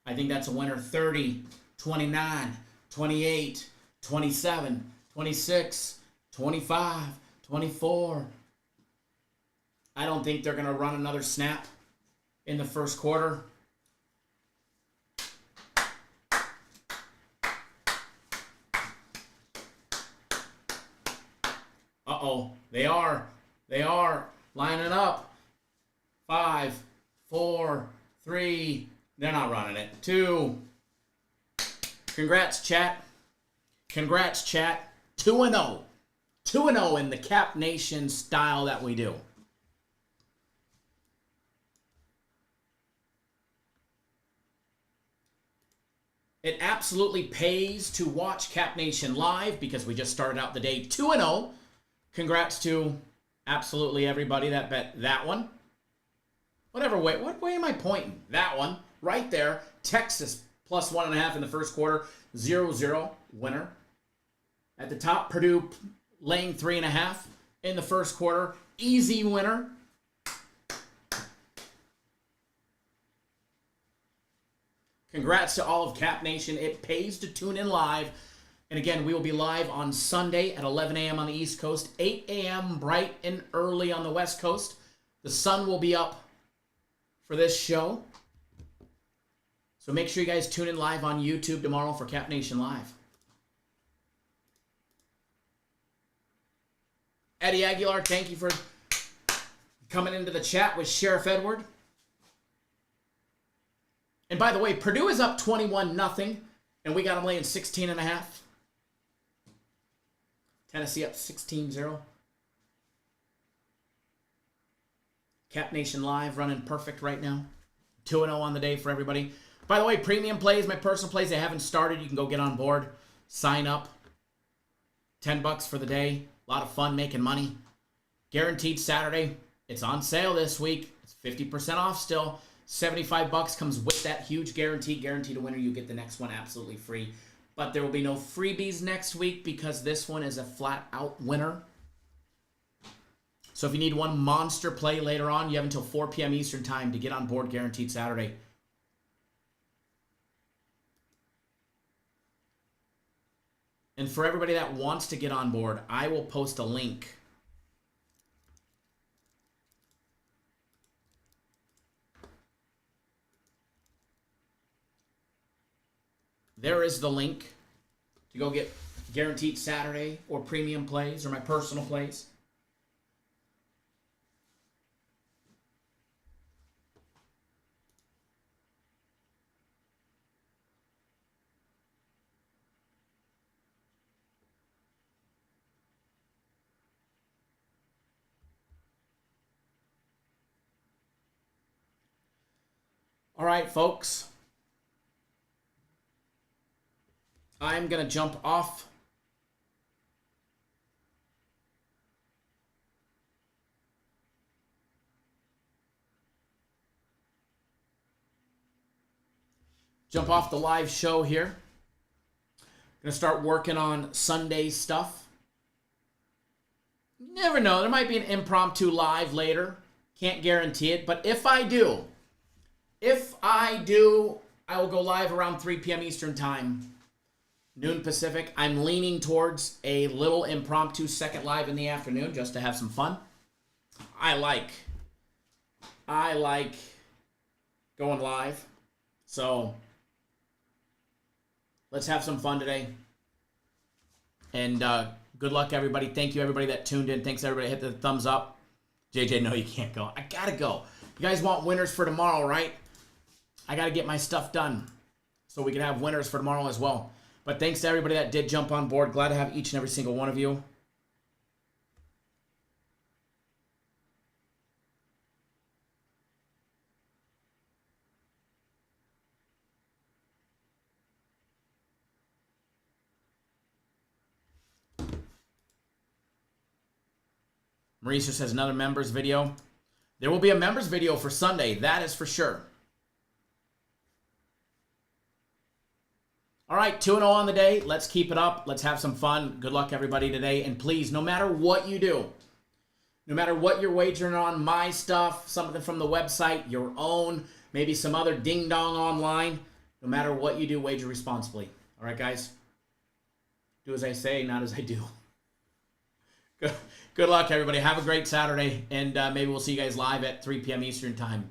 I think that's a winner. 30, 29, 28, 27, 26, 25, 24. I don't think they're going to run another snap in the first quarter. Uh-oh. They are lining up. 5, 4, 3. They're not running it. 2. Congrats, chat. Congrats, chat. 2-0. 2-0 in the Cap Nation style that we do. It absolutely pays to watch Cap Nation live because we just started out the day 2-0. Congrats to absolutely everybody that bet that one. Whatever way, what way am I pointing? That one, right there. Texas plus 1.5 in the first quarter. 0-0 winner. At the top, Purdue laying 3.5 in the first quarter. Easy winner. Congrats to all of Cap Nation. It pays to tune in live. And again, we will be live on Sunday at 11 a.m. on the East Coast, 8 a.m. bright and early on the West Coast. The sun will be up for this show. So make sure you guys tune in live on YouTube tomorrow for Cap Nation Live. Eddie Aguilar, thank you for coming into the chat with Sheriff Edward. And by the way, Purdue is up 21-0, and we got them laying 16.5. Tennessee up 16-0. Cap Nation Live running perfect right now. 2-0 on the day for everybody. By the way, premium plays, my personal plays, they haven't started. You can go get on board, sign up. $10 for the day. A lot of fun making money. Guaranteed Saturday. It's on sale this week. It's 50% off still. $75 comes with that huge guarantee. Guaranteed a winner. You get the next one absolutely free. But there will be no freebies next week because this one is a flat-out winner. So if you need one monster play later on, you have until 4 p.m. Eastern time to get on board Guaranteed Saturday. And for everybody that wants to get on board, I will post a link. There is the link to go get Guaranteed Saturday or premium plays or my personal plays. All right, folks. I'm going to jump off. Jump off the live show here. Gonna start working on Sunday stuff. You never know. There might be an impromptu live later. Can't guarantee it. But if I do, I will go live around 3 p.m. Eastern time, noon Pacific. I'm leaning towards a little impromptu second live in the afternoon just to have some fun. I like going live. So let's have some fun today. And good luck, everybody. Thank you, everybody that tuned in. Thanks, everybody. Hit the thumbs up. JJ, no, you can't go. I got to go. You guys want winners for tomorrow, right? I got to get my stuff done so we can have winners for tomorrow as well. But thanks to everybody that did jump on board. Glad to have each and every single one of you. Mauricio says another members video. There will be a members video for Sunday. That is for sure. All right, 2-0 on the day. Let's keep it up. Let's have some fun. Good luck, everybody, today. And please, no matter what you do, no matter what you're wagering on, my stuff, something from the website, your own, maybe some other ding-dong online, no matter what you do, wager responsibly. All right, guys? Do as I say, not as I do. Good luck, everybody. Have a great Saturday, and maybe we'll see you guys live at 3 p.m. Eastern time.